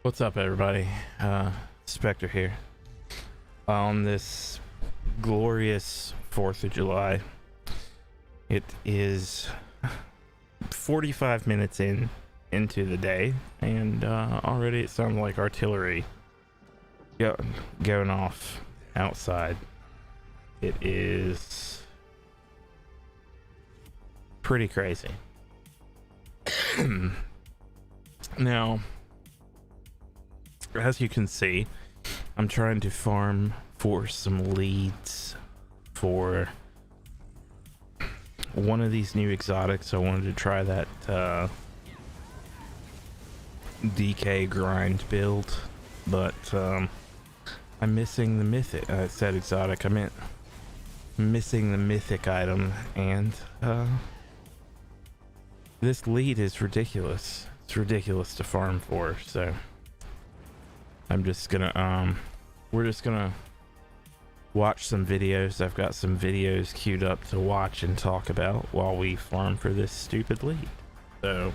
What's up, everybody? Spectre here. On this glorious 4th of July, it is 45 minutes into the day, and already it sounds like artillery going off outside. It is pretty crazy. Now, as you can see, I'm trying to farm for some leads for one of these new exotics. I wanted to try that DK grind build, but I'm missing the mythic. I said exotic, I meant missing the mythic item, and this lead is ridiculous. It's ridiculous to farm for, so I'm just gonna we're just gonna watch some videos. I've got some videos queued up to watch and talk about while we farm for this stupid lead. So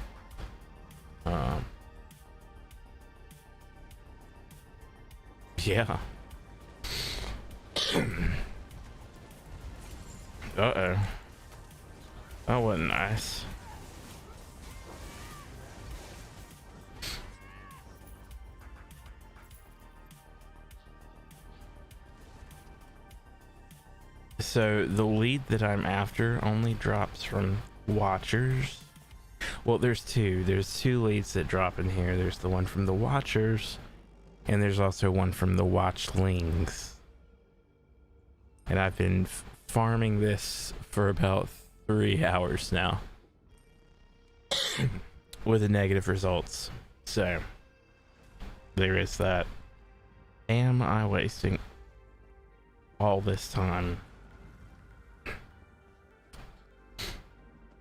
yeah. Uh-oh. That wasn't nice. So the lead that I'm after only drops from watchers. Well, there's two leads that drop in here. There's the one from the watchers, and there's also one from the watchlings. And I've been farming this for about 3 hours now with the negative results. So there is that. Am I wasting all this time?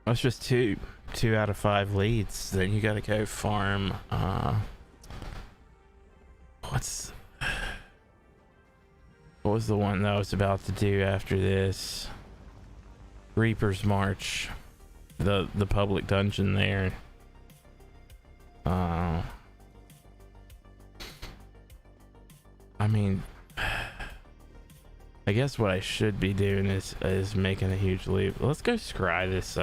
That's just two out of 5 leads. Then you gotta go farm what was the one that I was about to do after this? Reaper's March, the public dungeon there. I mean, I guess what I should be doing is making a huge leap. Let's go scry this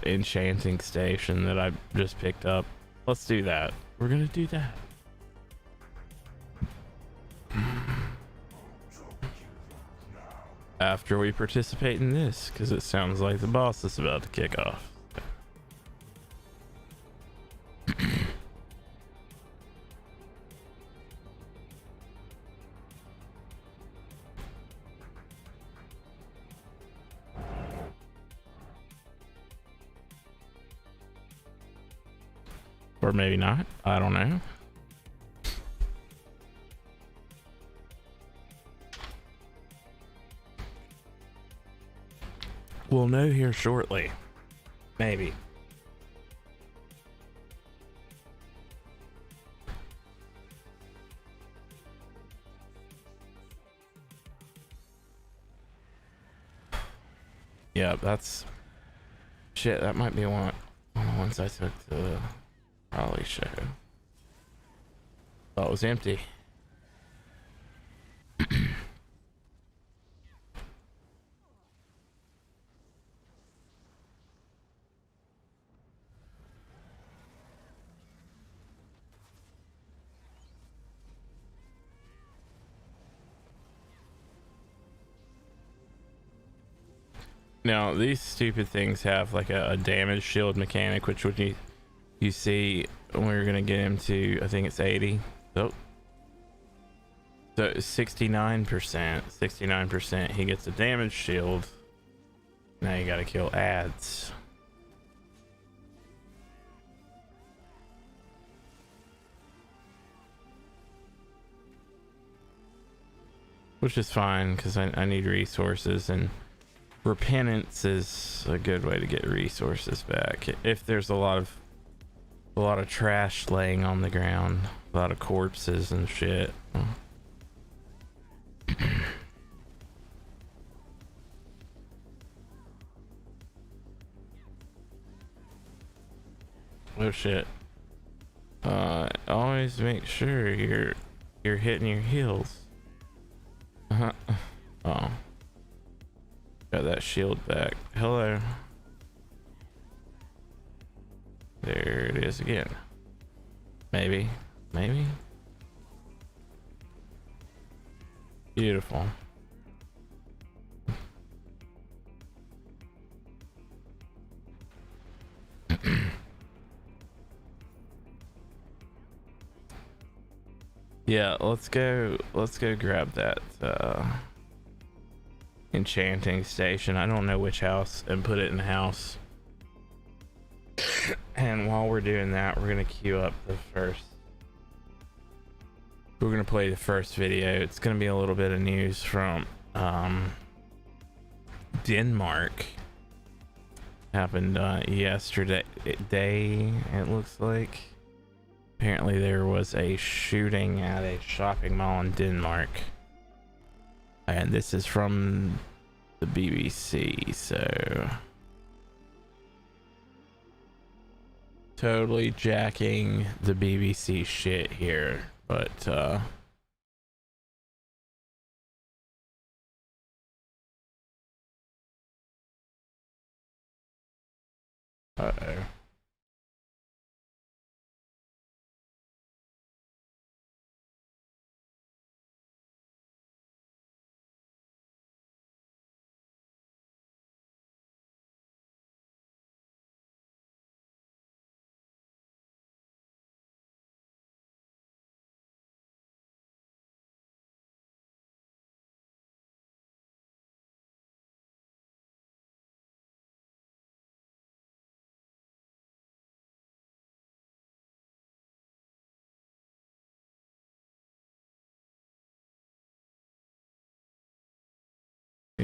enchanting station that I just picked up. Let's do that. We're gonna do that. After we participate in this, because it sounds like the boss is about to kick off. Or maybe not. I don't know. We'll know here shortly. Maybe. Yeah, that's shit. That might be one of the ones I took to the Raleigh show. Oh, it was empty. Now, these stupid things have like a damage shield mechanic, which would you see when we're gonna get him to, I think it's 80. So 69%, he gets a damage shield. Now you gotta kill ads. Which is fine, because I need resources, and repentance is a good way to get resources back. If there's a lot of trash laying on the ground, a lot of corpses and shit. Oh shit. Always make sure you're hitting your heels. Uh-huh. Oh. Got that shield back. Hello. There it is again. Maybe. Maybe. Beautiful. Yeah, let's go grab that enchanting station. I don't know which house, and put it in the house. And while we're doing that, we're gonna queue up the first. We're gonna play the first video. It's gonna be a little bit of news from Denmark. Happened yesterday. It looks like. Apparently there was a shooting at a shopping mall in Denmark. And this is from the BBC, so totally jacking the BBC shit here, but uh-oh.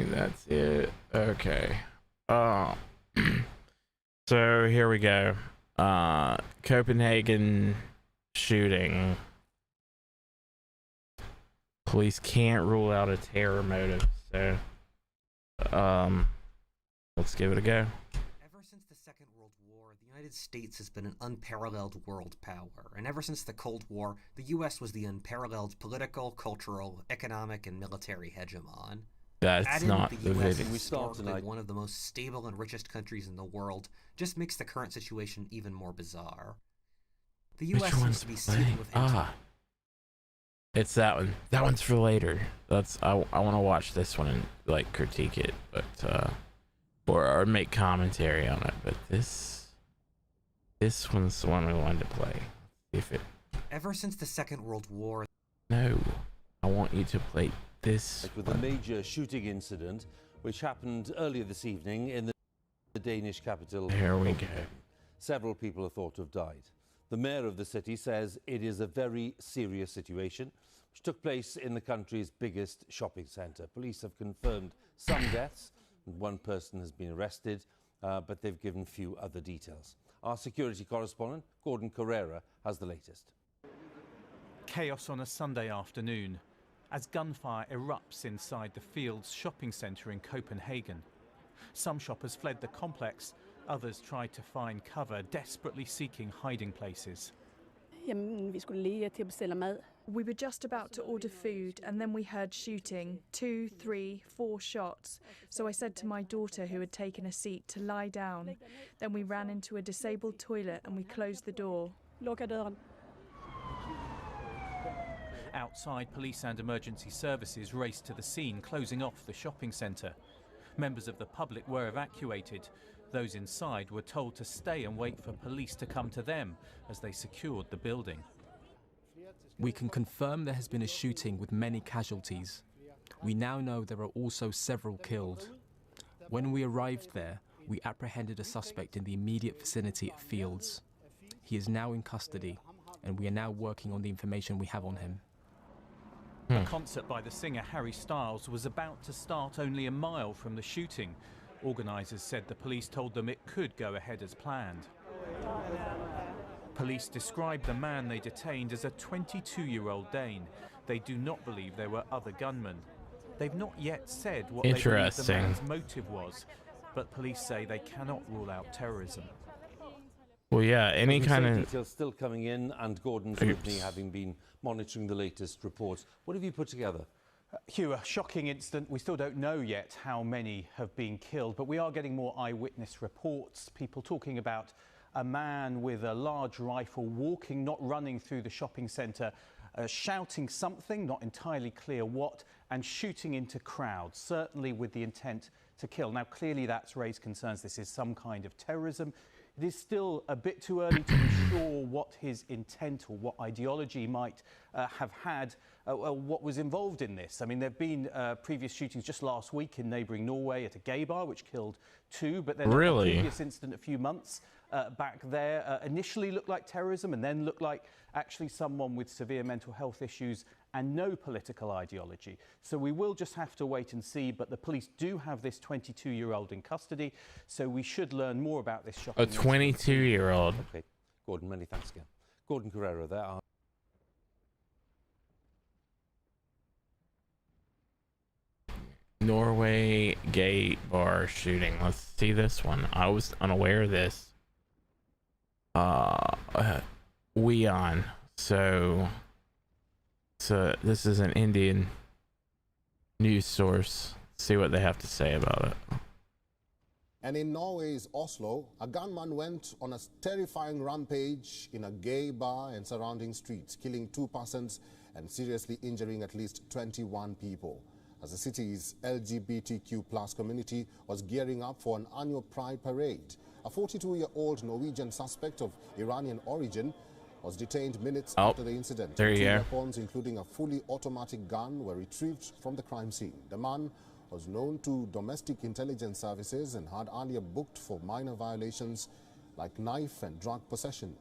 That's it. Okay. So here we go. Copenhagen shooting. Police can't rule out a terror motive, so let's give it a go. Ever since the Second World War, the United States has been an unparalleled world power, and ever since the Cold War, the US was the unparalleled political, cultural, economic, and military hegemon. That's not the US video. historically one of the most stable and richest countries in the world just makes the current situation even more bizarre. The US seems to be seething with It's that one. That one's for later. I want to watch this one and like critique it, but or make commentary on it. But this one's the one we wanted to play. If it. Ever since the Second World War. No, I want you to play this. With a major shooting incident, which happened earlier this evening in the Danish capital. Here we go. Several people are thought to have died. The mayor of the city says it is a very serious situation, which took place in the country's biggest shopping centre. Police have confirmed some deaths, and one person has been arrested, but they've given few other details. Our security correspondent, Gordon Carrera, has the latest. Chaos on a Sunday afternoon as gunfire erupts inside the Fields shopping centre in Copenhagen. Some shoppers fled the complex, others tried to find cover, desperately seeking hiding places. We were just about to order food and then we heard shooting, 2, 3, 4 shots. So I said to my daughter, who had taken a seat, to lie down. Then we ran into a disabled toilet and we closed the door. Outside, police and emergency services raced to the scene, closing off the shopping centre. Members of the public were evacuated. Those inside were told to stay and wait for police to come to them as they secured the building. We can confirm there has been a shooting with many casualties. We now know there are also several killed. When we arrived there, we apprehended a suspect in the immediate vicinity of Fields. He is now in custody, and we are now working on the information we have on him. A concert by the singer Harry Styles was about to start only a mile from the shooting. Organisers said the police told them it could go ahead as planned. Police described the man they detained as a 22-year-old Dane. They do not believe there were other gunmen. They've not yet said what they believe the man's motive was, but police say they cannot rule out terrorism. Well, yeah, any As we kind say, of details still coming in, and Gordon's with me, having been monitoring the latest reports. What have you put together? Hugh, a shocking incident. We still don't know yet how many have been killed, but we are getting more eyewitness reports. People talking about a man with a large rifle walking, not running through the shopping centre, shouting something, not entirely clear what, and shooting into crowds, certainly with the intent to kill. Now, clearly that's raised concerns. This is some kind of terrorism. It is still a bit too early to be sure what his intent or what ideology might have had, what was involved in this. I mean, there have been previous shootings just last week in neighbouring Norway at a gay bar, which killed 2, but then a previous incident a few months back there initially looked like terrorism and then looked like actually someone with severe mental health issues and no political ideology. So we will just have to wait and see, but the police do have this 22-year-old in custody, so we should learn more about this shocking a 22-year-old. Okay, Gordon, many thanks again. Gordon Carrera there. Norway gay bar shooting. Let's see this one. I was unaware of this. Weon. So this is an Indian news source. See what they have to say about it. And in Norway's Oslo, a gunman went on a terrifying rampage in a gay bar and surrounding streets, killing 2 persons and seriously injuring at least 21 people. As the city's LGBTQ+ community was gearing up for an annual Pride parade, a 42-year-old Norwegian suspect of Iranian origin was detained minutes after the incident. There you 2 go. weapons, including a fully automatic gun, were retrieved from the crime scene. The man was known to domestic intelligence services and had earlier booked for minor violations like knife and drug possession.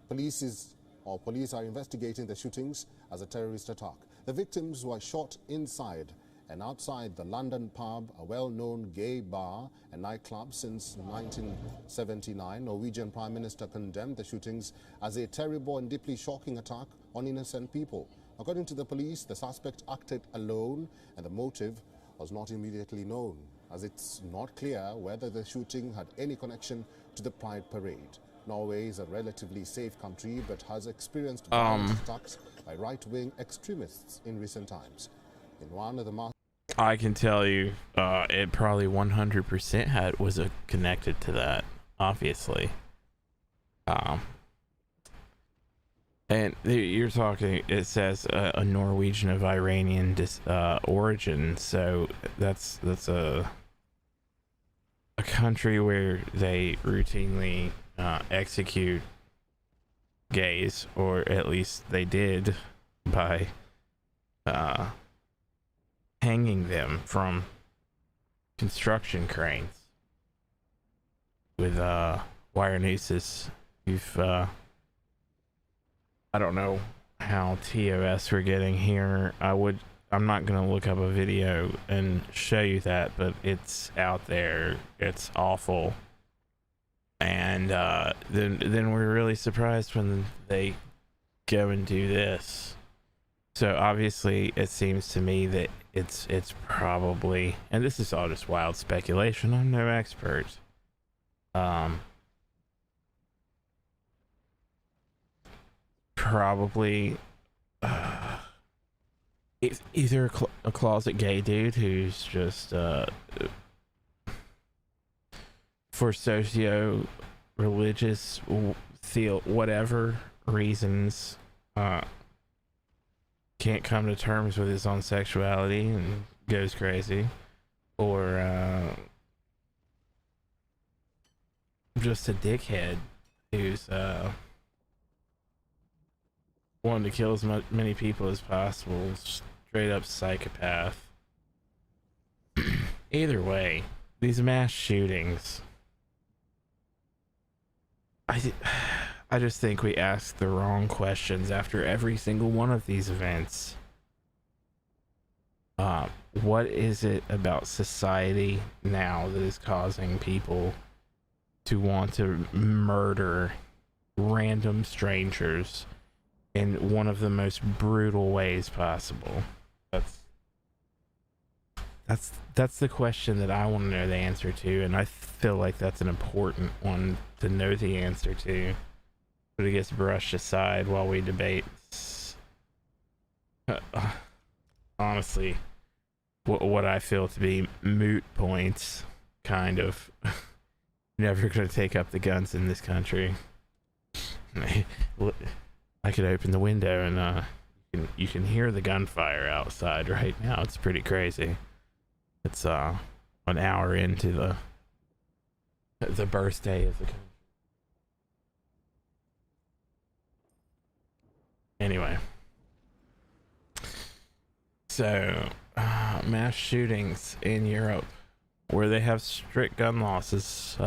Police are investigating the shootings as a terrorist attack. The victims were shot inside and outside the London pub, a well-known gay bar and nightclub since 1979. Norwegian Prime Minister condemned the shootings as a terrible and deeply shocking attack on innocent people. According to the police, the suspect acted alone and the motive was not immediately known, as it's not clear whether the shooting had any connection to the Pride parade. Norway is a relatively safe country, but has experienced violent attacks by right-wing extremists in recent times. In one of the I can tell you, it probably 100% was connected to that, obviously. And you're talking, it says a Norwegian of Iranian origin, so that's a country where they routinely execute gays, or at least they did, by hanging them from construction cranes with wire nooses. I don't know how TOS we're getting here. I'm not gonna look up a video and show you that, but it's out there. It's awful. And then we're really surprised when they go and do this. So obviously it seems to me that it's probably, and this is all just wild speculation, I'm no expert, probably either a closet gay dude who's just for socio-religious whatever reasons can't come to terms with his own sexuality and goes crazy, or just a dickhead who's wanting to kill as many people as possible, straight up psychopath. Either way, these mass shootings, I just think we ask the wrong questions after every single one of these events. What is it about society now that is causing people to want to murder random strangers in one of the most brutal ways possible? that's the question that I want to know the answer to, and I feel like that's an important one to know the answer to, but it gets brushed aside while we debate. Honestly, what I feel to be moot points, kind of. Never gonna take up the guns in this country. I could open the window and you can hear the gunfire outside right now. It's pretty crazy. It's an hour into the birthday of the country. Anyway, so mass shootings in Europe where they have strict gun laws.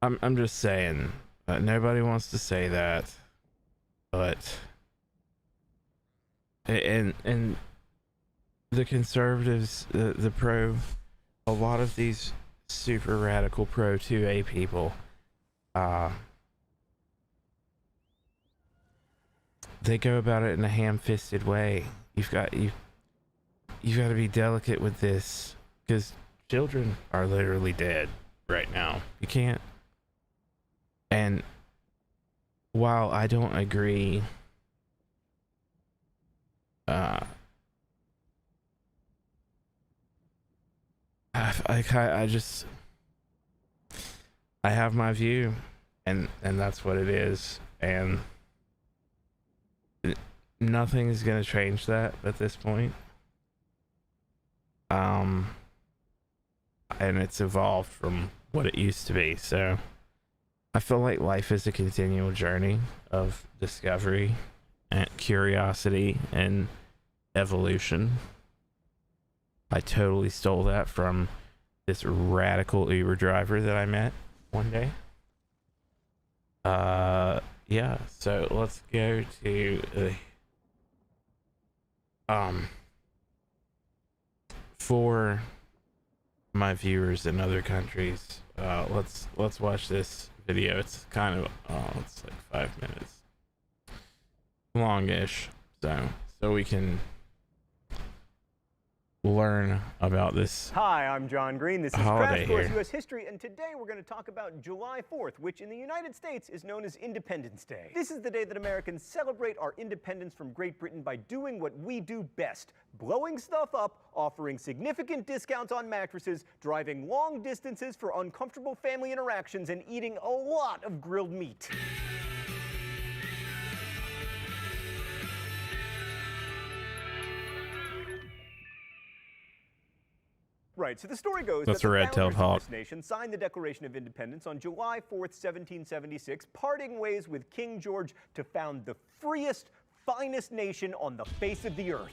I'm just saying, nobody wants to say that, but and the conservatives, the pro, a lot of these super radical pro 2A people, they go about it in a ham-fisted way. You've got to be delicate with this, because children are literally dead right now. You can't. And while I don't agree, I have my view, and that's what it is, and nothing is gonna change that at this point. And it's evolved from what it used to be. So I feel like life is a continual journey of discovery and curiosity and evolution. I totally stole that from this radical Uber driver that I met one day. Yeah, so let's go to for my viewers in other countries, let's watch this video. It's kind of it's like 5 minutes longish, so we can learn about this. Hi, I'm John Green. This is holiday Crash Course here. U.S. History, and today we're going to talk about July 4th, which in the United States is known as Independence Day. This is the day that Americans celebrate our independence from Great Britain by doing what we do best: blowing stuff up, offering significant discounts on mattresses, driving long distances for uncomfortable family interactions, and eating a lot of grilled meat. Right, so the story goes That's that a the red-tailed founders of hawk. this nation signed the Declaration of Independence on July 4th, 1776, parting ways with King George to found the freest, finest nation on the face of the earth.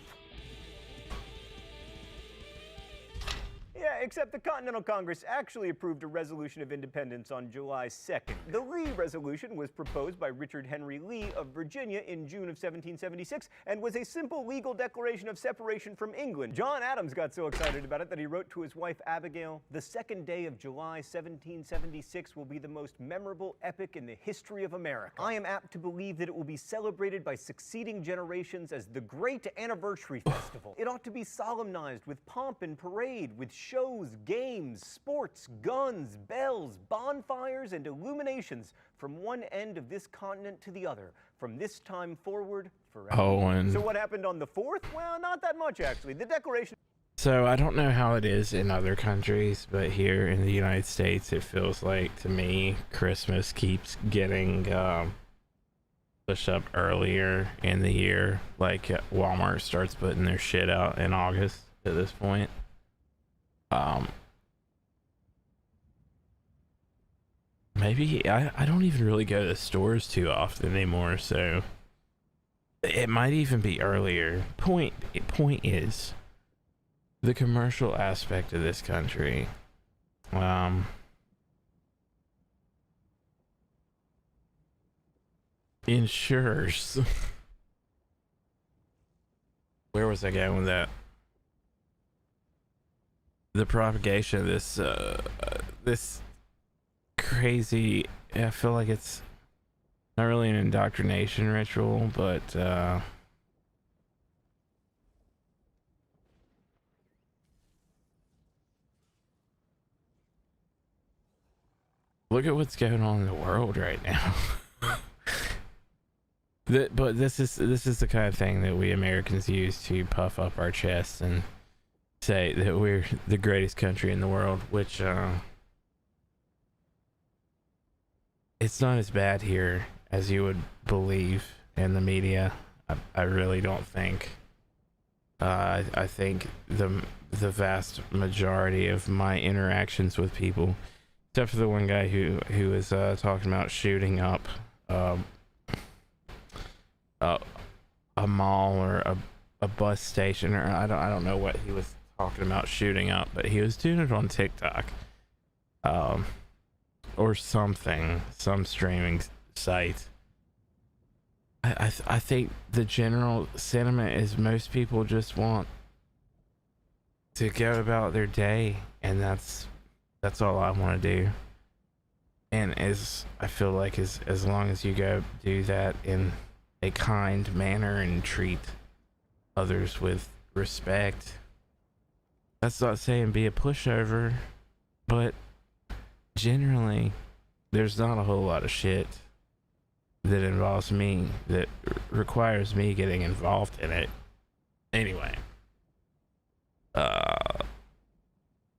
Yeah, except the Continental Congress actually approved a resolution of independence on July 2nd. The Lee Resolution was proposed by Richard Henry Lee of Virginia in June of 1776 and was a simple legal declaration of separation from England. John Adams got so excited about it that he wrote to his wife Abigail, "The second day of July 1776 will be the most memorable epoch in the history of America. I am apt to believe that it will be celebrated by succeeding generations as the great anniversary festival. It ought to be solemnized with pomp and parade, with shows, games, sports, guns, bells, bonfires, and illuminations from one end of this continent to the other, from this time forward forever." Oh, and So what happened on the 4th? Well, not that much, actually. The Declaration... so I don't know how it is in other countries, but here in the United States, it feels like, to me, Christmas keeps getting pushed up earlier in the year. Like Walmart starts putting their shit out in August at this point. Maybe I don't even really go to stores too often anymore, so it might even be earlier. Point is, the commercial aspect of this country, ensures where was I going with that? The propagation of this this crazy, I feel like it's not really an indoctrination ritual, but look at what's going on in the world right now. But this is the kind of thing that we Americans use to puff up our chests and say that we're the greatest country in the world, which it's not as bad here as you would believe in the media. I really don't think. I think the vast majority of my interactions with people, except for the one guy who was talking about shooting up a mall or a bus station, or I don't know what he was talking about shooting up, but he was doing it on TikTok, or something, some streaming site. I think the general sentiment is most people just want to go about their day, and that's all I want to do. And I feel like as long as you go do that in a kind manner and treat others with respect, that's not saying be a pushover, but generally there's not a whole lot of shit that involves me that requires me getting involved in it. Anyway, that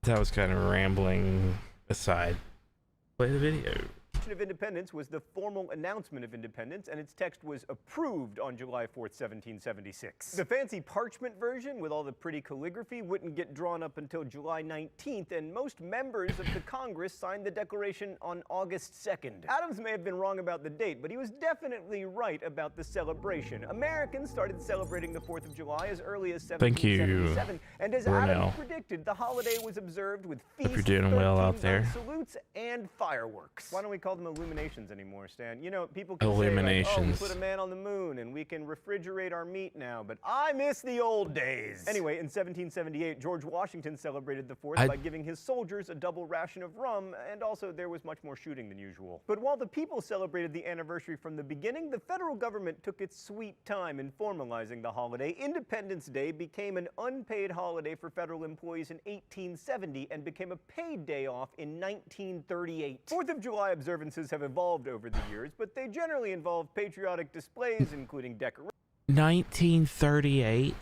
was kind of a rambling aside. Play the video. Of Independence was the formal announcement of independence, and its text was approved on July 4th, 1776. The fancy parchment version with all the pretty calligraphy wouldn't get drawn up until July 19th, and most members of the Congress signed the Declaration on August 2nd. Adams may have been wrong about the date, but he was definitely right about the celebration. Americans started celebrating the 4th of July as early as 1777, and as Adams predicted, the holiday was observed with feasts, you're doing well out 13 there. salutes, and fireworks. Why don't we call them illuminations anymore, Stan? You know, people can Illuminations. say, like, oh, we put a man on the moon and we can refrigerate our meat now, but I miss the old days. Anyway, in 1778, George Washington celebrated the 4th by giving his soldiers a double ration of rum, and also there was much more shooting than usual. But while the people celebrated the anniversary from the beginning, the federal government took its sweet time in formalizing the holiday. Independence Day became an unpaid holiday for federal employees in 1870 and became a paid day off in 1938. 4th of July observances have evolved over the years, but they generally involve patriotic displays, including decorations. 1938?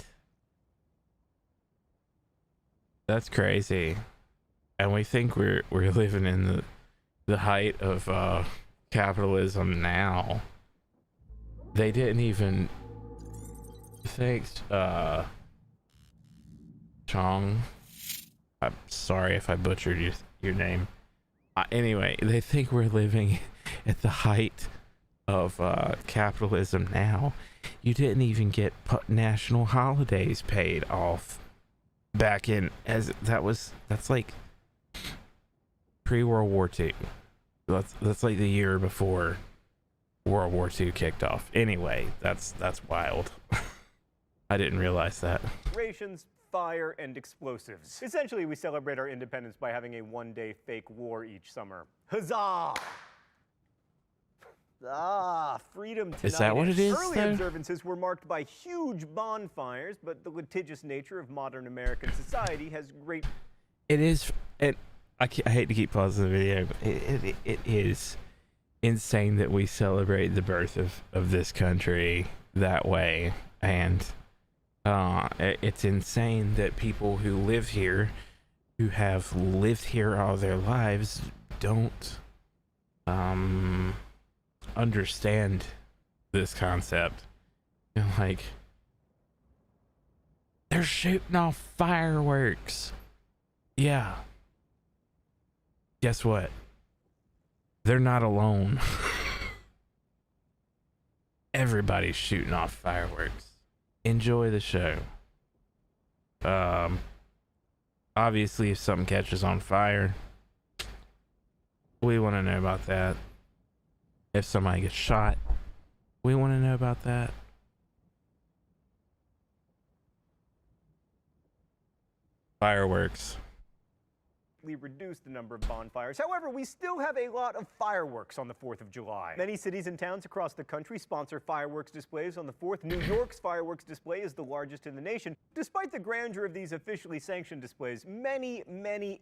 That's crazy. And we think we're living in the height of capitalism now. They didn't even, thanks Chong, I'm sorry if I butchered your name. Anyway, they think we're living at the height of capitalism now. You didn't even get national holidays paid off back in, that's like pre-World War II. That's like the year before World War II kicked off. Anyway, that's wild. I didn't realize that. Rations, fire, and explosives. Essentially, we celebrate our independence by having a one-day fake war each summer. Huzzah! Freedom tonight. Is that what it is, Early though? observances were marked by huge bonfires, but the litigious nature of modern American society has great... It is, and I hate to keep pausing the video, but it is insane that we celebrate the birth of this country that way, and it's insane that people who live here, who have lived here all their lives, don't understand this concept. You know, like, they're shooting off fireworks. Yeah. Guess what? They're not alone. Everybody's shooting off fireworks. Enjoy the show. Obviously, if something catches on fire, we want to know about that. If somebody gets shot, we want to know about that. Fireworks. reduce the number of bonfires. However, we still have a lot of fireworks on the 4th of July. Many cities and towns across the country sponsor fireworks displays on the 4th. New York's fireworks display is the largest in the nation. Despite the grandeur of these officially sanctioned displays, many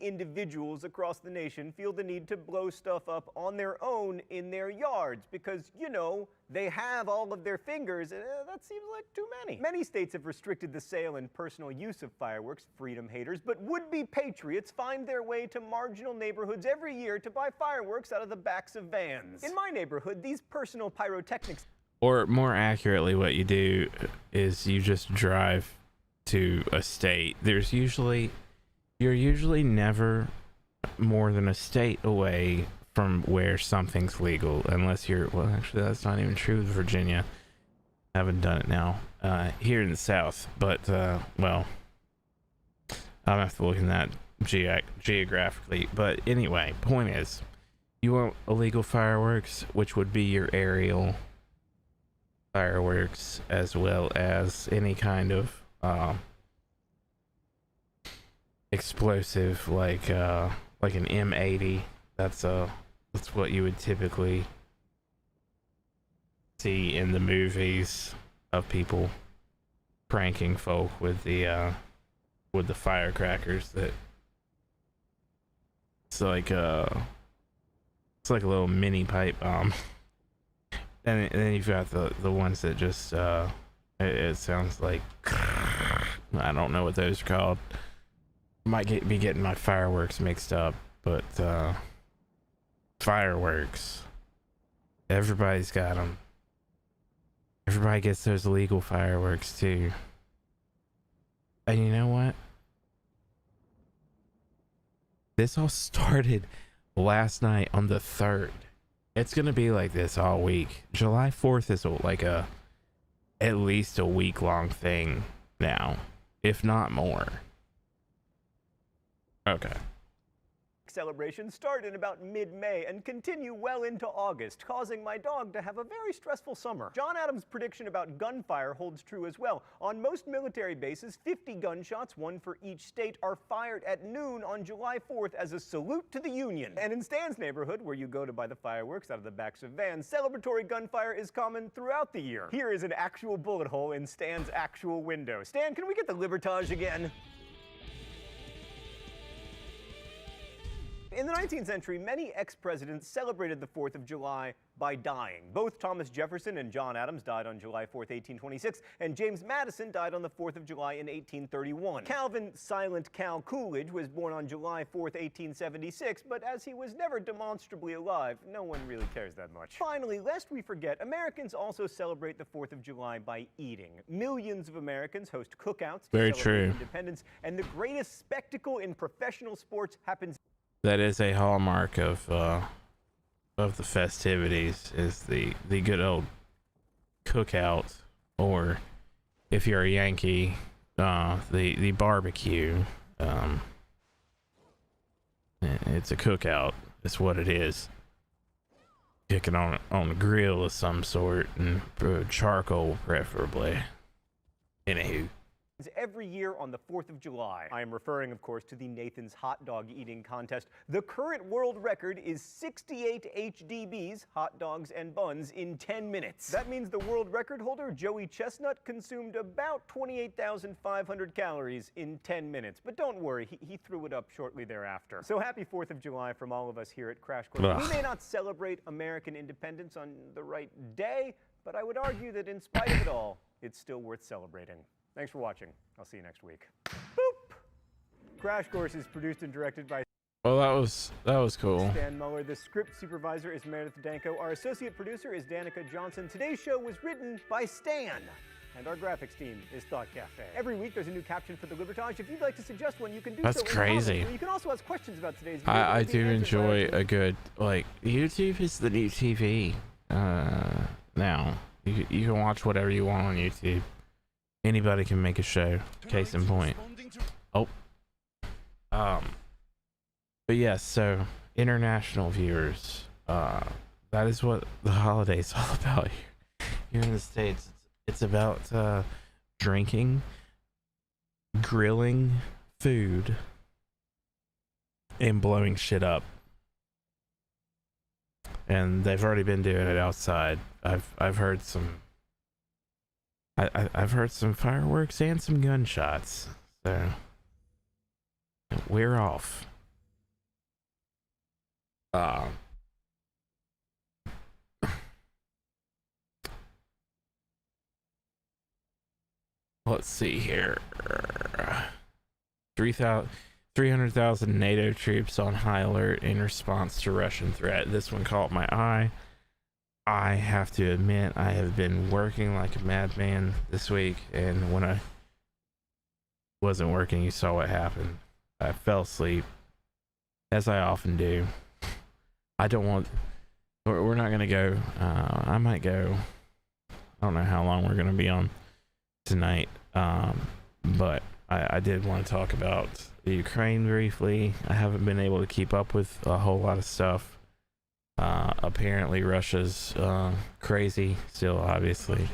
individuals across the nation feel the need to blow stuff up on their own in their yards because, you know, they have all of their fingers, and that seems like too many. Many states have restricted the sale and personal use of fireworks, freedom haters, but would-be patriots find their way to marginal neighborhoods every year to buy fireworks out of the backs of vans. In my neighborhood, these personal pyrotechnics... Or more accurately, what you do is you just drive to a state. You're usually never more than a state away from where something's legal, unless you're, well, actually that's not even true with Virginia. I haven't done it now here in the South, but well, I'll have to look in that geographically. But anyway, point is, you want illegal fireworks, which would be your aerial fireworks, as well as any kind of explosive, like an M80. That's what you would typically see in the movies of people pranking folk with the firecrackers. That it's like a little mini pipe bomb. And then you've got the ones that just it sounds like, I don't know what those are called. Might be getting my fireworks mixed up, but fireworks, everybody's got them. Everybody gets those illegal fireworks too. And you know what? This all started last night on the 3rd. It's gonna be like this all week. July 4th is like at least a week-long thing now, if not more. Okay. Celebrations start in about mid-May and continue well into August, causing my dog to have a very stressful summer. John Adams' prediction about gunfire holds true as well. On most military bases, 50 gunshots, one for each state, are fired at noon on July 4th as a salute to the Union. And in Stan's neighborhood, where you go to buy the fireworks out of the backs of vans, celebratory gunfire is common throughout the year. Here is an actual bullet hole in Stan's actual window. Stan, can we get the Libertage again? In the 19th century, many ex-presidents celebrated the 4th of July by dying. Both Thomas Jefferson and John Adams died on July 4th, 1826, and James Madison died on the 4th of July in 1831. Calvin Silent Cal Coolidge was born on July 4th, 1876, but as he was never demonstrably alive, no one really cares that much. Finally, lest we forget, Americans also celebrate the 4th of July by eating. Millions of Americans host cookouts to celebrate independence, and the greatest spectacle in professional sports happens. That is a hallmark of the festivities, is the good old cookout, or if you're a Yankee, the barbecue. It's a cookout. It's what it is. Cooking on a grill of some sort, and charcoal preferably. Anywho. Every year on the 4th of July. I am referring, of course, to the Nathan's Hot Dog Eating Contest. The current world record is 68 HDBs, hot dogs and buns, in 10 minutes. That means the world record holder, Joey Chestnut, consumed about 28,500 calories in 10 minutes. But don't worry, he threw it up shortly thereafter. So happy 4th of July from all of us here at Crash Course. We may not celebrate American independence on the right day, but I would argue that in spite of it all, it's still worth celebrating. Thanks for watching. I'll see you next week. Boop! Crash Course is produced and directed by... Well, that was cool. Stan Muller. The script supervisor is Meredith Danko. Our associate producer is Danica Johnson. Today's show was written by Stan. And our graphics team is Thought Cafe. Every week there's a new caption for the Libertage. If you'd like to suggest one, you can do so. That's crazy. You can also ask questions about today's video. I do enjoy a good, like, YouTube is the new TV. Now. You can watch whatever you want on YouTube. Anybody can make a show. Case in point. Oh. But yes, so international viewers, that is what the holiday's all about here in the States. It's about drinking, grilling food, and blowing shit up. And they've already been doing it outside. I've heard some. I've heard some fireworks and some gunshots. So we're off. Let's see here. 300,000 NATO troops on high alert in response to Russian threat. This one caught my eye. I have to admit, I have been working like a madman this week, and when I wasn't working, you saw what happened. I fell asleep, as I often do. I don't want... We're not going to go... I might go... I don't know how long we're going to be on tonight, but I did want to talk about the Ukraine briefly. I haven't been able to keep up with a whole lot of stuff. Apparently Russia's crazy still, obviously.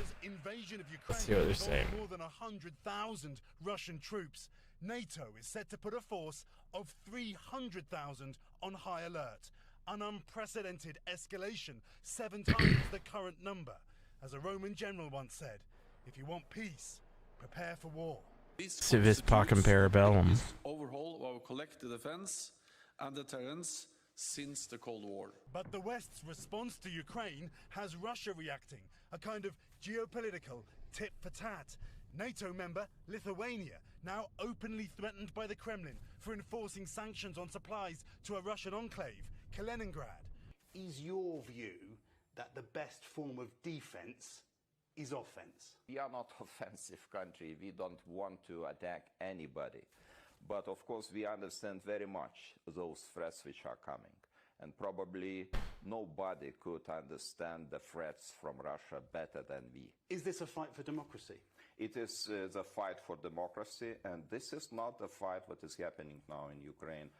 Let's see what they're saying. More than 100,000 Russian troops. NATO is set to put a force of 300,000 on high alert. An unprecedented escalation, 7 times the current number. As a Roman general once said, if you want peace, prepare for war. Civis pacem parabellum. Overhaul of our collective defense and deterrence since the Cold War. But the West's response to Ukraine has Russia reacting, a kind of geopolitical tit for tat. NATO member Lithuania now openly threatened by the Kremlin for enforcing sanctions on supplies to a Russian enclave, Kaliningrad. Is your view that the best form of defense is offense? We are not offensive country. We don't want to attack anybody. But of course we understand very much those threats which are coming. And probably nobody could understand the threats from Russia better than we. Is this a fight for democracy? It is the fight for democracy, and this is not the fight what is happening now in Ukraine.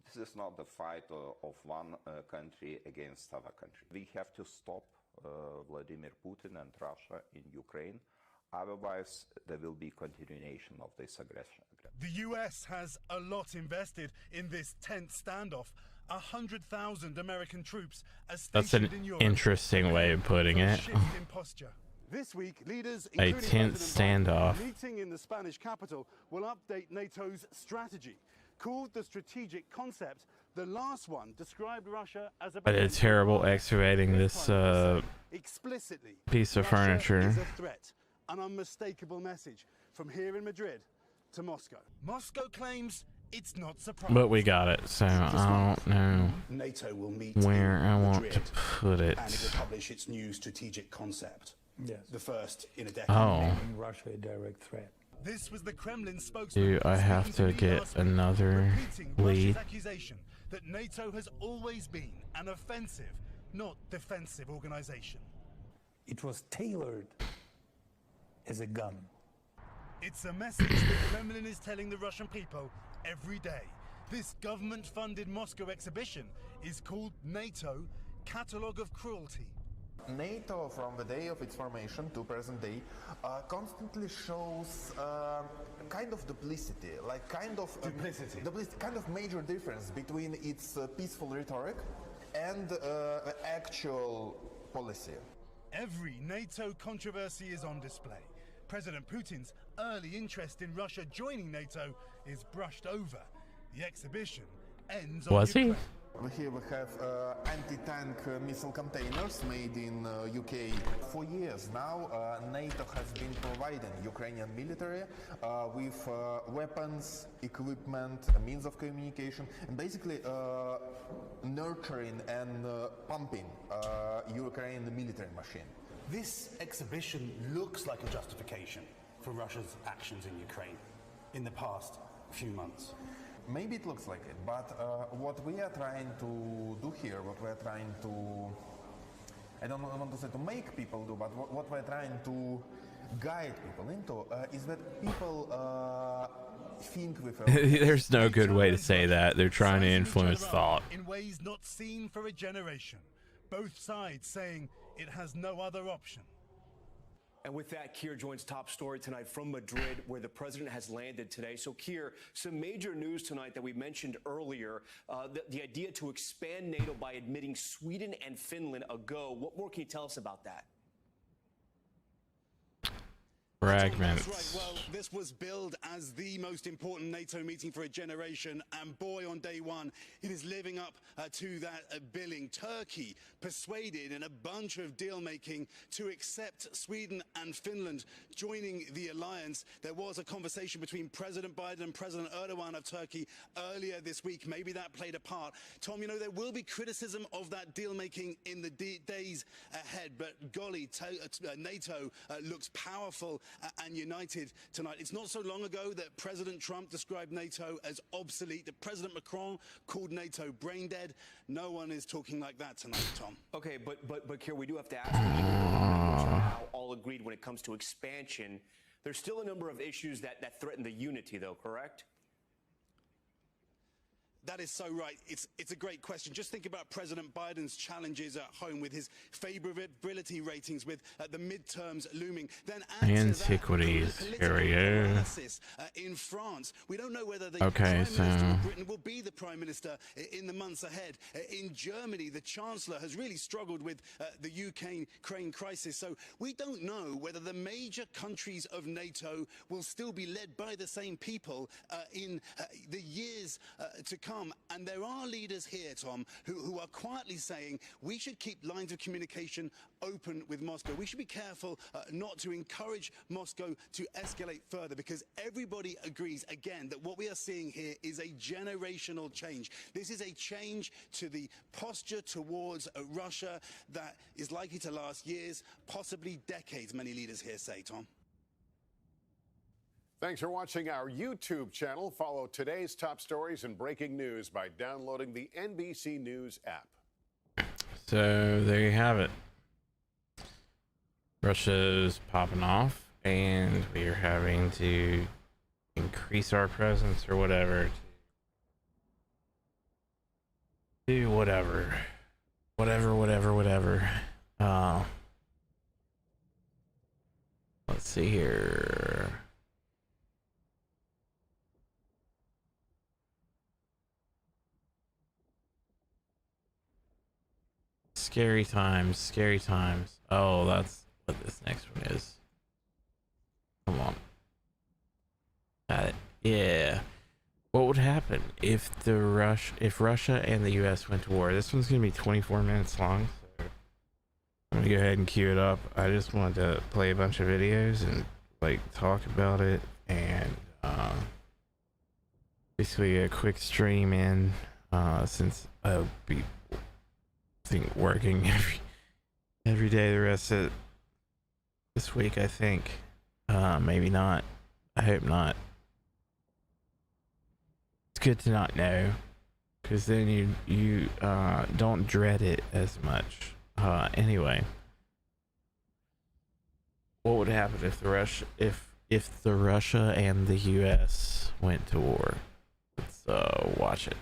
This is not the fight of one country against other country. We have to stop Vladimir Putin and Russia in Ukraine. Otherwise, there will be continuation of this aggression. The US has a lot invested in this tense standoff. 100,000 American troops are stationed in Europe. That's an interesting way of putting it. This week, leaders, a tense standoff. Meeting in the Spanish capital will update NATO's strategy. Called the strategic concept, the last one described Russia as I did terrible excavating this piece of furniture. Is a threat, an unmistakable message from here in Madrid to Moscow. Moscow claims it's not surprising. But we got it, so I don't know NATO will meet where I want to put it. And it will publish its new strategic concept. Yes. The first in a decade. Oh. Making Russia a direct threat. This was the Kremlin spokesman. Do I have to get another lead? Accusation that NATO has always been an offensive, not defensive organization. It was tailored as a gun. It's a message the Kremlin is telling the Russian people every day. This government-funded Moscow exhibition is called NATO Catalogue of Cruelty. NATO, from the day of its formation to present day, constantly shows kind of duplicity, like kind of kind of major difference between its peaceful rhetoric and actual policy. Every NATO controversy is on display. President Putin's early interest in Russia joining NATO is brushed over. The exhibition ends on Ukraine. Here we have anti-tank missile containers made in UK. For years now, NATO has been providing Ukrainian military with weapons, equipment, means of communication, and basically nurturing and pumping Ukrainian military machine. This exhibition looks like a justification for Russia's actions in Ukraine in the past few months. Maybe it looks like it, but what we are trying to do here, what we are trying to, I don't want to say to make people do, but what we're trying to guide people into is that people think with There's no good way to say that. They're trying to influence thought. In ways not seen for a generation. Both sides saying it has no other option. And with that, Keir joins Top Story tonight from Madrid, where the president has landed today. So, Keir, some major news tonight that we mentioned earlier, the idea to expand NATO by admitting Sweden and Finland a go. What more can you tell us about that? Fragments. That's right. Well, this was billed as the most important NATO meeting for a generation, and boy, on day one, it is living up to that billing. Turkey persuaded in a bunch of deal-making to accept Sweden and Finland joining the alliance. There was a conversation between President Biden and President Erdogan of Turkey earlier this week. Maybe that played a part. Tom, you know, there will be criticism of that deal-making in the days ahead, but golly, NATO looks powerful and united tonight. It's not so long ago that President Trump described NATO as obsolete, that President Macron called NATO brain dead. No one is talking like that tonight, Tom. Okay, but Keir, we do have to ask, now all agreed when it comes to expansion. There's still a number of issues that threaten the unity, though, correct? That is so right. It's a great question. Just think about President Biden's challenges at home with his favorability ratings, with the midterms looming. Then Antiquities. Here we go. In France, we don't know whether the Prime Minister of Britain will be the Prime Minister in the months ahead. In Germany, the Chancellor has really struggled with the Ukraine crisis. So we don't know whether the major countries of NATO will still be led by the same people in the years to come. And there are leaders here, Tom, who are quietly saying we should keep lines of communication open with Moscow. We should be careful not to encourage Moscow to escalate further, because everybody agrees, again, that what we are seeing here is a generational change. This is a change to the posture towards Russia that is likely to last years, possibly decades, many leaders here say, Tom. Thanks for watching our YouTube channel. Follow today's top stories and breaking news by downloading the NBC News app. So there you have it. Russia's popping off, and we are having to increase our presence or whatever. Do whatever. Whatever. Let's see here. Scary times. Oh, that's what this next one is. Come on. Got it. Yeah. What would happen if Russia and the US went to war? This one's gonna be 24 minutes long, so I'm gonna go ahead and cue it up. I just wanted to play a bunch of videos and like talk about it, and basically a quick stream in since I'll be working every day the rest of this week, I think. Maybe not. I hope not. It's good to not know, because then you don't dread it as much. Anyway, what would happen if the Russia and the US went to war? Let's watch it.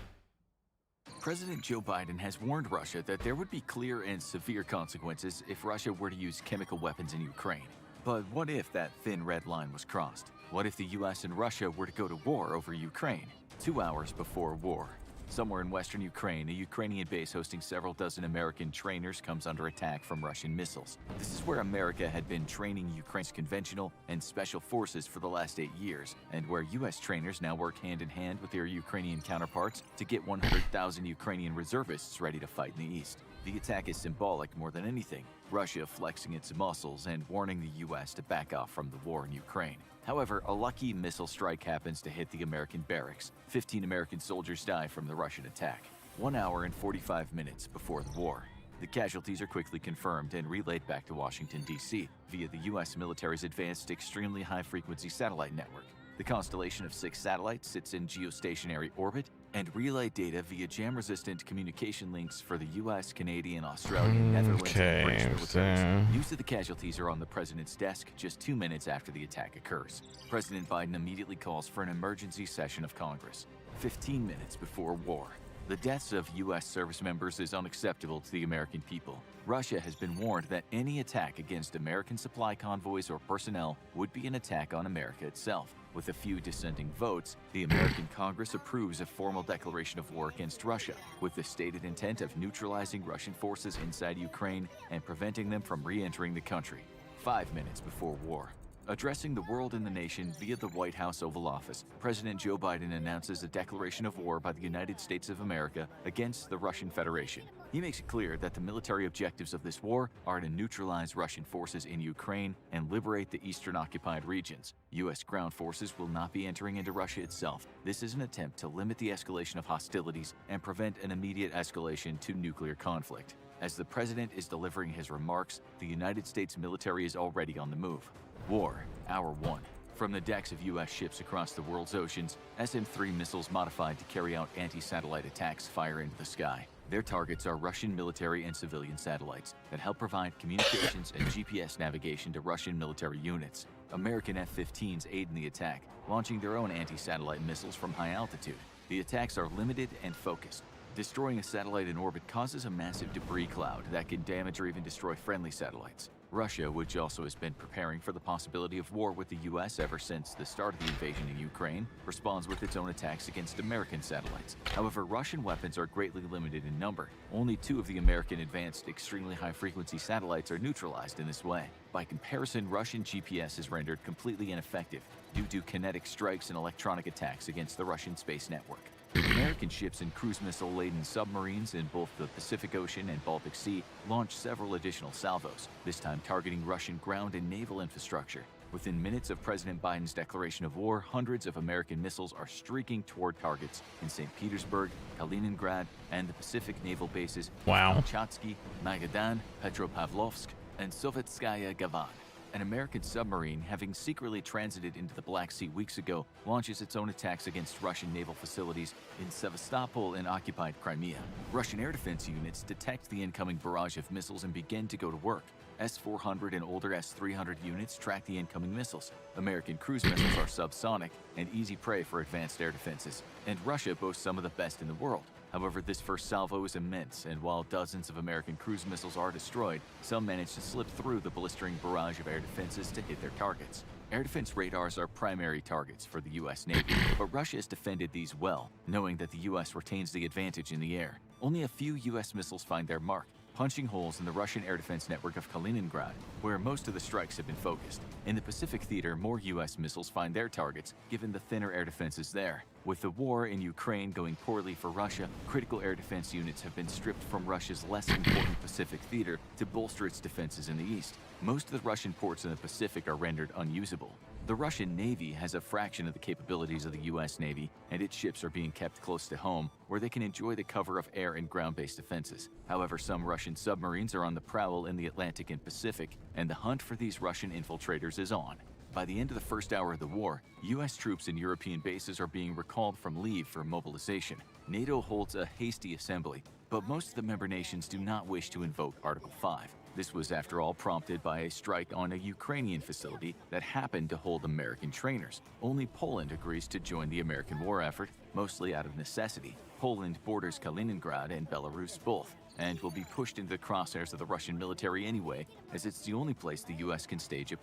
President Joe Biden has warned Russia that there would be clear and severe consequences if Russia were to use chemical weapons in Ukraine. But what if that thin red line was crossed? What if the US and Russia were to go to war over Ukraine 2 hours before war? Somewhere in western Ukraine, a Ukrainian base hosting several dozen American trainers comes under attack from Russian missiles. This is where America had been training Ukraine's conventional and special forces for the last 8 years, and where U.S. trainers now work hand in hand with their Ukrainian counterparts to get 100,000 Ukrainian reservists ready to fight in the east. The attack is symbolic more than anything, Russia flexing its muscles and warning the U.S. to back off from the war in Ukraine. However, a lucky missile strike happens to hit the American barracks. 15 American soldiers die from the Russian attack, 1 hour and 45 minutes before the war. The casualties are quickly confirmed and relayed back to Washington, D.C. via the U.S. military's advanced extremely high-frequency satellite network. The constellation of 6 satellites sits in geostationary orbit and relay data via jam-resistant communication links for the U.S., Canadian, Australian, Netherlands, and British militaries. News of the casualties are on the president's desk just 2 minutes after the attack occurs. President Biden immediately calls for an emergency session of Congress, 15 minutes before war. The deaths of U.S. service members is unacceptable to the American people. Russia has been warned that any attack against American supply convoys or personnel would be an attack on America itself. With a few dissenting votes, the American Congress approves a formal declaration of war against Russia, with the stated intent of neutralizing Russian forces inside Ukraine and preventing them from re-entering the country. 5 minutes before war. Addressing the world and the nation via the White House Oval Office, President Joe Biden announces a declaration of war by the United States of America against the Russian Federation. He makes it clear that the military objectives of this war are to neutralize Russian forces in Ukraine and liberate the eastern occupied regions. U.S. ground forces will not be entering into Russia itself. This is an attempt to limit the escalation of hostilities and prevent an immediate escalation to nuclear conflict. As the president is delivering his remarks, the United States military is already on the move. War, Hour 1. From the decks of U.S. ships across the world's oceans, SM-3 missiles modified to carry out anti-satellite attacks fire into the sky. Their targets are Russian military and civilian satellites that help provide communications and GPS navigation to Russian military units. American F-15s aid in the attack, launching their own anti-satellite missiles from high altitude. The attacks are limited and focused. Destroying a satellite in orbit causes a massive debris cloud that can damage or even destroy friendly satellites. Russia, which also has been preparing for the possibility of war with the U.S. ever since the start of the invasion in Ukraine, responds with its own attacks against American satellites. However, Russian weapons are greatly limited in number. Only 2 of the American advanced extremely high-frequency satellites are neutralized in this way. By comparison, Russian GPS is rendered completely ineffective due to kinetic strikes and electronic attacks against the Russian space network. American ships and cruise missile-laden submarines in both the Pacific Ocean and Baltic Sea launched several additional salvos, this time targeting Russian ground and naval infrastructure. Within minutes of President Biden's declaration of war, hundreds of American missiles are streaking toward targets in St. Petersburg, Kaliningrad, and the Pacific naval bases Kamchatsky, Magadan, Petropavlovsk, and Sovetskaya Gavan. An American submarine, having secretly transited into the Black Sea weeks ago, launches its own attacks against Russian naval facilities in Sevastopol and occupied Crimea. Russian air defense units detect the incoming barrage of missiles and begin to go to work. S-400 and older S-300 units track the incoming missiles. American cruise missiles are subsonic and easy prey for advanced air defenses. And Russia boasts some of the best in the world. However, this first salvo is immense, and while dozens of American cruise missiles are destroyed, some manage to slip through the blistering barrage of air defenses to hit their targets. Air defense radars are primary targets for the U.S. Navy, but Russia has defended these well, knowing that the U.S. retains the advantage in the air. Only a few U.S. missiles find their mark, punching holes in the Russian air defense network of Kaliningrad, where most of the strikes have been focused. In the Pacific theater, more U.S. missiles find their targets, given the thinner air defenses there. With the war in Ukraine going poorly for Russia, critical air defense units have been stripped from Russia's less important Pacific theater to bolster its defenses in the east. Most of the Russian ports in the Pacific are rendered unusable. The Russian Navy has a fraction of the capabilities of the U.S. Navy, and its ships are being kept close to home, where they can enjoy the cover of air and ground-based defenses. However, some Russian submarines are on the prowl in the Atlantic and Pacific, and the hunt for these Russian infiltrators is on. By the end of the first hour of the war, U.S. troops in European bases are being recalled from leave for mobilization. NATO holds a hasty assembly, but most of the member nations do not wish to invoke Article 5. This was, after all, prompted by a strike on a Ukrainian facility that happened to hold American trainers. Only Poland agrees to join the American war effort, mostly out of necessity. Poland borders Kaliningrad and Belarus both, and will be pushed into the crosshairs of the Russian military anyway, as it's the only place the U.S. can stage a...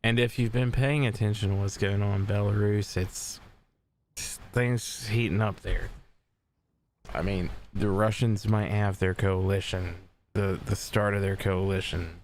And if you've been paying attention to what's going on in Belarus, it's things heating up there. I mean, the Russians might have their coalition, the start of their coalition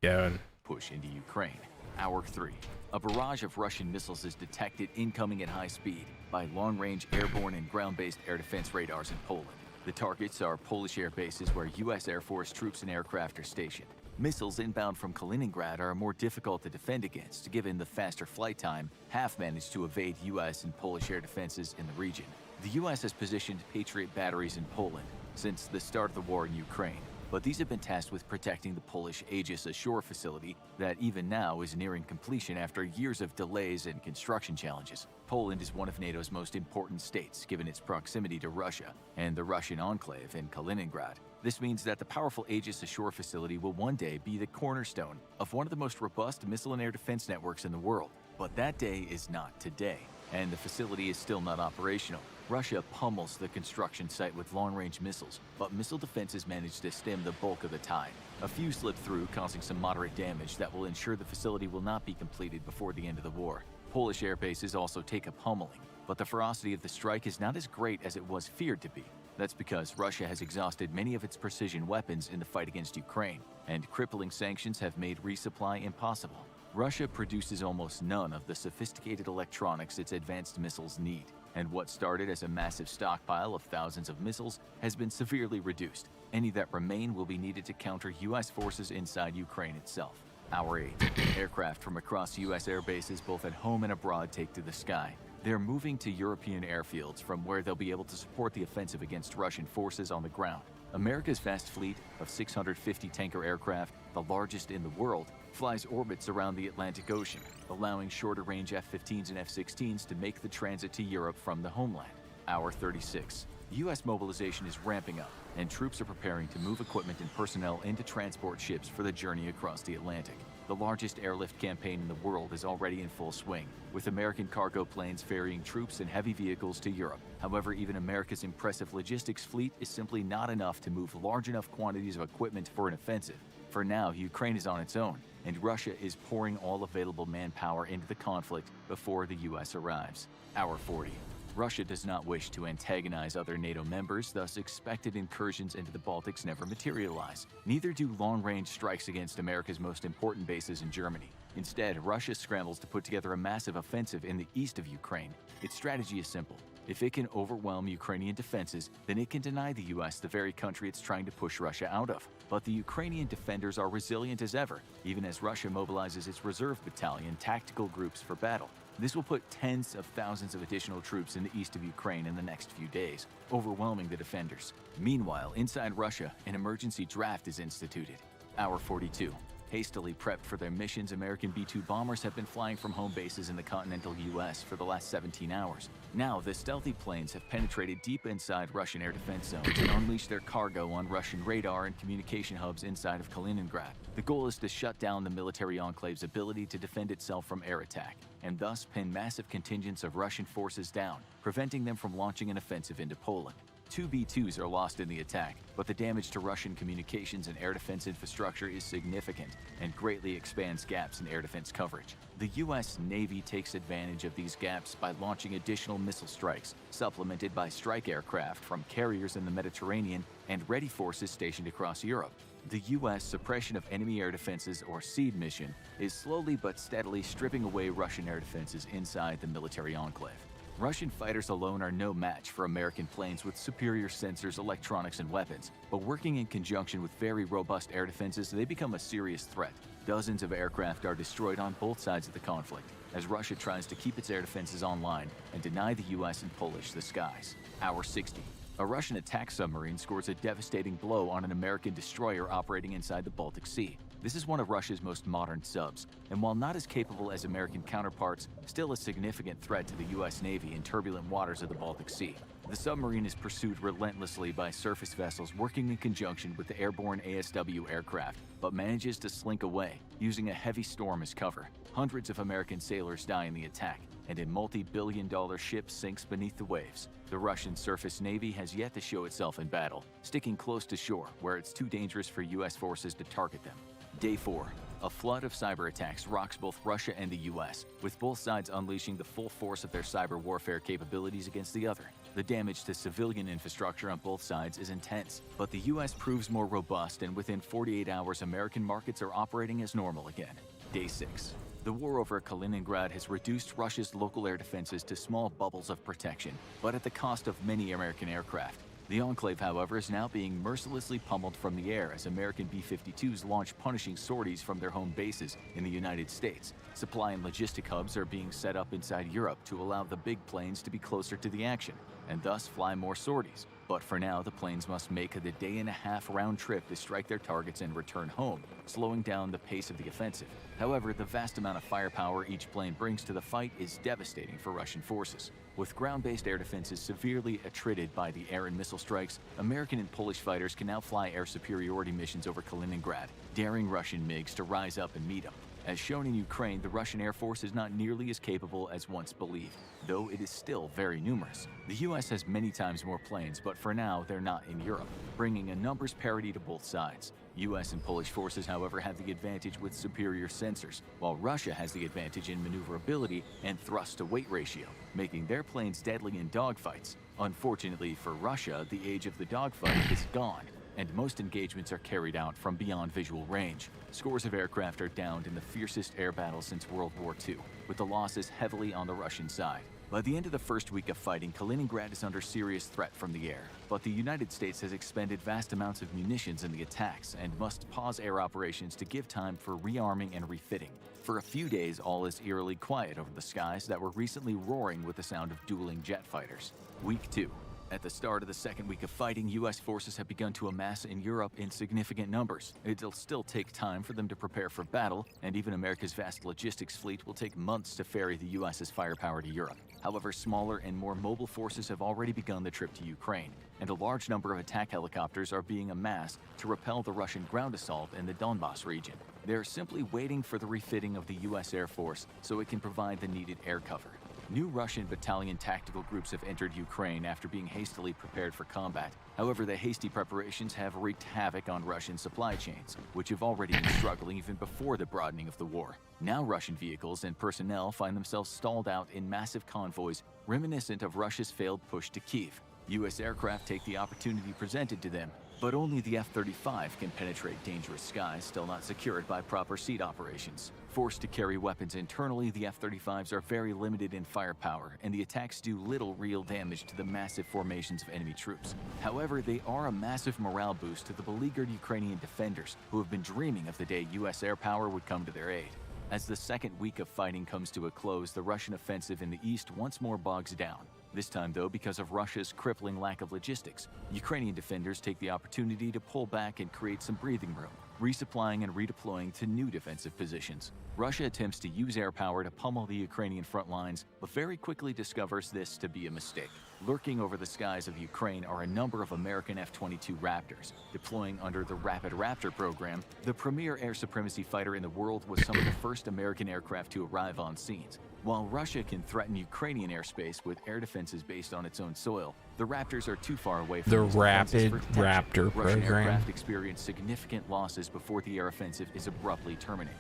going. Push into Ukraine. Hour 3. A barrage of Russian missiles is detected incoming at high speed by long-range airborne and ground-based air defense radars in Poland. The targets are Polish air bases where U.S. Air Force troops and aircraft are stationed. Missiles inbound from Kaliningrad are more difficult to defend against, given the faster flight time. Half managed to evade U.S. and Polish air defenses in the region. The U.S. has positioned Patriot batteries in Poland since the start of the war in Ukraine, but these have been tasked with protecting the Polish Aegis Ashore facility that even now is nearing completion after years of delays and construction challenges. Poland is one of NATO's most important states, given its proximity to Russia and the Russian enclave in Kaliningrad. This means that the powerful Aegis Ashore facility will one day be the cornerstone of one of the most robust missile and air defense networks in the world. But that day is not today. and the facility is still not operational. Russia pummels the construction site with long-range missiles, but missile defenses manage to stem the bulk of the tide. A few slip through, causing some moderate damage that will ensure the facility will not be completed before the end of the war. Polish air bases also take a pummeling, but the ferocity of the strike is not as great as it was feared to be. That's because Russia has exhausted many of its precision weapons in the fight against Ukraine, and crippling sanctions have made resupply impossible. Russia produces almost none of the sophisticated electronics its advanced missiles need, and what started as a massive stockpile of thousands of missiles has been severely reduced. Any that remain will be needed to counter U.S. forces inside Ukraine itself. Hour 8. Aircraft from across U.S. air bases both at home and abroad take to the sky. They're moving to European airfields from where they'll be able to support the offensive against Russian forces on the ground. America's vast fleet of 650 tanker aircraft, the largest in the world, flies orbits around the Atlantic Ocean, allowing shorter-range F-15s and F-16s to make the transit to Europe from the homeland. Hour 36. U.S. mobilization is ramping up, and troops are preparing to move equipment and personnel into transport ships for the journey across the Atlantic. The largest airlift campaign in the world is already in full swing, with American cargo planes ferrying troops and heavy vehicles to Europe. However, even America's impressive logistics fleet is simply not enough to move large enough quantities of equipment for an offensive. For now, Ukraine is on its own, and Russia is pouring all available manpower into the conflict before the U.S. arrives. Hour 40. Russia does not wish to antagonize other NATO members, thus expected incursions into the Baltics never materialize. Neither do long-range strikes against America's most important bases in Germany. Instead, Russia scrambles to put together a massive offensive in the east of Ukraine. Its strategy is simple. If it can overwhelm Ukrainian defenses, then it can deny the U.S. the very country it's trying to push Russia out of. But the Ukrainian defenders are resilient as ever, even as Russia mobilizes its reserve battalion tactical groups for battle. This will put tens of thousands of additional troops in the east of Ukraine in the next few days, overwhelming the defenders. Meanwhile, inside Russia, an emergency draft is instituted. Hour 42. Hastily prepped for their missions, American B-2 bombers have been flying from home bases in the continental U.S. for the last 17 hours. Now, the stealthy planes have penetrated deep inside Russian air defense zones and unleashed their cargo on Russian radar and communication hubs inside of Kaliningrad. The goal is to shut down the military enclave's ability to defend itself from air attack, and thus pin massive contingents of Russian forces down, preventing them from launching an offensive into Poland. 2 B-2s are lost in the attack, but the damage to Russian communications and air defense infrastructure is significant and greatly expands gaps in air defense coverage. The U.S. Navy takes advantage of these gaps by launching additional missile strikes, supplemented by strike aircraft from carriers in the Mediterranean and ready forces stationed across Europe. The U.S. Suppression of Enemy Air Defenses, or SEAD mission, is slowly but steadily stripping away Russian air defenses inside the military enclave. Russian fighters alone are no match for American planes with superior sensors, electronics, and weapons, but working in conjunction with very robust air defenses, they become a serious threat. Dozens of aircraft are destroyed on both sides of the conflict, as Russia tries to keep its air defenses online and deny the U.S. and Polish the skies. Hour 60. A Russian attack submarine scores a devastating blow on an American destroyer operating inside the Baltic Sea. This is one of Russia's most modern subs, and while not as capable as American counterparts, still a significant threat to the U.S. Navy in turbulent waters of the Baltic Sea. The submarine is pursued relentlessly by surface vessels working in conjunction with the airborne ASW aircraft, but manages to slink away, using a heavy storm as cover. Hundreds of American sailors die in the attack, and a multi-billion-dollar ship sinks beneath the waves. The Russian surface navy has yet to show itself in battle, sticking close to shore where it's too dangerous for U.S. forces to target them. Day 4. A flood of cyber attacks rocks both Russia and the U.S., with both sides unleashing the full force of their cyber warfare capabilities against the other. The damage to civilian infrastructure on both sides is intense, but the U.S. proves more robust, and within 48 hours, American markets are operating as normal again. Day 6. The war over Kaliningrad has reduced Russia's local air defenses to small bubbles of protection, but at the cost of many American aircraft. The enclave, however, is now being mercilessly pummeled from the air as American B-52s launch punishing sorties from their home bases in the United States. Supply and logistic hubs are being set up inside Europe to allow the big planes to be closer to the action, and thus fly more sorties. But for now, the planes must make the day-and-a-half round trip to strike their targets and return home, slowing down the pace of the offensive. However, the vast amount of firepower each plane brings to the fight is devastating for Russian forces. With ground-based air defenses severely attrited by the air and missile strikes, American and Polish fighters can now fly air superiority missions over Kaliningrad, daring Russian MiGs to rise up and meet them. As shown in Ukraine, the Russian Air Force is not nearly as capable as once believed, though it is still very numerous. The US has many times more planes, but for now, they're not in Europe, bringing a numbers parity to both sides. US and Polish forces, however, have the advantage with superior sensors, while Russia has the advantage in maneuverability and thrust-to-weight ratio, making their planes deadly in dogfights. Unfortunately for Russia, the age of the dogfight is gone, and most engagements are carried out from beyond visual range. Scores of aircraft are downed in the fiercest air battle since World War II, with the losses heavily on the Russian side. By the end of the first week of fighting, Kaliningrad is under serious threat from the air, but the United States has expended vast amounts of munitions in the attacks and must pause air operations to give time for rearming and refitting. For a few days, all is eerily quiet over the skies that were recently roaring with the sound of dueling jet fighters. Week 2. At the start of the second week of fighting, U.S. forces have begun to amass in Europe in significant numbers. It'll still take time for them to prepare for battle, and even America's vast logistics fleet will take months to ferry the U.S.'s firepower to Europe. However, smaller and more mobile forces have already begun the trip to Ukraine, and a large number of attack helicopters are being amassed to repel the Russian ground assault in the Donbas region. They're simply waiting for the refitting of the U.S. Air Force so it can provide the needed air cover. New Russian battalion tactical groups have entered Ukraine after being hastily prepared for combat. However, the hasty preparations have wreaked havoc on Russian supply chains, which have already been struggling even before the broadening of the war. Now Russian vehicles and personnel find themselves stalled out in massive convoys reminiscent of Russia's failed push to Kyiv. U.S. aircraft take the opportunity presented to them, but only the F-35 can penetrate dangerous skies still not secured by proper seat operations. Forced to carry weapons internally, the F-35s are very limited in firepower, and the attacks do little real damage to the massive formations of enemy troops. However, they are a massive morale boost to the beleaguered Ukrainian defenders, who have been dreaming of the day U.S. air power would come to their aid. As the second week of fighting comes to a close, the Russian offensive in the east once more bogs down. This time, though, because of Russia's crippling lack of logistics, Ukrainian defenders take the opportunity to pull back and create some breathing room, resupplying and redeploying to new defensive positions. Russia attempts to use air power to pummel the Ukrainian front lines, but very quickly discovers this to be a mistake. Lurking over the skies of Ukraine are a number of American F-22 Raptors. Deploying under the Rapid Raptor program, the premier air supremacy fighter in the world was some of the first American aircraft to arrive on scenes. While Russia can threaten Ukrainian airspace with air defenses based on its own soil, the Raptors are too far away from The these defenses Rapid for detection. Raptor Russian program. aircraft experience significant losses before the air offensive is abruptly terminated.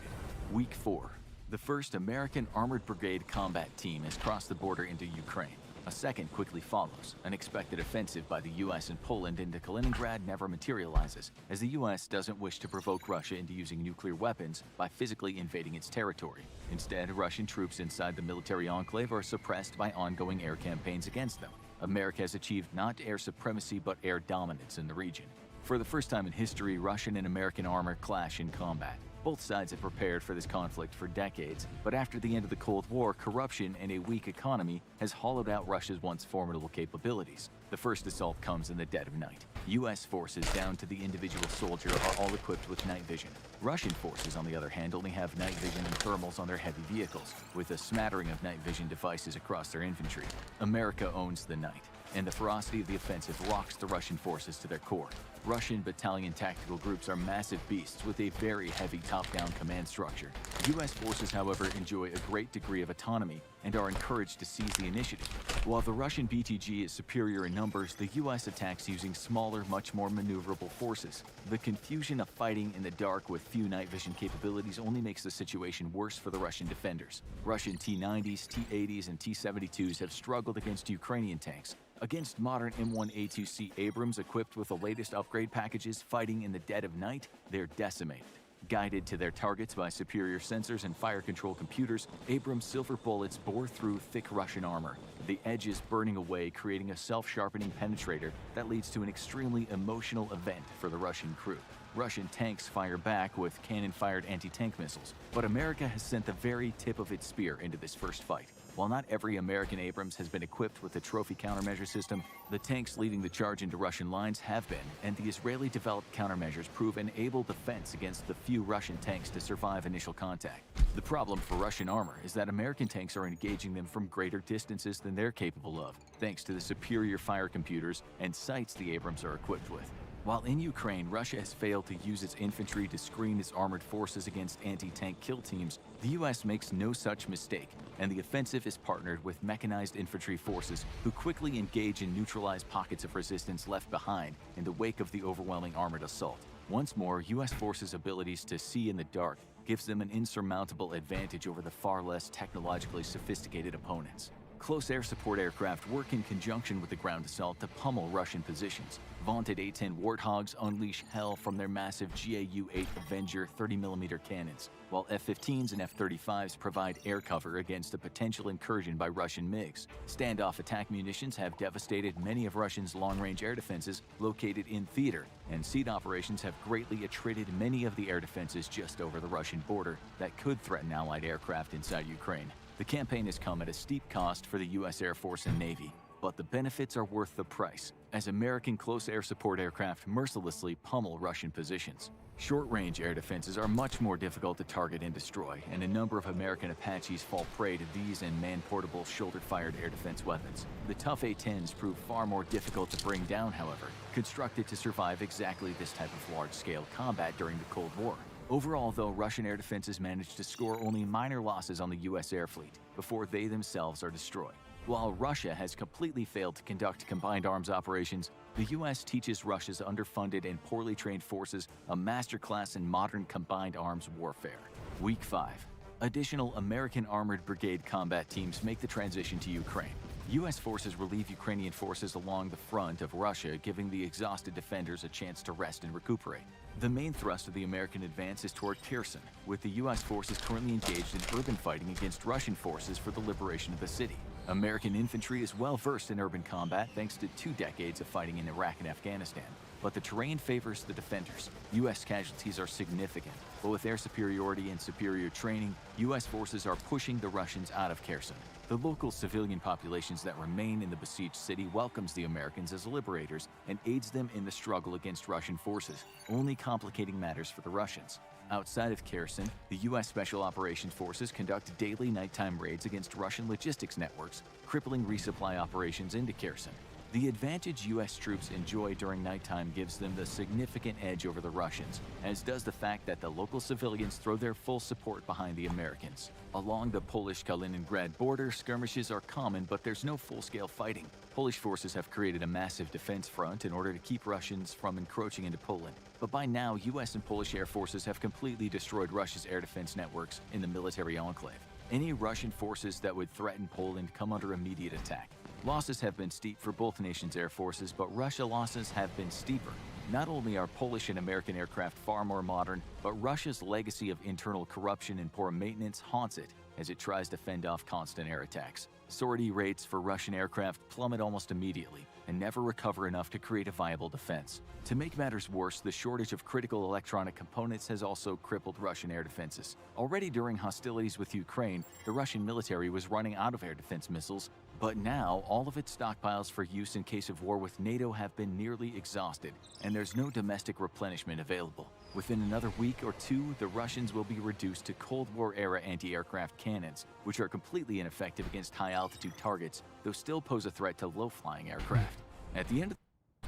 Week 4. The 1st American Armored Brigade Combat Team has crossed the border into Ukraine. A second quickly follows. An expected offensive by the U.S. and Poland into Kaliningrad never materializes, as the U.S. doesn't wish to provoke Russia into using nuclear weapons by physically invading its territory. Instead, Russian troops inside the military enclave are suppressed by ongoing air campaigns against them. America has achieved not air supremacy but air dominance in the region. For the first time in history, Russian and American armor clash in combat. Both sides have prepared for this conflict for decades, but after the end of the Cold War, corruption and a weak economy has hollowed out Russia's once formidable capabilities. The first assault comes in the dead of night. U.S. forces down to the individual soldier are all equipped with night vision. Russian forces, on the other hand, only have night vision and thermals on their heavy vehicles, with a smattering of night vision devices across their infantry. America owns the night, and the ferocity of the offensive rocks the Russian forces to their core. Russian battalion tactical groups are massive beasts with a very heavy top-down command structure. U.S. forces, however, enjoy a great degree of autonomy and are encouraged to seize the initiative. While the Russian BTG is superior in numbers, the U.S. attacks using smaller, much more maneuverable forces. The confusion of fighting in the dark with few night vision capabilities only makes the situation worse for the Russian defenders. Russian T-90s, T-80s, and T-72s have struggled against Ukrainian tanks. Against modern M1A2C Abrams equipped with the latest upgrade packages fighting in the dead of night, they're decimated. Guided to their targets by superior sensors and fire control computers, Abrams' silver bullets bore through thick Russian armor, the edges burning away, creating a self-sharpening penetrator that leads to an extremely emotional event for the Russian crew. Russian tanks fire back with cannon-fired anti-tank missiles, but America has sent the very tip of its spear into this first fight. While not every American Abrams has been equipped with the trophy countermeasure system, the tanks leading the charge into Russian lines have been, and the Israeli-developed countermeasures prove an able defense against the few Russian tanks to survive initial contact. The problem for Russian armor is that American tanks are engaging them from greater distances than they're capable of, thanks to the superior fire computers and sights the Abrams are equipped with. While in Ukraine, Russia has failed to use its infantry to screen its armored forces against anti-tank kill teams, the U.S. makes no such mistake, and the offensive is partnered with mechanized infantry forces who quickly engage and neutralize pockets of resistance left behind in the wake of the overwhelming armored assault. Once more, U.S. forces' abilities to see in the dark gives them an insurmountable advantage over the far less technologically sophisticated opponents. Close air support aircraft work in conjunction with the ground assault to pummel Russian positions. Vaunted A-10 Warthogs unleash hell from their massive GAU-8 Avenger 30mm cannons, while F-15s and F-35s provide air cover against a potential incursion by Russian MiGs. Standoff attack munitions have devastated many of Russia's long-range air defenses located in theater, and seed operations have greatly attrited many of the air defenses just over the Russian border that could threaten Allied aircraft inside Ukraine. The campaign has come at a steep cost for the U.S. Air Force and Navy, but the benefits are worth the price, as American close air support aircraft mercilessly pummel Russian positions. Short-range air defenses are much more difficult to target and destroy, and a number of American Apaches fall prey to these and man-portable shoulder-fired air defense weapons. The tough A-10s prove far more difficult to bring down, however, constructed to survive exactly this type of large-scale combat during the Cold War. Overall, though, Russian air defenses managed to score only minor losses on the U.S. air fleet before they themselves are destroyed. While Russia has completely failed to conduct combined arms operations, the U.S. teaches Russia's underfunded and poorly trained forces a masterclass in modern combined arms warfare. Week 5. Additional American Armored Brigade combat teams make the transition to Ukraine. U.S. forces relieve Ukrainian forces along the front of Russia, giving the exhausted defenders a chance to rest and recuperate. The main thrust of the American advance is toward Kherson, with the U.S. forces currently engaged in urban fighting against Russian forces for the liberation of the city. American infantry is well versed in urban combat thanks to 2 decades of fighting in Iraq and Afghanistan, but the terrain favors the defenders. U.S. casualties are significant, but with air superiority and superior training, U.S. forces are pushing the Russians out of Kherson. The local civilian populations that remain in the besieged city welcomes the Americans as liberators and aids them in the struggle against Russian forces, only complicating matters for the Russians. Outside of Kherson, the U.S. Special Operations Forces conduct daily nighttime raids against Russian logistics networks, crippling resupply operations into Kherson. The advantage U.S. troops enjoy during nighttime gives them the significant edge over the Russians, as does the fact that the local civilians throw their full support behind the Americans. Along the Polish-Kaliningrad border, skirmishes are common, but there's no full-scale fighting. Polish forces have created a massive defense front in order to keep Russians from encroaching into Poland. But by now, U.S. and Polish air forces have completely destroyed Russia's air defense networks in the military enclave. Any Russian forces that would threaten Poland come under immediate attack. Losses have been steep for both nations' air forces, but Russia losses have been steeper. Not only are Polish and American aircraft far more modern, but Russia's legacy of internal corruption and poor maintenance haunts it as it tries to fend off constant air attacks. Sortie rates for Russian aircraft plummet almost immediately and never recover enough to create a viable defense. To make matters worse, the shortage of critical electronic components has also crippled Russian air defenses. Already during hostilities with Ukraine, the Russian military was running out of air defense missiles, but now all of its stockpiles for use in case of war with NATO have been nearly exhausted, and there's no domestic replenishment available. Within another week or 2, the Russians will be reduced to Cold War-era anti-aircraft cannons, which are completely ineffective against high-altitude targets, though still pose a threat to low-flying aircraft. At the end of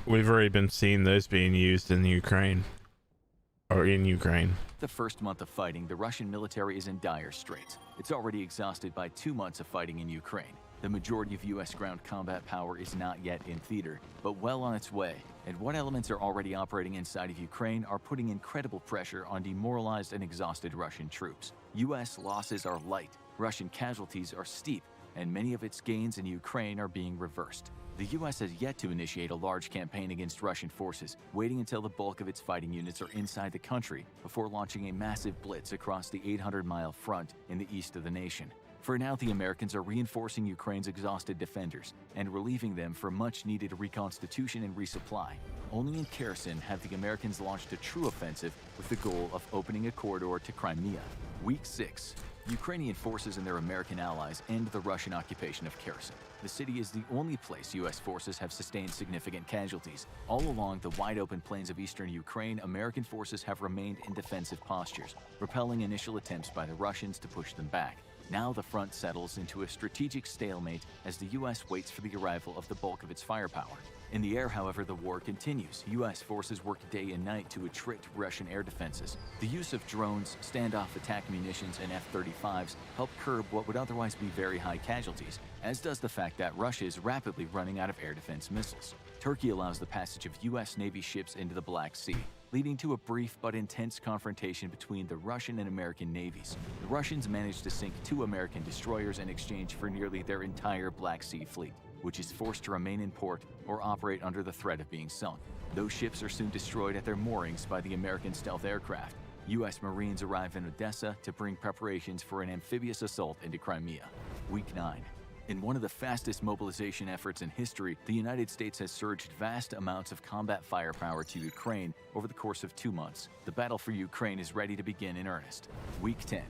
We've already been seeing those being used in Ukraine. The first month of fighting, the Russian military is in dire straits. It's already exhausted by 2 months of fighting in Ukraine. The majority of U.S. ground combat power is not yet in theater, but well on its way, and what elements are already operating inside of Ukraine are putting incredible pressure on demoralized and exhausted Russian troops. U.S. losses are light, Russian casualties are steep, and many of its gains in Ukraine are being reversed. The U.S. has yet to initiate a large campaign against Russian forces, waiting until the bulk of its fighting units are inside the country before launching a massive blitz across the 800-mile front in the east of the nation. For now, the Americans are reinforcing Ukraine's exhausted defenders and relieving them for much-needed reconstitution and resupply. Only in Kherson have the Americans launched a true offensive with the goal of opening a corridor to Crimea. Week 6. Ukrainian forces and their American allies end the Russian occupation of Kherson. The city is the only place U.S. forces have sustained significant casualties. All along the wide-open plains of eastern Ukraine, American forces have remained in defensive postures, repelling initial attempts by the Russians to push them back. Now the front settles into a strategic stalemate as the U.S. waits for the arrival of the bulk of its firepower. In the air, however, the war continues. U.S. forces work day and night to attrict Russian air defenses. The use of drones, standoff attack munitions, and F-35s help curb what would otherwise be very high casualties, as does the fact that Russia is rapidly running out of air defense missiles. Turkey allows the passage of U.S. Navy ships into the Black Sea, leading to a brief but intense confrontation between the Russian and American navies. The Russians managed to sink 2 American destroyers in exchange for nearly their entire Black Sea fleet, which is forced to remain in port or operate under the threat of being sunk. Those ships are soon destroyed at their moorings by the American stealth aircraft. U.S. Marines arrive in Odessa to bring preparations for an amphibious assault into Crimea. Week 9. In one of the fastest mobilization efforts in history, the United States has surged vast amounts of combat firepower to Ukraine over the course of 2 months. The battle for Ukraine is ready to begin in earnest. Week 10.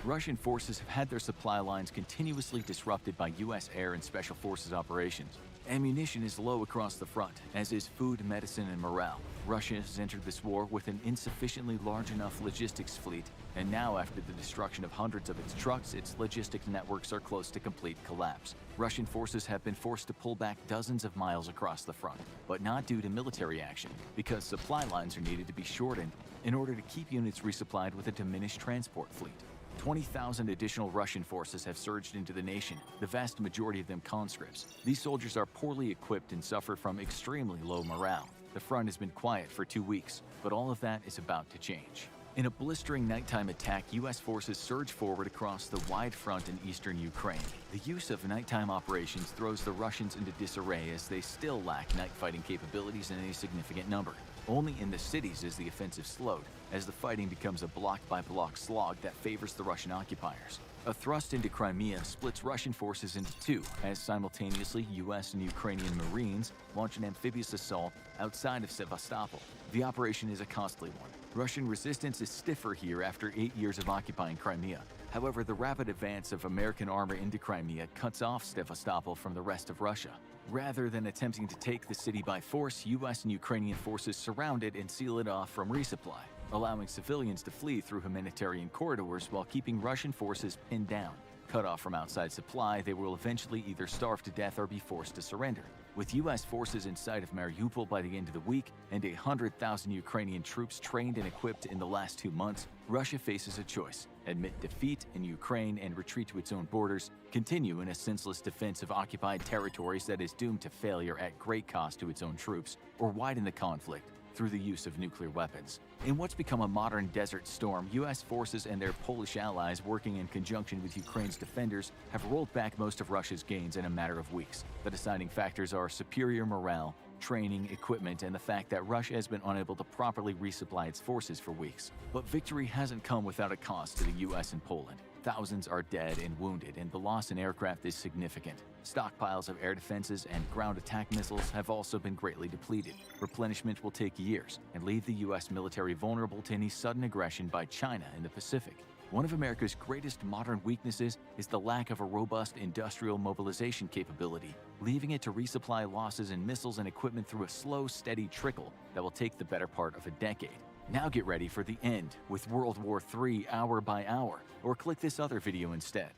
Russian forces have had their supply lines continuously disrupted by U.S. air and special forces operations. Ammunition is low across the front, as is food, medicine, and morale. Russia has entered this war with an insufficiently large enough logistics fleet, and now after the destruction of hundreds of its trucks, its logistics networks are close to complete collapse. Russian forces have been forced to pull back dozens of miles across the front, but not due to military action, because supply lines are needed to be shortened in order to keep units resupplied with a diminished transport fleet. 20,000 additional Russian forces have surged into the nation, the vast majority of them conscripts. These soldiers are poorly equipped and suffer from extremely low morale. The front has been quiet for 2 weeks, but all of that is about to change. In a blistering nighttime attack, U.S. forces surge forward across the wide front in eastern Ukraine. The use of nighttime operations throws the Russians into disarray as they still lack night fighting capabilities in any significant number. Only in the cities is the offensive slowed, as the fighting becomes a block-by-block slog that favors the Russian occupiers. A thrust into Crimea splits Russian forces into 2, as simultaneously U.S. and Ukrainian Marines launch an amphibious assault outside of Sevastopol. The operation is a costly one. Russian resistance is stiffer here after 8 years of occupying Crimea. However, the rapid advance of American armor into Crimea cuts off Sevastopol from the rest of Russia. Rather than attempting to take the city by force, U.S. and Ukrainian forces surround it and seal it off from resupply, allowing civilians to flee through humanitarian corridors while keeping Russian forces pinned down. Cut off from outside supply, they will eventually either starve to death or be forced to surrender. With U.S. forces in sight of Mariupol by the end of the week and 100,000 Ukrainian troops trained and equipped in the last 2 months, Russia faces a choice: admit defeat in Ukraine and retreat to its own borders, continue in a senseless defense of occupied territories that is doomed to failure at great cost to its own troops, or widen the conflict through the use of nuclear weapons. In what's become a modern desert storm, U.S. forces and their Polish allies working in conjunction with Ukraine's defenders have rolled back most of Russia's gains in a matter of weeks. The deciding factors are superior morale, training, equipment, and the fact that Russia has been unable to properly resupply its forces for weeks. But victory hasn't come without a cost to the U.S. and Poland. Thousands are dead and wounded, and the loss in aircraft is significant. Stockpiles of air defenses and ground attack missiles have also been greatly depleted. Replenishment will take years and leave the U.S. military vulnerable to any sudden aggression by China in the Pacific. One of America's greatest modern weaknesses is the lack of a robust industrial mobilization capability, leaving it to resupply losses in missiles and equipment through a slow, steady trickle that will take the better part of a decade. Now get ready for the end with World War III hour by hour, or click this other video instead.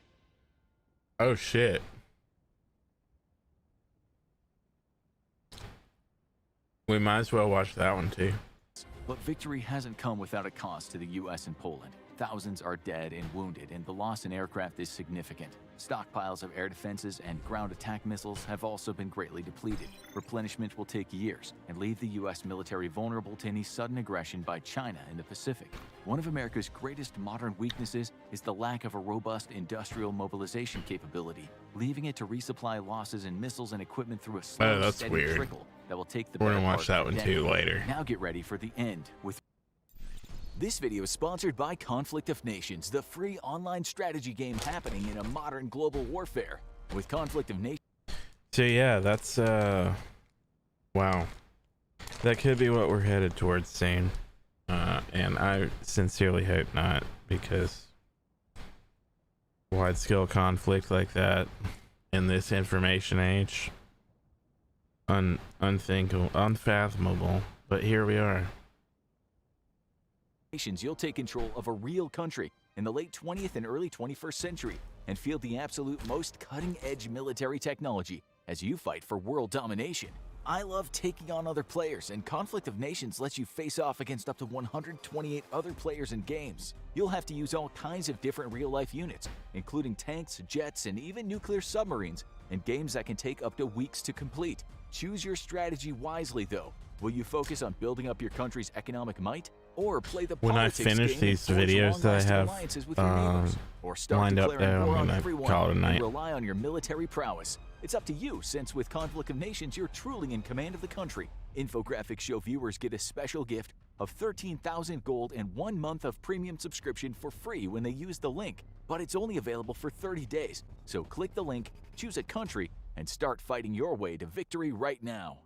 Oh shit. We might as well watch that one too. But victory hasn't come without a cost to the U.S. and Poland. Thousands are dead and wounded, and the loss in aircraft is significant. Stockpiles of air defenses and ground attack missiles have also been greatly depleted. Replenishment will take years and leave the U.S. military vulnerable to any sudden aggression by China in the Pacific. One of America's greatest modern weaknesses is the lack of a robust industrial mobilization capability, leaving it to resupply losses in missiles and equipment through a slow, steady trickle that will take the We're better gonna part watch that of one the too decade. later. Now get ready for the end with... This video is sponsored by Conflict of Nations, the free online strategy game happening in a modern global warfare. With Conflict of Nations... So yeah, that's wow. That could be what we're headed towards soon. And I sincerely hope not, because wide-scale conflict like that in this information age, unthinkable, unfathomable. But here we are. nations, you'll take control of a real country in the late 20th and early 21st century and field the absolute most cutting-edge military technology as you fight for world domination. I love taking on other players, and Conflict of Nations lets you face off against up to 128 other players in games. You'll have to use all kinds of different real-life units, including tanks, jets, and even nuclear submarines, in games that can take up to weeks to complete. Choose your strategy wisely, though. Will you focus on building up your country's economic might, or play the When I politics finish game these and forge videos that I long-lasting have alliances with your neighbors, or start lined up declaring there, war I'm on gonna everyone call it a and night. rely on your military prowess? It's up to you, since with Conflict of Nations, you're truly in command of the country. Infographics show viewers get a special gift of 13,000 gold and 1 month of premium subscription for free when they use the link, but it's only available for 30 days. So click the link, choose a country, and start fighting your way to victory right now.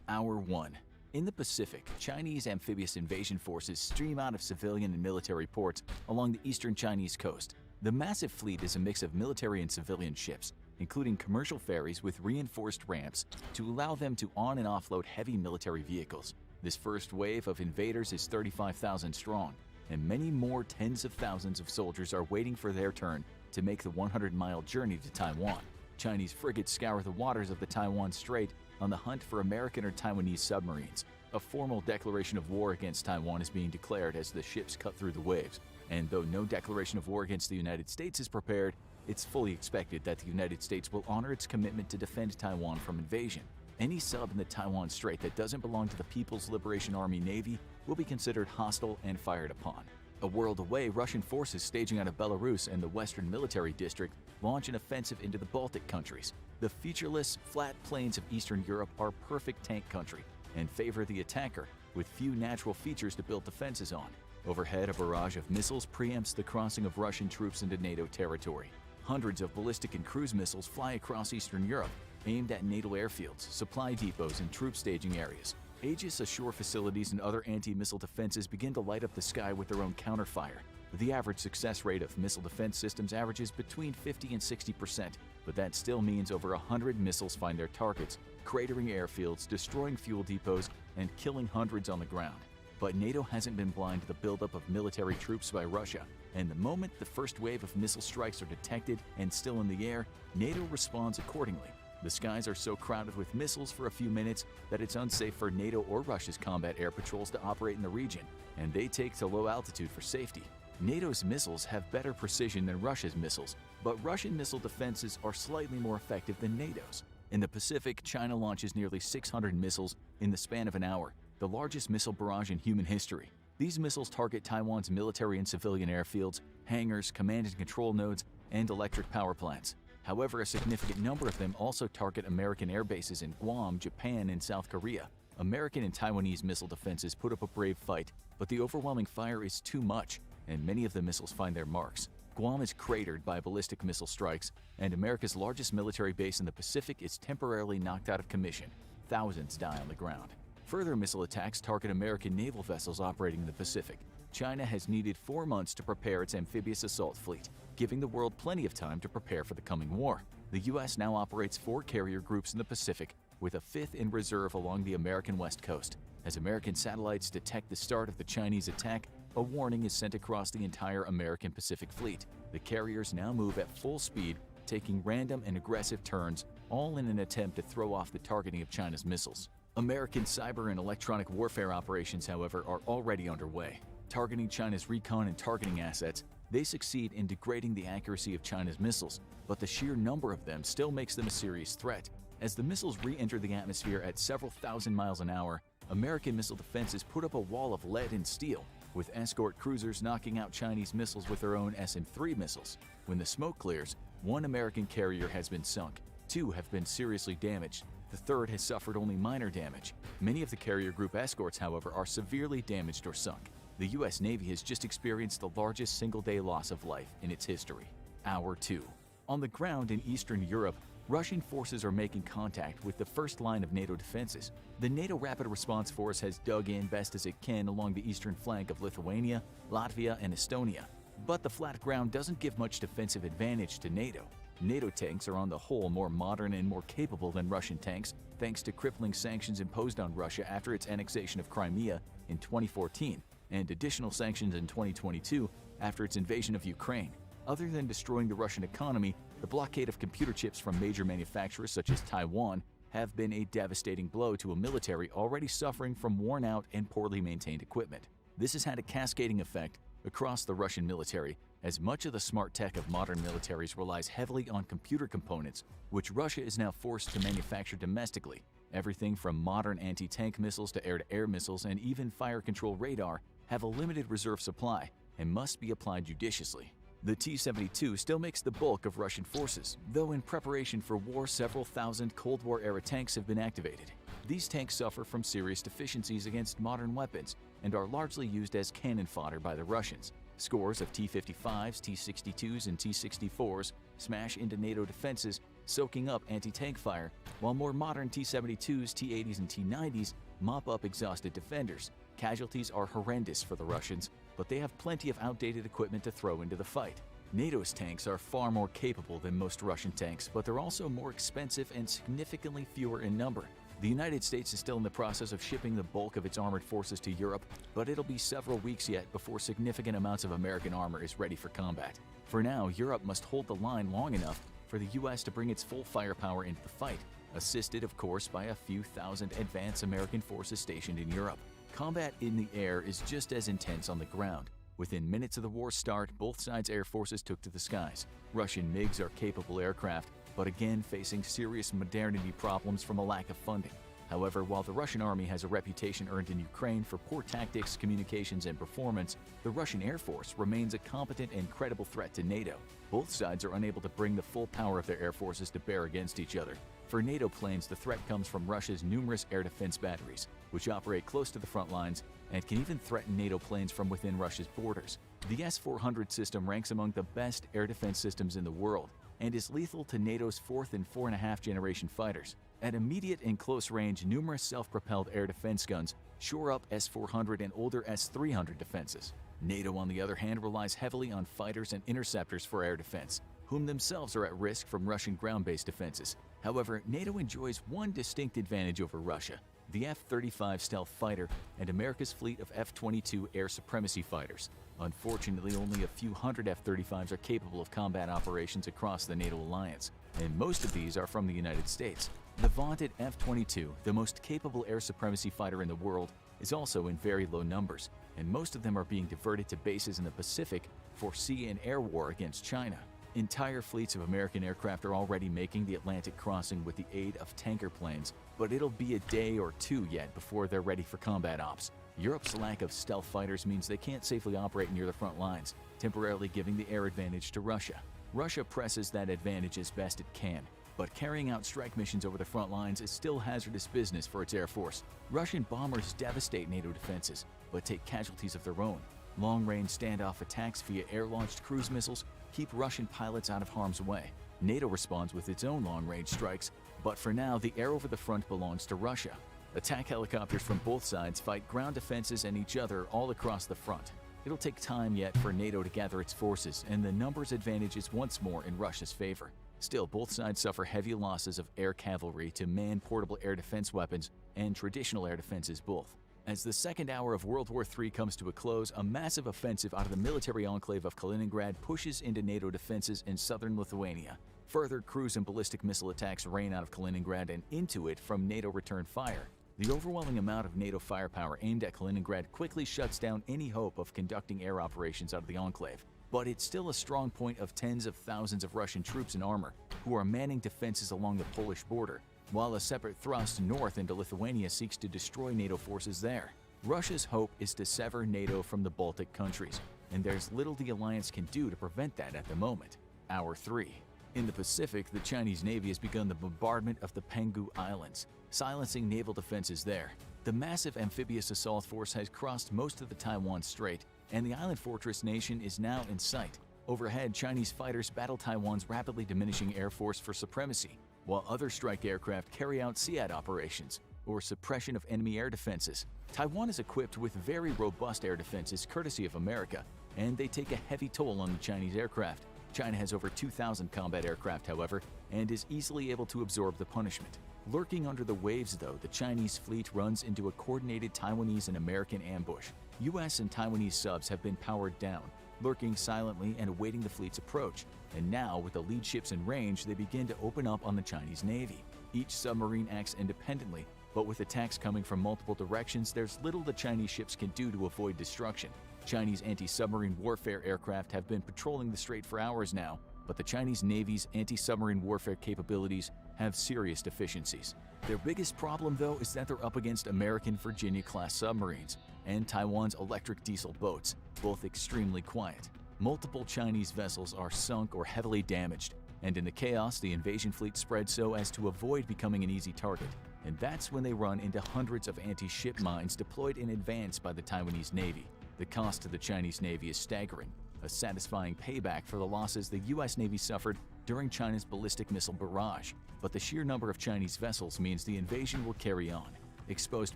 Hour 1. In the Pacific, Chinese amphibious invasion forces stream out of civilian and military ports along the eastern Chinese coast. The massive fleet is a mix of military and civilian ships, including commercial ferries with reinforced ramps to allow them to on- and offload heavy military vehicles. This first wave of invaders is 35,000 strong, and many more tens of thousands of soldiers are waiting for their turn to make the 100-mile journey to Taiwan. Chinese frigates scour the waters of the Taiwan Strait on the hunt for American or Taiwanese submarines. A formal declaration of war against Taiwan is being declared as the ships cut through the waves. And though no declaration of war against the United States is prepared, it's fully expected that the United States will honor its commitment to defend Taiwan from invasion. Any sub in the Taiwan Strait that doesn't belong to the People's Liberation Army Navy will be considered hostile and fired upon. A world away, Russian forces staging out of Belarus and the Western Military District launch an offensive into the Baltic countries. The featureless, flat plains of Eastern Europe are perfect tank country and favor the attacker, with few natural features to build defenses on. Overhead, a barrage of missiles preempts the crossing of Russian troops into NATO territory. Hundreds of ballistic and cruise missiles fly across Eastern Europe, aimed at NATO airfields, supply depots, and troop staging areas. Aegis ashore facilities and other anti-missile defenses begin to light up the sky with their own counterfire. The average success rate of missile defense systems averages between 50 and 60%, but that still means over 100 missiles find their targets, cratering airfields, destroying fuel depots, and killing hundreds on the ground. But NATO hasn't been blind to the buildup of military troops by Russia, and the moment the first wave of missile strikes are detected and still in the air, NATO responds accordingly. The skies are so crowded with missiles for a few minutes that it's unsafe for NATO or Russia's combat air patrols to operate in the region, and they take to low altitude for safety. NATO's missiles have better precision than Russia's missiles, but Russian missile defenses are slightly more effective than NATO's. In the Pacific, China launches nearly 600 missiles in the span of an hour, the largest missile barrage in human history. These missiles target Taiwan's military and civilian airfields, hangars, command and control nodes, and electric power plants. However, a significant number of them also target American air bases in Guam, Japan, and South Korea. American and Taiwanese missile defenses put up a brave fight, but the overwhelming fire is too much, and many of the missiles find their marks. Guam is cratered by ballistic missile strikes, and America's largest military base in the Pacific is temporarily knocked out of commission. Thousands die on the ground. Further missile attacks target American naval vessels operating in the Pacific. China has needed 4 months to prepare its amphibious assault fleet, giving the world plenty of time to prepare for the coming war. The U.S. now operates 4 carrier groups in the Pacific, with a 5th in reserve along the American west coast. As American satellites detect the start of the Chinese attack, a warning is sent across the entire American Pacific Fleet. The carriers now move at full speed, taking random and aggressive turns, all in an attempt to throw off the targeting of China's missiles. American cyber and electronic warfare operations, however, are already underway. Targeting China's recon and targeting assets, they succeed in degrading the accuracy of China's missiles, but the sheer number of them still makes them a serious threat. As the missiles re-enter the atmosphere at several thousand miles an hour, American missile defenses put up a wall of lead and steel, with escort cruisers knocking out Chinese missiles with their own SM-3 missiles. When the smoke clears, 1 American carrier has been sunk, 2 have been seriously damaged, the 3rd has suffered only minor damage. Many of the carrier group escorts, however, are severely damaged or sunk. The U.S. Navy has just experienced the largest single-day loss of life in its history. Hour 2. On the ground in Eastern Europe, Russian forces are making contact with the first line of NATO defenses. The NATO Rapid Response Force has dug in best as it can along the eastern flank of Lithuania, Latvia, and Estonia. But the flat ground doesn't give much defensive advantage to NATO. NATO tanks are on the whole more modern and more capable than Russian tanks, thanks to crippling sanctions imposed on Russia after its annexation of Crimea in 2014, and additional sanctions in 2022 after its invasion of Ukraine. Other than destroying the Russian economy, the blockade of computer chips from major manufacturers such as Taiwan have been a devastating blow to a military already suffering from worn-out and poorly maintained equipment. This has had a cascading effect across the Russian military, as much of the smart tech of modern militaries relies heavily on computer components, which Russia is now forced to manufacture domestically. Everything from modern anti-tank missiles to air-to-air missiles and even fire control radar have a limited reserve supply and must be applied judiciously. The T-72 still makes the bulk of Russian forces, though in preparation for war several thousand Cold War-era tanks have been activated. These tanks suffer from serious deficiencies against modern weapons and are largely used as cannon fodder by the Russians. Scores of T-55s, T-62s, and T-64s smash into NATO defenses, soaking up anti-tank fire, while more modern T-72s, T-80s, and T-90s mop up exhausted defenders. Casualties are horrendous for the Russians, but they have plenty of outdated equipment to throw into the fight. NATO's tanks are far more capable than most Russian tanks, but they're also more expensive and significantly fewer in number. The United States is still in the process of shipping the bulk of its armored forces to Europe, but it'll be several weeks yet before significant amounts of American armor is ready for combat. For now, Europe must hold the line long enough for the US to bring its full firepower into the fight, assisted of course by a few thousand advanced American forces stationed in Europe. Combat in the air is just as intense on the ground. Within minutes of the war's start, both sides' air forces took to the skies. Russian MiGs are capable aircraft, but again facing serious modernity problems from a lack of funding. However, while the Russian army has a reputation earned in Ukraine for poor tactics, communications, and performance, the Russian Air Force remains a competent and credible threat to NATO. Both sides are unable to bring the full power of their air forces to bear against each other. For NATO planes, the threat comes from Russia's numerous air defense batteries, which operate close to the front lines and can even threaten NATO planes from within Russia's borders. The S-400 system ranks among the best air defense systems in the world and is lethal to NATO's 4th and 4.5 generation fighters. At immediate and close range, numerous self-propelled air defense guns shore up S-400 and older S-300 defenses. NATO, on the other hand, relies heavily on fighters and interceptors for air defense, whom themselves are at risk from Russian ground-based defenses. However, NATO enjoys one distinct advantage over Russia: the F-35 stealth fighter and America's fleet of F-22 air supremacy fighters. Unfortunately, only a few hundred F-35s are capable of combat operations across the NATO alliance, and most of these are from the United States. The vaunted F-22, the most capable air supremacy fighter in the world, is also in very low numbers, and most of them are being diverted to bases in the Pacific for sea and air war against China. Entire fleets of American aircraft are already making the Atlantic crossing with the aid of tanker planes, but it'll be a day or two yet before they're ready for combat ops. Europe's lack of stealth fighters means they can't safely operate near the front lines, temporarily giving the air advantage to Russia. Russia presses that advantage as best it can, but carrying out strike missions over the front lines is still hazardous business for its air force. Russian bombers devastate NATO defenses, but take casualties of their own. Long-range standoff attacks via air-launched cruise missiles keep Russian pilots out of harm's way. NATO responds with its own long-range strikes, but for now, the air over the front belongs to Russia. Attack helicopters from both sides fight ground defenses and each other all across the front. It'll take time yet for NATO to gather its forces, and the numbers advantage is once more in Russia's favor. Still, both sides suffer heavy losses of air cavalry to man-portable air defense weapons and traditional air defenses both. As the second hour of World War III comes to a close, a massive offensive out of the military enclave of Kaliningrad pushes into NATO defenses in southern Lithuania. Further cruise and ballistic missile attacks rain out of Kaliningrad and into it from NATO return fire. The overwhelming amount of NATO firepower aimed at Kaliningrad quickly shuts down any hope of conducting air operations out of the enclave. But it's still a strong point of tens of thousands of Russian troops in armor who are manning defenses along the Polish border, while a separate thrust north into Lithuania seeks to destroy NATO forces there. Russia's hope is to sever NATO from the Baltic countries, and there's little the alliance can do to prevent that at the moment. Hour 3. In the Pacific, the Chinese Navy has begun the bombardment of the Penghu Islands, silencing naval defenses there. The massive amphibious assault force has crossed most of the Taiwan Strait, and the island fortress nation is now in sight. Overhead, Chinese fighters battle Taiwan's rapidly diminishing air force for supremacy, while other strike aircraft carry out SEAD operations, or suppression of enemy air defenses. Taiwan is equipped with very robust air defenses courtesy of America, and they take a heavy toll on the Chinese aircraft. China has over 2,000 combat aircraft, however, and is easily able to absorb the punishment. Lurking under the waves, though, the Chinese fleet runs into a coordinated Taiwanese and American ambush. US and Taiwanese subs have been powered down, lurking silently and awaiting the fleet's approach. And now, with the lead ships in range, they begin to open up on the Chinese Navy. Each submarine acts independently, but with attacks coming from multiple directions, there's little the Chinese ships can do to avoid destruction. Chinese anti-submarine warfare aircraft have been patrolling the strait for hours now, but the Chinese Navy's anti-submarine warfare capabilities have serious deficiencies. Their biggest problem, though, is that they're up against American Virginia-class submarines and Taiwan's electric diesel boats, both extremely quiet. Multiple Chinese vessels are sunk or heavily damaged, and in the chaos, the invasion fleet spread so as to avoid becoming an easy target. And that's when they run into hundreds of anti-ship mines deployed in advance by the Taiwanese Navy. The cost to the Chinese Navy is staggering, a satisfying payback for the losses the U.S. Navy suffered during China's ballistic missile barrage. But the sheer number of Chinese vessels means the invasion will carry on. Exposed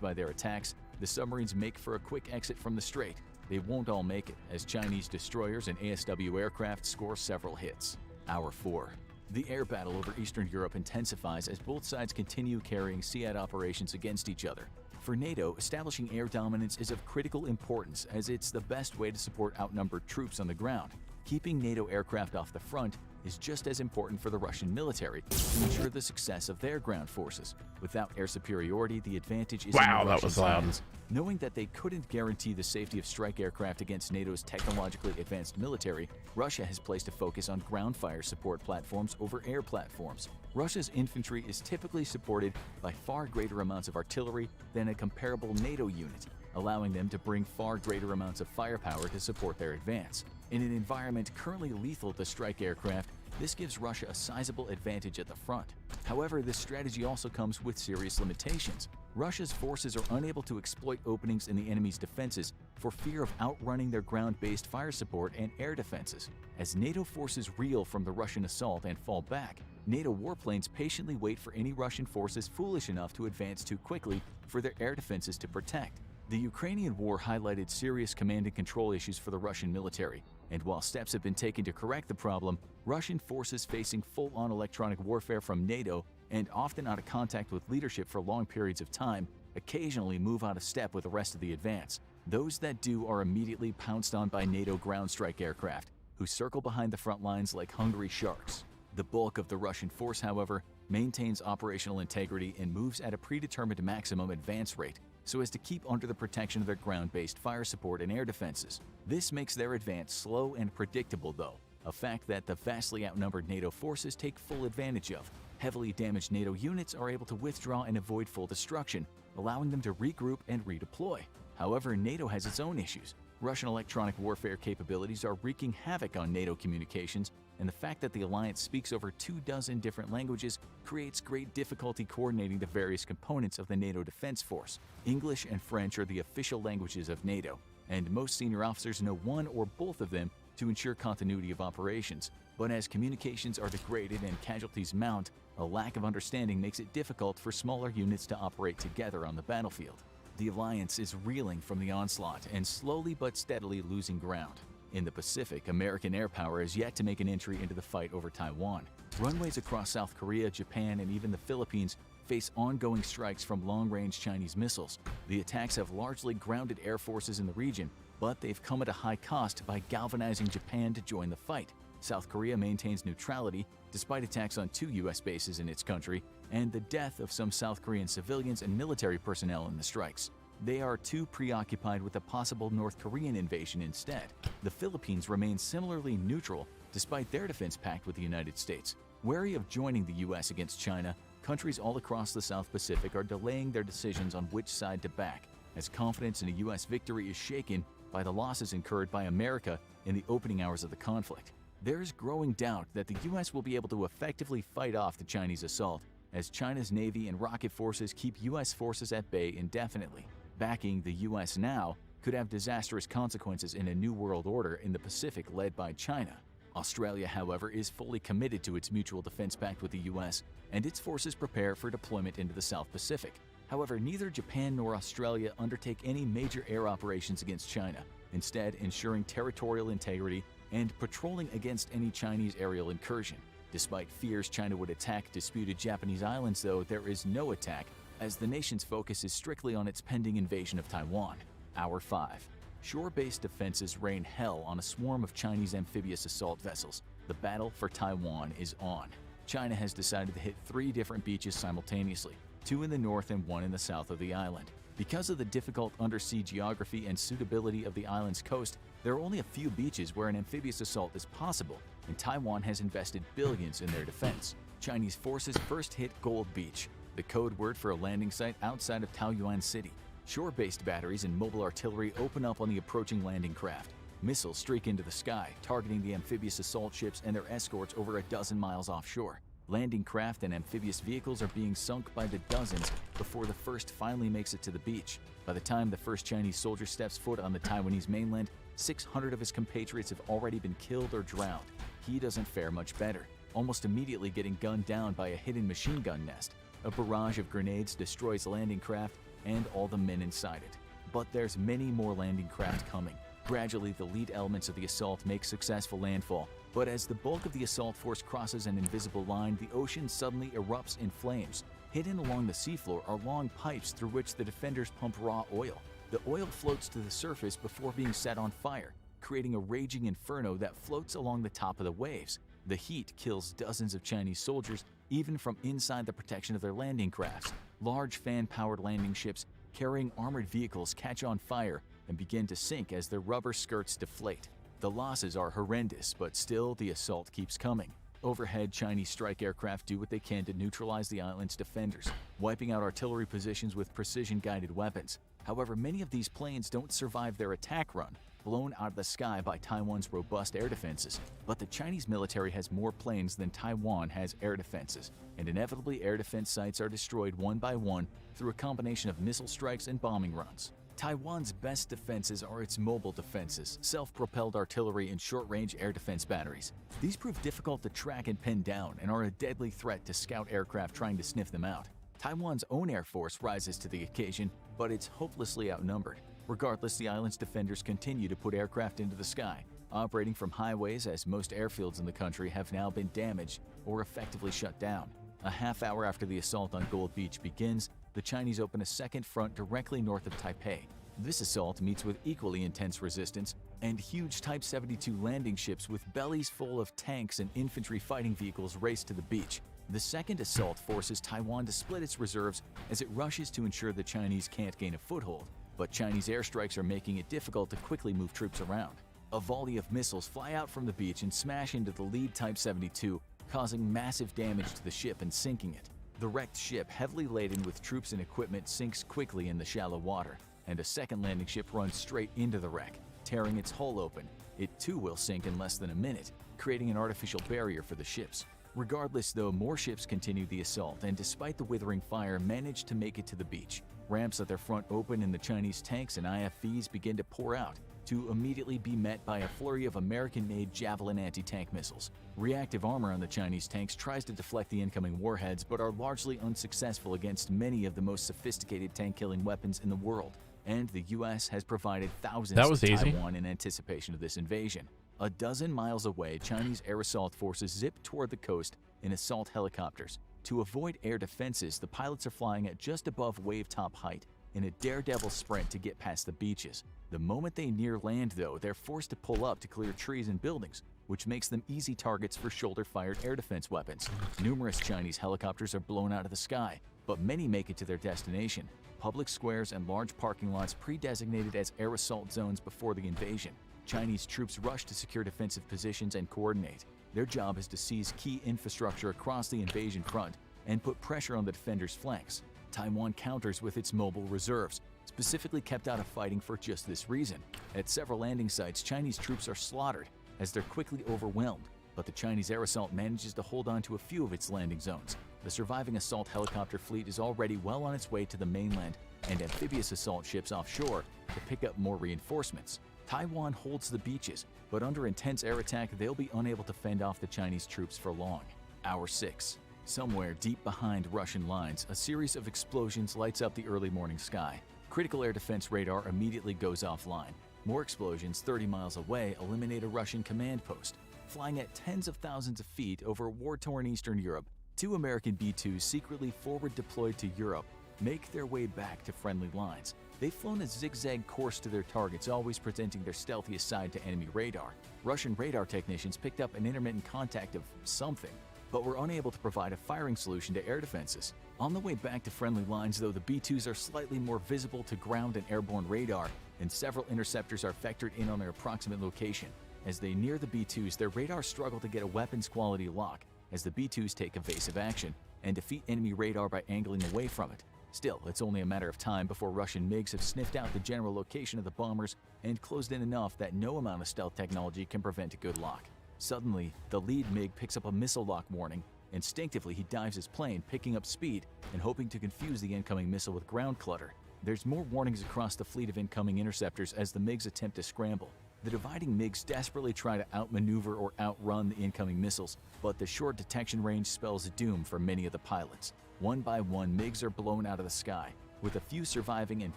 by their attacks, the submarines make for a quick exit from the strait. They won't all make it, as Chinese destroyers and ASW aircraft score several hits. Hour 4. The air battle over Eastern Europe intensifies as both sides continue carrying SEAD operations against each other. For NATO, establishing air dominance is of critical importance, as it's the best way to support outnumbered troops on the ground. Keeping NATO aircraft off the front is just as important for the Russian military to ensure the success of their ground forces. Without air superiority, the advantage is in the Russian hands. Knowing that they couldn't guarantee the safety of strike aircraft against NATO's technologically advanced military, Russia has placed a focus on ground fire support platforms over air platforms. Russia's infantry is typically supported by far greater amounts of artillery than a comparable NATO unit, allowing them to bring far greater amounts of firepower to support their advance. In an environment currently lethal to strike aircraft, this gives Russia a sizable advantage at the front. However, this strategy also comes with serious limitations. Russia's forces are unable to exploit openings in the enemy's defenses for fear of outrunning their ground-based fire support and air defenses. As NATO forces reel from the Russian assault and fall back, NATO warplanes patiently wait for any Russian forces foolish enough to advance too quickly for their air defenses to protect. The Ukrainian war highlighted serious command and control issues for the Russian military, and while steps have been taken to correct the problem, Russian forces facing full-on electronic warfare from NATO and often out of contact with leadership for long periods of time occasionally move out of step with the rest of the advance. Those that do are immediately pounced on by NATO ground strike aircraft, who circle behind the front lines like hungry sharks. The bulk of the Russian force, however, maintains operational integrity and moves at a predetermined maximum advance rate so as to keep under the protection of their ground-based fire support and air defenses. This makes their advance slow and predictable, though, a fact that the vastly outnumbered NATO forces take full advantage of. Heavily damaged NATO units are able to withdraw and avoid full destruction, allowing them to regroup and redeploy. However, NATO has its own issues. Russian electronic warfare capabilities are wreaking havoc on NATO communications, and the fact that the alliance speaks over 24 different languages creates great difficulty coordinating the various components of the NATO defense force. English and French are the official languages of NATO, and most senior officers know one or both of them to ensure continuity of operations. But as communications are degraded and casualties mount, a lack of understanding makes it difficult for smaller units to operate together on the battlefield. The alliance is reeling from the onslaught and slowly but steadily losing ground. In the Pacific, American air power has yet to make an entry into the fight over Taiwan. Runways across South Korea, Japan, and even the Philippines face ongoing strikes from long-range Chinese missiles. The attacks have largely grounded air forces in the region, but they've come at a high cost by galvanizing Japan to join the fight. South Korea maintains neutrality despite attacks on 2 U.S. bases in its country and the death of some South Korean civilians and military personnel in the strikes. They are too preoccupied with a possible North Korean invasion instead. The Philippines remain similarly neutral despite their defense pact with the United States. Wary of joining the U.S. against China, countries all across the South Pacific are delaying their decisions on which side to back, as confidence in a U.S. victory is shaken by the losses incurred by America in the opening hours of the conflict. There's growing doubt that the U.S. will be able to effectively fight off the Chinese assault, as China's Navy and rocket forces keep U.S. forces at bay indefinitely. Backing the U.S. now could have disastrous consequences in a new world order in the Pacific led by China. Australia, however, is fully committed to its mutual defense pact with the U.S., and its forces prepare for deployment into the South Pacific. However, neither Japan nor Australia undertake any major air operations against China, instead ensuring territorial integrity and patrolling against any Chinese aerial incursion. Despite fears China would attack disputed Japanese islands, though, there is no attack, as the nation's focus is strictly on its pending invasion of Taiwan. Hour 5. shore-based defenses rain hell on a swarm of Chinese amphibious assault vessels. The battle for Taiwan is on. China has decided to hit 3 different beaches simultaneously, 2 in the north and 1 in the south of the island. Because of the difficult undersea geography and suitability of the island's coast, there are only a few beaches where an amphibious assault is possible, and Taiwan has invested billions in their defense. Chinese forces first hit Gold Beach, the code word for a landing site outside of Taoyuan City. Shore-based batteries and mobile artillery open up on the approaching landing craft. Missiles streak into the sky, targeting the amphibious assault ships and their escorts over a dozen miles offshore. Landing craft and amphibious vehicles are being sunk by the dozens before the first finally makes it to the beach. By the time the first Chinese soldier steps foot on the Taiwanese mainland, 600 of his compatriots have already been killed or drowned. He doesn't fare much better, almost immediately getting gunned down by a hidden machine gun nest. A barrage of grenades destroys landing craft and all the men inside it. But there's many more landing craft coming. Gradually, the lead elements of the assault make successful landfall, but as the bulk of the assault force crosses an invisible line, the ocean suddenly erupts in flames. Hidden along the seafloor are long pipes through which the defenders pump raw oil. The oil floats to the surface before being set on fire, creating a raging inferno that floats along the top of the waves. The heat kills dozens of Chinese soldiers, even from inside the protection of their landing crafts. Large fan-powered landing ships carrying armored vehicles catch on fire and begin to sink as their rubber skirts deflate. The losses are horrendous, but still the assault keeps coming. Overhead, Chinese strike aircraft do what they can to neutralize the island's defenders, wiping out artillery positions with precision-guided weapons. However, many of these planes don't survive their attack run, blown out of the sky by Taiwan's robust air defenses. But the Chinese military has more planes than Taiwan has air defenses, and inevitably air defense sites are destroyed one by one through a combination of missile strikes and bombing runs. Taiwan's best defenses are its mobile defenses, self-propelled artillery and short-range air defense batteries. These prove difficult to track and pin down and are a deadly threat to scout aircraft trying to sniff them out. Taiwan's own air force rises to the occasion, but it's hopelessly outnumbered. Regardless, the island's defenders continue to put aircraft into the sky, operating from highways as most airfields in the country have now been damaged or effectively shut down. A half hour after the assault on Gold Beach begins, the Chinese open a second front directly north of Taipei. This assault meets with equally intense resistance, and huge Type 72 landing ships with bellies full of tanks and infantry fighting vehicles race to the beach. The second assault forces Taiwan to split its reserves as it rushes to ensure the Chinese can't gain a foothold, but Chinese airstrikes are making it difficult to quickly move troops around. A volley of missiles fly out from the beach and smash into the lead Type 72, causing massive damage to the ship and sinking it. The wrecked ship, heavily laden with troops and equipment, sinks quickly in the shallow water, and a second landing ship runs straight into the wreck, tearing its hull open. It too will sink in less than a minute, creating an artificial barrier for the ships. Regardless though, more ships continue the assault and despite the withering fire manage to make it to the beach. Ramps at their front open and the Chinese tanks and IFVs begin to pour out, to immediately be met by a flurry of American-made Javelin anti-tank missiles. Reactive armor on the Chinese tanks tries to deflect the incoming warheads, but are largely unsuccessful against many of the most sophisticated tank-killing weapons in the world. And the U.S. has provided thousands to Taiwan in anticipation of this invasion. A dozen miles away, Chinese air assault forces zip toward the coast in assault helicopters. To avoid air defenses, the pilots are flying at just above wave-top height in a daredevil sprint to get past the beaches. The moment they near land, though, they're forced to pull up to clear trees and buildings, which makes them easy targets for shoulder-fired air defense weapons. Numerous Chinese helicopters are blown out of the sky, but many make it to their destination, public squares and large parking lots pre-designated as air assault zones before the invasion. Chinese troops rush to secure defensive positions and coordinate. Their job is to seize key infrastructure across the invasion front and put pressure on the defenders' flanks. Taiwan counters with its mobile reserves, specifically kept out of fighting for just this reason. At several landing sites, Chinese troops are slaughtered as they're quickly overwhelmed, but the Chinese air assault manages to hold on to a few of its landing zones. The surviving assault helicopter fleet is already well on its way to the mainland and amphibious assault ships offshore to pick up more reinforcements. Taiwan holds the beaches, but under intense air attack, they'll be unable to fend off the Chinese troops for long. Hour 6. Somewhere deep behind Russian lines, a series of explosions lights up the early morning sky. Critical air defense radar immediately goes offline. More explosions 30 miles away eliminate a Russian command post. Flying at tens of thousands of feet over war-torn Eastern Europe, 2 American B-2s secretly forward deployed to Europe make their way back to friendly lines. They've flown a zigzag course to their targets, always presenting their stealthiest side to enemy radar. Russian radar technicians picked up an intermittent contact of something, but were unable to provide a firing solution to air defenses. On the way back to friendly lines, though, the B-2s are slightly more visible to ground and airborne radar, and several interceptors are vectored in on their approximate location. As they near the B-2s, their radars struggle to get a weapons-quality lock, as the B-2s take evasive action and defeat enemy radar by angling away from it. Still, it's only a matter of time before Russian MiGs have sniffed out the general location of the bombers and closed in enough that no amount of stealth technology can prevent a good lock. Suddenly, the lead MiG picks up a missile lock warning. Instinctively, he dives his plane, picking up speed and hoping to confuse the incoming missile with ground clutter. There's more warnings across the fleet of incoming interceptors as the MiGs attempt to scramble. The dividing MiGs desperately try to outmaneuver or outrun the incoming missiles, but the short detection range spells doom for many of the pilots. One by one, MiGs are blown out of the sky, with a few surviving and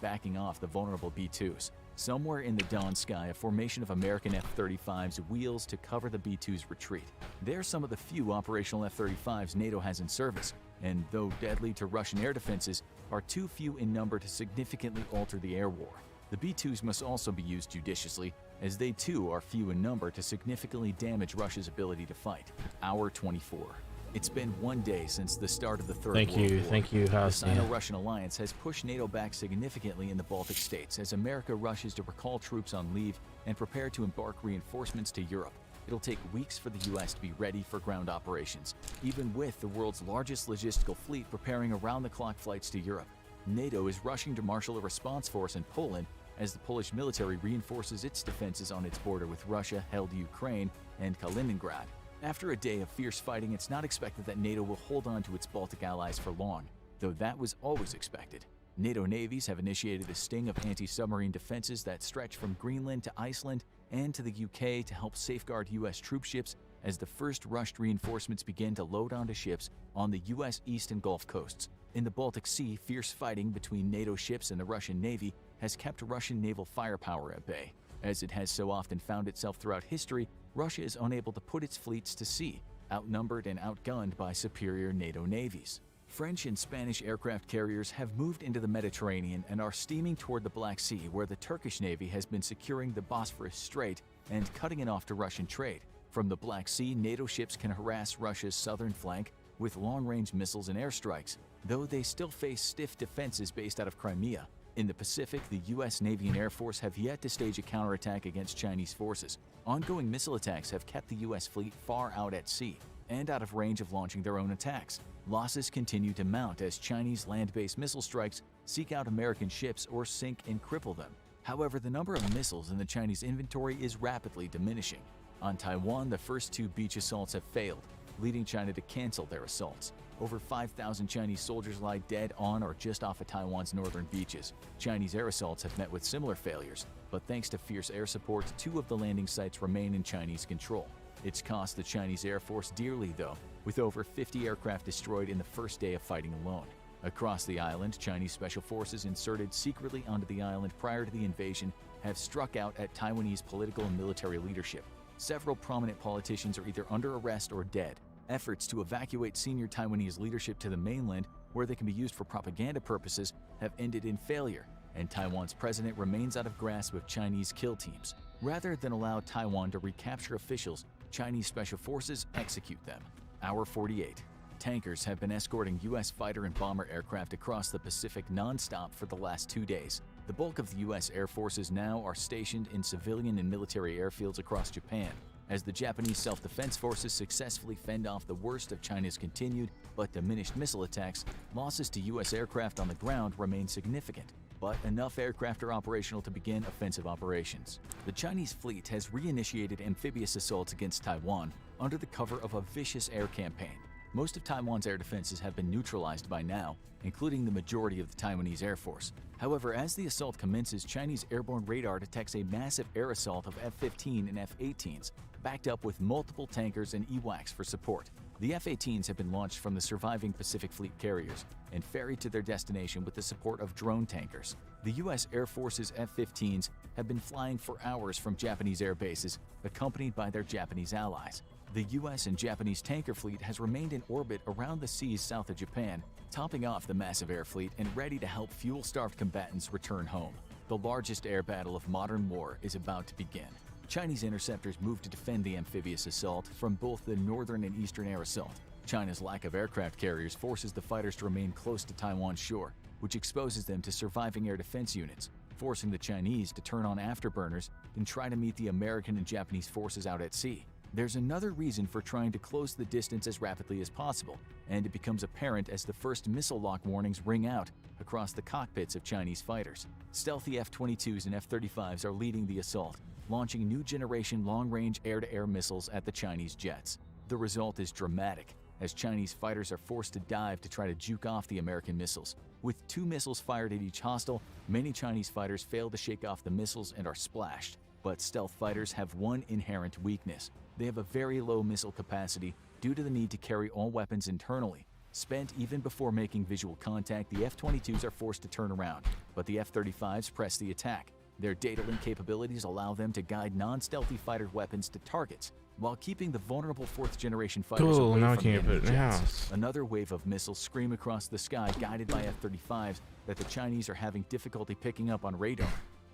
backing off the vulnerable B-2s. Somewhere in the dawn sky, a formation of American F-35s wheels to cover the B-2's retreat. They're some of the few operational F-35s NATO has in service, and though deadly to Russian air defenses, are too few in number to significantly alter the air war. The B-2s must also be used judiciously, as they too are few in number to significantly damage Russia's ability to fight. Hour 24. It's been 1 day since the start of the Third World War. Thank you, The House. Sino-Russian alliance has pushed NATO back significantly in the Baltic states as America rushes to recall troops on leave and prepare to embark reinforcements to Europe. It'll take weeks for the U.S. to be ready for ground operations, even with the world's largest logistical fleet preparing around-the-clock flights to Europe. NATO is rushing to marshal a response force in Poland as the Polish military reinforces its defenses on its border with Russia-held Ukraine and Kaliningrad. After a day of fierce fighting, it's not expected that NATO will hold on to its Baltic allies for long, though that was always expected. NATO navies have initiated a sting of anti-submarine defenses that stretch from Greenland to Iceland and to the UK to help safeguard U.S. troop ships as the first rushed reinforcements begin to load onto ships on the U.S. East and Gulf coasts. In the Baltic Sea, fierce fighting between NATO ships and the Russian Navy has kept Russian naval firepower at bay. As it has so often found itself throughout history, Russia is unable to put its fleets to sea, outnumbered and outgunned by superior NATO navies. French and Spanish aircraft carriers have moved into the Mediterranean and are steaming toward the Black Sea, where the Turkish Navy has been securing the Bosphorus Strait and cutting it off to Russian trade. From the Black Sea, NATO ships can harass Russia's southern flank with long-range missiles and airstrikes, though they still face stiff defenses based out of Crimea. In the Pacific, the U.S. Navy and Air Force have yet to stage a counterattack against Chinese forces. Ongoing missile attacks have kept the U.S. fleet far out at sea and out of range of launching their own attacks. Losses continue to mount as Chinese land-based missile strikes seek out American ships or sink and cripple them. However, the number of missiles in the Chinese inventory is rapidly diminishing. On Taiwan, the first 2 beach assaults have failed, leading China to cancel their assaults. Over 5,000 Chinese soldiers lie dead on or just off of Taiwan's northern beaches. Chinese air assaults have met with similar failures, but thanks to fierce air support, 2 of the landing sites remain in Chinese control. It's cost the Chinese Air Force dearly, though, with over 50 aircraft destroyed in the first day of fighting alone. Across the island, Chinese special forces inserted secretly onto the island prior to the invasion have struck out at Taiwanese political and military leadership. Several prominent politicians are either under arrest or dead. Efforts to evacuate senior Taiwanese leadership to the mainland, where they can be used for propaganda purposes, have ended in failure, and Taiwan's president remains out of grasp of Chinese kill teams. Rather than allow Taiwan to recapture officials, Chinese special forces execute them. Hour 48. Tankers have been escorting U.S. fighter and bomber aircraft across the Pacific non-stop for the last 2 days. The bulk of the U.S. Air Forces now are stationed in civilian and military airfields across Japan, as the Japanese self-defense forces successfully fend off the worst of China's continued but diminished missile attacks. Losses to U.S. aircraft on the ground remain significant, but enough aircraft are operational to begin offensive operations. The Chinese fleet has reinitiated amphibious assaults against Taiwan under the cover of a vicious air campaign. Most of Taiwan's air defenses have been neutralized by now, including the majority of the Taiwanese Air Force. However, as the assault commences, Chinese airborne radar detects a massive air assault of F-15 and F-18s, backed up with multiple tankers and EWACs for support. The F-18s have been launched from the surviving Pacific Fleet carriers and ferried to their destination with the support of drone tankers. The U.S. Air Force's F-15s have been flying for hours from Japanese air bases, accompanied by their Japanese allies. The US and Japanese tanker fleet has remained in orbit around the seas south of Japan, topping off the massive air fleet and ready to help fuel-starved combatants return home. The largest air battle of modern war is about to begin. Chinese interceptors move to defend the amphibious assault from both the northern and eastern air assault. China's lack of aircraft carriers forces the fighters to remain close to Taiwan's shore, which exposes them to surviving air defense units, forcing the Chinese to turn on afterburners and try to meet the American and Japanese forces out at sea. There's another reason for trying to close the distance as rapidly as possible, and it becomes apparent as the first missile lock warnings ring out across the cockpits of Chinese fighters. Stealthy F-22s and F-35s are leading the assault, launching new generation long-range air-to-air missiles at the Chinese jets. The result is dramatic, as Chinese fighters are forced to dive to try to juke off the American missiles. With 2 missiles fired at each hostile, many Chinese fighters fail to shake off the missiles and are splashed. But stealth fighters have one inherent weakness. They have a very low missile capacity due to the need to carry all weapons internally. Spent even before making visual contact, the F-22s are forced to turn around, but the F-35s press the attack. Their data link capabilities allow them to guide non-stealthy fighter weapons to targets, while keeping the vulnerable 4th-generation fighters away from the enemy jets. Another wave of missiles scream across the sky, guided by F-35s that the Chinese are having difficulty picking up on radar.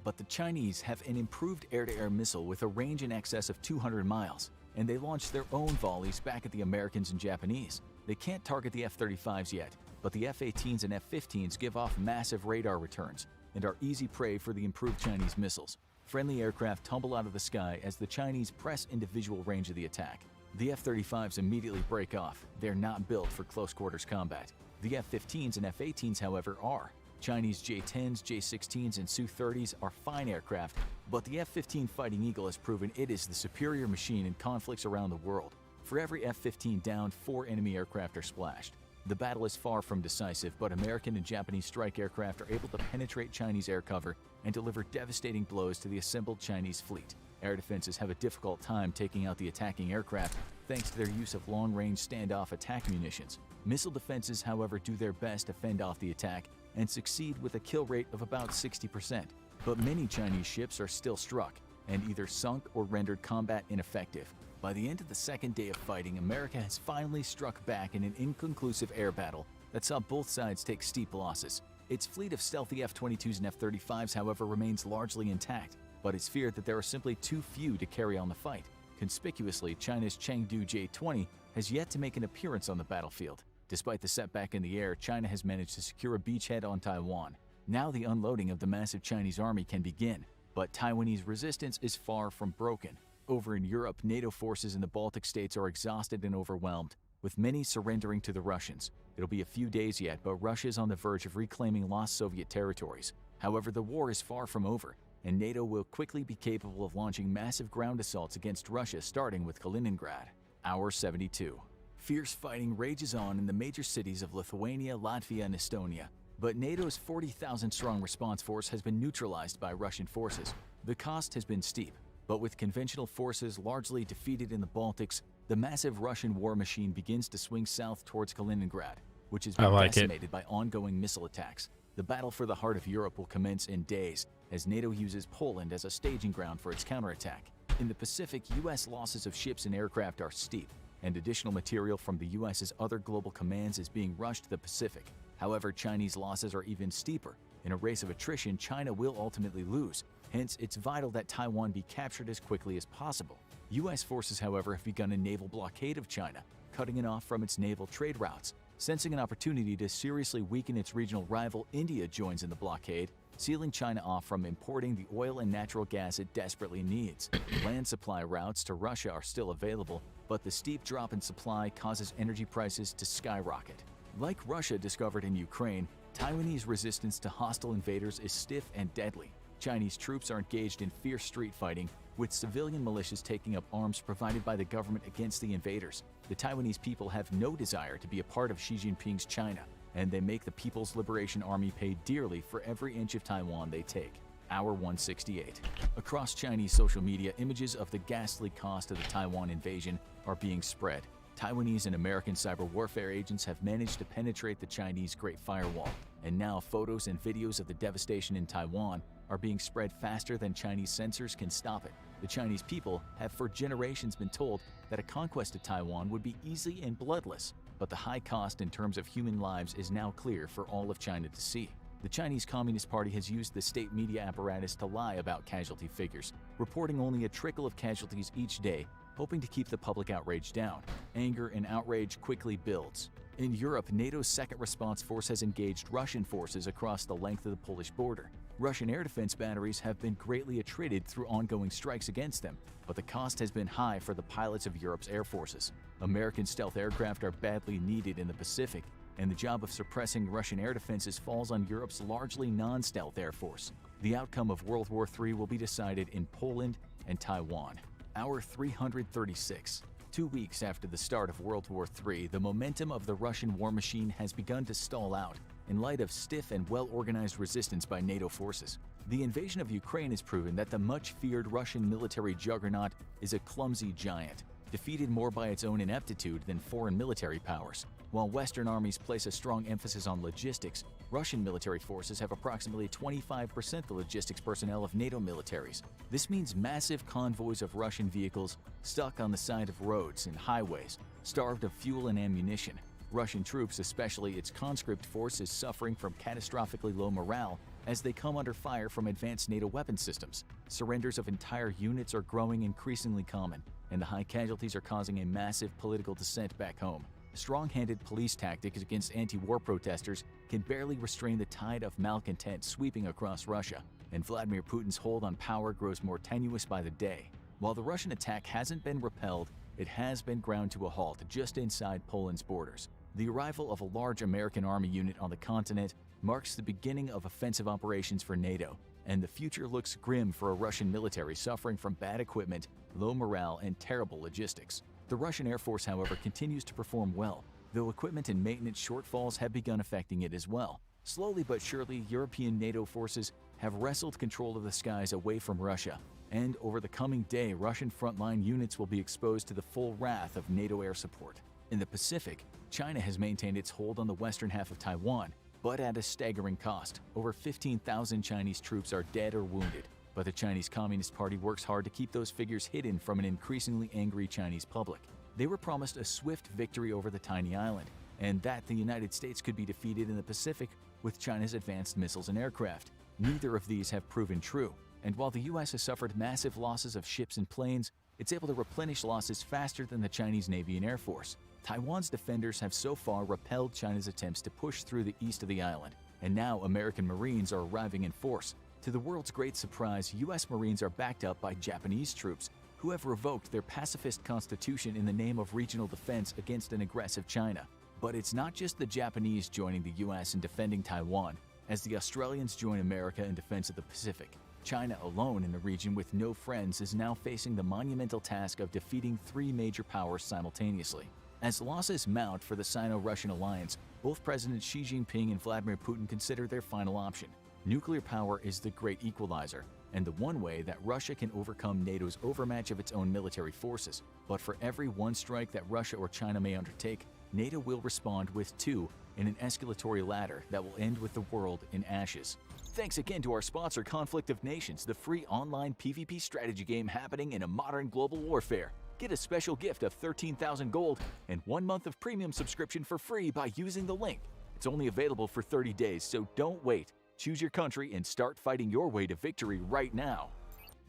But the Chinese have an improved air-to-air missile with a range in excess of 200 miles, and they launch their own volleys back at the Americans and Japanese. They can't target the F-35s yet, but the F-18s and F-15s give off massive radar returns and are easy prey for the improved Chinese missiles. Friendly aircraft tumble out of the sky as the Chinese press into visual range of the attack. The F-35s immediately break off. They're not built for close-quarters combat. The F-15s and F-18s, however, are. Chinese J-10s, J-16s, and Su-30s are fine aircraft, but the F-15 Fighting Eagle has proven it is the superior machine in conflicts around the world. For every F-15 down, 4 enemy aircraft are splashed. The battle is far from decisive, but American and Japanese strike aircraft are able to penetrate Chinese air cover and deliver devastating blows to the assembled Chinese fleet. Air defenses have a difficult time taking out the attacking aircraft thanks to their use of long-range standoff attack munitions. Missile defenses, however, do their best to fend off the attack and succeed with a kill rate of about 60%. But many Chinese ships are still struck and either sunk or rendered combat ineffective. By the end of the second day of fighting, America has finally struck back in an inconclusive air battle that saw both sides take steep losses. Its fleet of stealthy F-22s and F-35s, however, remains largely intact, but it's feared that there are simply too few to carry on the fight. Conspicuously, China's Chengdu J-20 has yet to make an appearance on the battlefield. Despite the setback in the air, China has managed to secure a beachhead on Taiwan. Now the unloading of the massive Chinese army can begin, but Taiwanese resistance is far from broken. Over in Europe, NATO forces in the Baltic states are exhausted and overwhelmed, with many surrendering to the Russians. It'll be a few days yet, but Russia is on the verge of reclaiming lost Soviet territories. However, the war is far from over, and NATO will quickly be capable of launching massive ground assaults against Russia, starting with Kaliningrad. Hour 72. Fierce fighting rages on in the major cities of Lithuania, Latvia, and Estonia, but NATO's 40,000-strong response force has been neutralized by Russian forces. The cost has been steep, but with conventional forces largely defeated in the Baltics, the massive Russian war machine begins to swing south towards Kaliningrad, which has been decimated by ongoing missile attacks. The battle for the heart of Europe will commence in days, as NATO uses Poland as a staging ground for its counterattack. In the Pacific, U.S. losses of ships and aircraft are steep, and additional material from the U.S.'s other global commands is being rushed to the Pacific. However, Chinese losses are even steeper. In a race of attrition, China will ultimately lose. Hence, it's vital that Taiwan be captured as quickly as possible. U.S. forces, however, have begun a naval blockade of China, cutting it off from its naval trade routes. Sensing an opportunity to seriously weaken its regional rival, India joins in the blockade, sealing China off from importing the oil and natural gas it desperately needs. Land supply routes to Russia are still available, but the steep drop in supply causes energy prices to skyrocket. Like Russia discovered in Ukraine, Taiwanese resistance to hostile invaders is stiff and deadly. Chinese troops are engaged in fierce street fighting, with civilian militias taking up arms provided by the government against the invaders. The Taiwanese people have no desire to be a part of Xi Jinping's China, and they make the People's Liberation Army pay dearly for every inch of Taiwan they take. Hour 168. Across Chinese social media, images of the ghastly cost of the Taiwan invasion are being spread. Taiwanese and American cyber warfare agents have managed to penetrate the Chinese Great Firewall, and now photos and videos of the devastation in Taiwan are being spread faster than Chinese censors can stop it. The Chinese people have for generations been told that a conquest of Taiwan would be easy and bloodless, but the high cost in terms of human lives is now clear for all of China to see. The Chinese Communist Party has used the state media apparatus to lie about casualty figures, reporting only a trickle of casualties each day, hoping to keep the public outrage down. Anger and outrage quickly builds. In Europe, NATO's second response force has engaged Russian forces across the length of the Polish border. Russian air defense batteries have been greatly attrited through ongoing strikes against them, but the cost has been high for the pilots of Europe's air forces. American stealth aircraft are badly needed in the Pacific, and the job of suppressing Russian air defenses falls on Europe's largely non-stealth air force. The outcome of World War III will be decided in Poland and Taiwan. Hour 336. 2 weeks after the start of World War III, the momentum of the Russian war machine has begun to stall out in light of stiff and well-organized resistance by NATO forces. The invasion of Ukraine has proven that the much-feared Russian military juggernaut is a clumsy giant, defeated more by its own ineptitude than foreign military powers. While Western armies place a strong emphasis on logistics, Russian military forces have approximately 25% the logistics personnel of NATO militaries. This means massive convoys of Russian vehicles stuck on the side of roads and highways, starved of fuel and ammunition. Russian troops, especially its conscript force, is suffering from catastrophically low morale as they come under fire from advanced NATO weapon systems. Surrenders of entire units are growing increasingly common, and the high casualties are causing a massive political dissent back home. Strong-handed police tactics against anti-war protesters can barely restrain the tide of malcontent sweeping across Russia, and Vladimir Putin's hold on power grows more tenuous by the day. While the Russian attack hasn't been repelled, it has been ground to a halt just inside Poland's borders. The arrival of a large American army unit on the continent marks the beginning of offensive operations for NATO, and the future looks grim for a Russian military suffering from bad equipment, low morale, and terrible logistics. The Russian Air Force, however, continues to perform well, though equipment and maintenance shortfalls have begun affecting it as well. Slowly but surely, European NATO forces have wrestled control of the skies away from Russia, and over the coming day, Russian frontline units will be exposed to the full wrath of NATO air support. In the Pacific, China has maintained its hold on the western half of Taiwan, but at a staggering cost. Over 15,000 Chinese troops are dead or wounded, but the Chinese Communist Party works hard to keep those figures hidden from an increasingly angry Chinese public. They were promised a swift victory over the tiny island, and that the United States could be defeated in the Pacific with China's advanced missiles and aircraft. Neither of these have proven true, and while the U.S. has suffered massive losses of ships and planes, it's able to replenish losses faster than the Chinese Navy and Air Force. Taiwan's defenders have so far repelled China's attempts to push through the east of the island, and now American Marines are arriving in force. To the world's great surprise, U.S. Marines are backed up by Japanese troops who have revoked their pacifist constitution in the name of regional defense against an aggressive China. But it's not just the Japanese joining the U.S. in defending Taiwan, as the Australians join America in defense of the Pacific. China alone in the region with no friends is now facing the monumental task of defeating three major powers simultaneously. As losses mount for the Sino-Russian alliance, both Presidents Xi Jinping and Vladimir Putin consider their final option. Nuclear power is the great equalizer, and the one way that Russia can overcome NATO's overmatch of its own military forces. But for every one strike that Russia or China may undertake, NATO will respond with two in an escalatory ladder that will end with the world in ashes. Thanks again to our sponsor, Conflict of Nations, the free online PvP strategy game happening in a modern global warfare. Get a special gift of 13,000 gold and 1 month of premium subscription for free by using the link. It's only available for 30 days, so don't wait. Choose your country and start fighting your way to victory right now.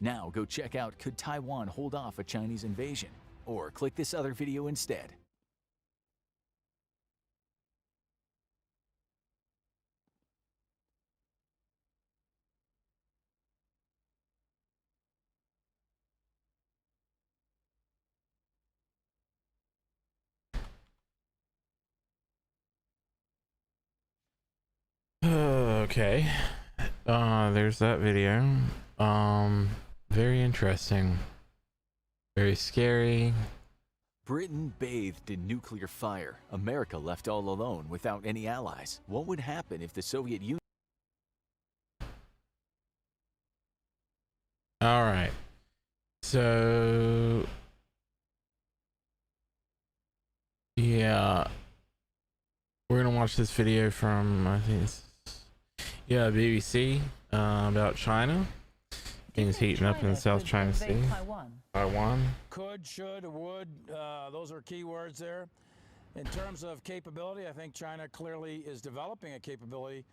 Now go check out Could Taiwan Hold Off a Chinese Invasion? Or click this other video instead. Okay, there's that video. Very interesting, very scary. Britain bathed in nuclear fire. America left all alone without any allies. What would happen if the Soviet Union... All right, so yeah, we're gonna watch this video from, I think it's, yeah, BBC, about China, Things heating up in the South China Sea. Taiwan. Could, should, would, those are key words there. In terms of capability, I think China clearly is developing a capability.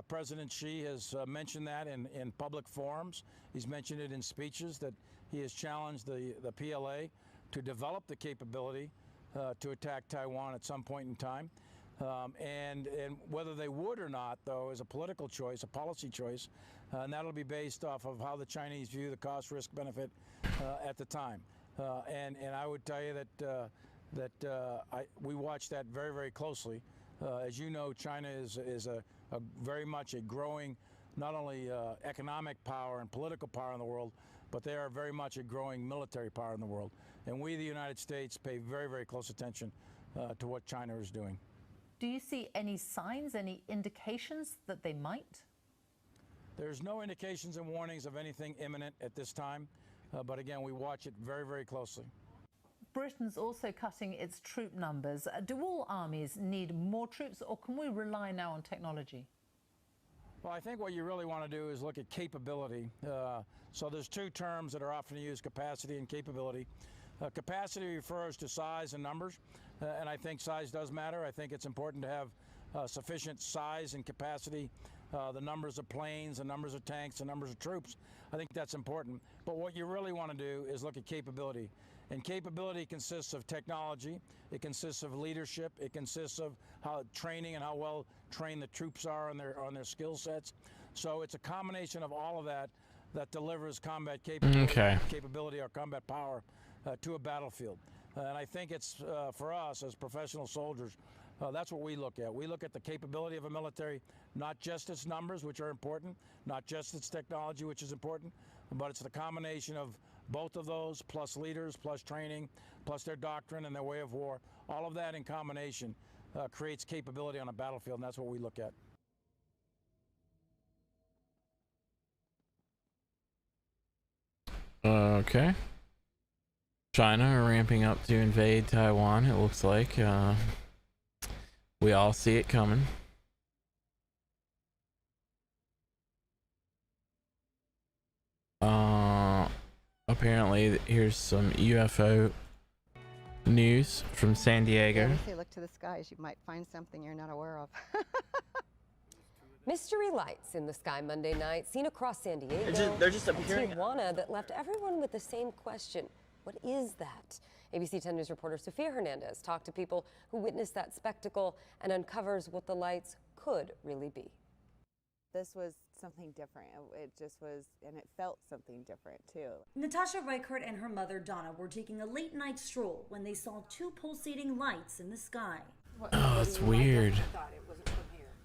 President Xi has mentioned that in public forums. He's mentioned it in speeches that he has challenged the PLA to develop the capability to attack Taiwan at some point in time. And whether they would or not, though, is a political choice, a policy choice, and that'll be based off of how the Chinese view the cost, risk, benefit at the time. And I would tell you that we watch that very, very closely. As you know, China is a very much a growing, not only economic power and political power in the world, but they are very much a growing military power in the world. And we, the United States, pay very, very close attention to what China is doing. Do you see any signs, any indications that they might? There's no indications and warnings of anything imminent at this time, but again, we watch it very, very closely. Britain's also cutting its troop numbers. Do all armies need more troops, or can we rely now on technology? Well, I think what you really want to do is look at capability. So there's two terms that are often used, capacity and capability. Capacity refers to size and numbers, and I think size does matter. I think it's important to have sufficient size and capacity, the numbers of planes, the numbers of tanks, the numbers of troops. I think that's important. But what you really want to do is look at capability. And capability consists of technology, it consists of leadership, it consists of how training and how well trained the troops are on their skill sets. So it's a combination of all of that that delivers combat capability or combat power to a battlefield. And I think it's for us as professional soldiers, that's what we look at. We look at the capability of a military, not just its numbers, which are important, not just its technology, which is important, but it's the combination of both of those, plus leaders, plus training, plus their doctrine and their way of war. All of that in combination creates capability on a battlefield, and that's what we look at. Okay. China ramping up to invade Taiwan, it looks like. We all see it coming. Apparently, here's some UFO news from San Diego. Yeah, if you look to the skies, you might find something you're not aware of. Mystery lights in the sky Monday night, seen across San Diego. They're just appearing. Tijuana that left everyone with the same question. What is that? ABC 10 News reporter Sofia Hernandez talked to people who witnessed that spectacle and uncovers what the lights could really be. This was something different. It just was, and it felt something different too. Natasha Reichert and her mother Donna were taking a late night stroll when they saw two pulsating lights in the sky. Oh, that's weird.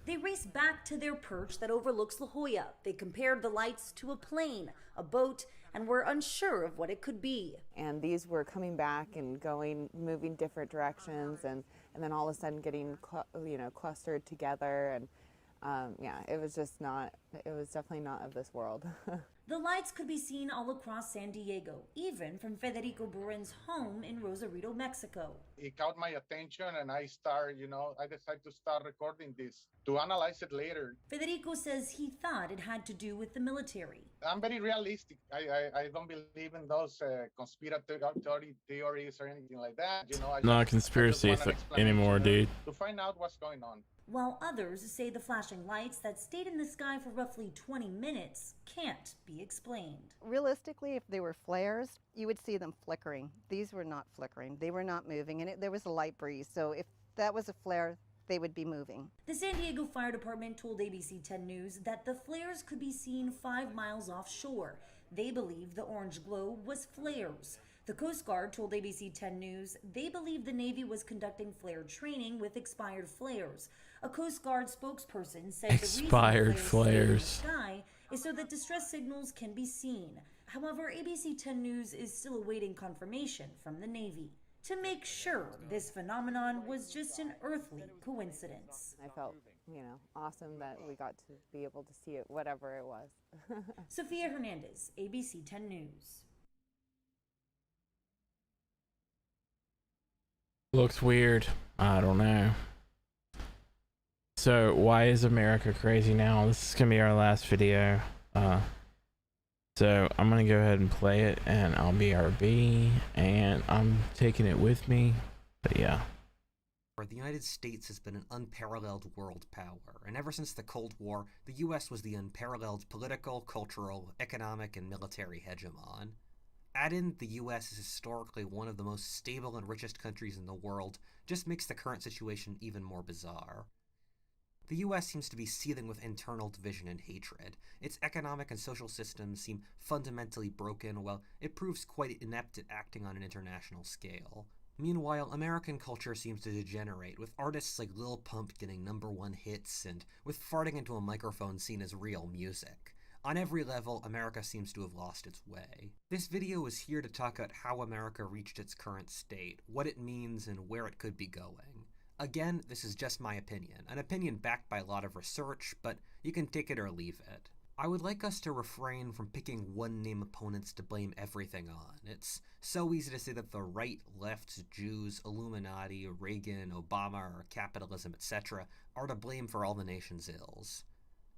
They raced back to their perch that overlooks La Jolla. They compared the lights to a plane, a boat, and were unsure of what it could be. And these were coming back and going, moving different directions, and then all of a sudden getting, clustered together. And yeah, it was definitely not of this world. The lights could be seen all across San Diego, even from Federico Burin's home in Rosarito, Mexico. It caught my attention, and I decided to start recording this to analyze it later. Federico says he thought it had to do with the military. I'm very realistic. I don't believe in those conspiracy theories or anything like that. Not a conspiracy anymore, dude. To find out what's going on. While others say the flashing lights that stayed in the sky for roughly 20 minutes can't be explained. Realistically, if they were flares, you would see them flickering. These were not flickering. They were not moving, and there was a light breeze. So if that was a flare, they would be moving. The San Diego Fire Department told ABC 10 News that the flares could be seen 5 miles offshore. They believe the orange glow was flares. The Coast Guard told ABC 10 News they believe the Navy was conducting flare training with expired flares. A Coast Guard spokesperson said expired the reason flares stay in the sky is so that distress signals can be seen. However, ABC 10 News is still awaiting confirmation from the Navy to make sure this phenomenon was just an earthly coincidence. I felt, awesome that we got to be able to see it, whatever it was. Sofia Hernandez, ABC 10 News. Looks weird. I don't know. So why is America crazy now? This is gonna be our last video. So I'm gonna go ahead and play it, and I'll BRB, and I'm taking it with me. But yeah. The United States has been an unparalleled world power, and ever since the Cold War, the US was the unparalleled political, cultural, economic, and military hegemon. Add in the US is historically one of the most stable and richest countries in the world, just makes the current situation even more bizarre. The US seems to be seething with internal division and hatred. Its economic and social systems seem fundamentally broken, while it proves quite inept at acting on an international scale. Meanwhile, American culture seems to degenerate, with artists like Lil Pump getting #1 hits, and with farting into a microphone seen as real music. On every level, America seems to have lost its way. This video is here to talk about how America reached its current state, what it means, and where it could be going. Again, this is just my opinion, an opinion backed by a lot of research, but you can take it or leave it. I would like us to refrain from picking one-name opponents to blame everything on. It's so easy to say that the right, left, Jews, Illuminati, Reagan, Obama, or capitalism, etc. are to blame for all the nation's ills.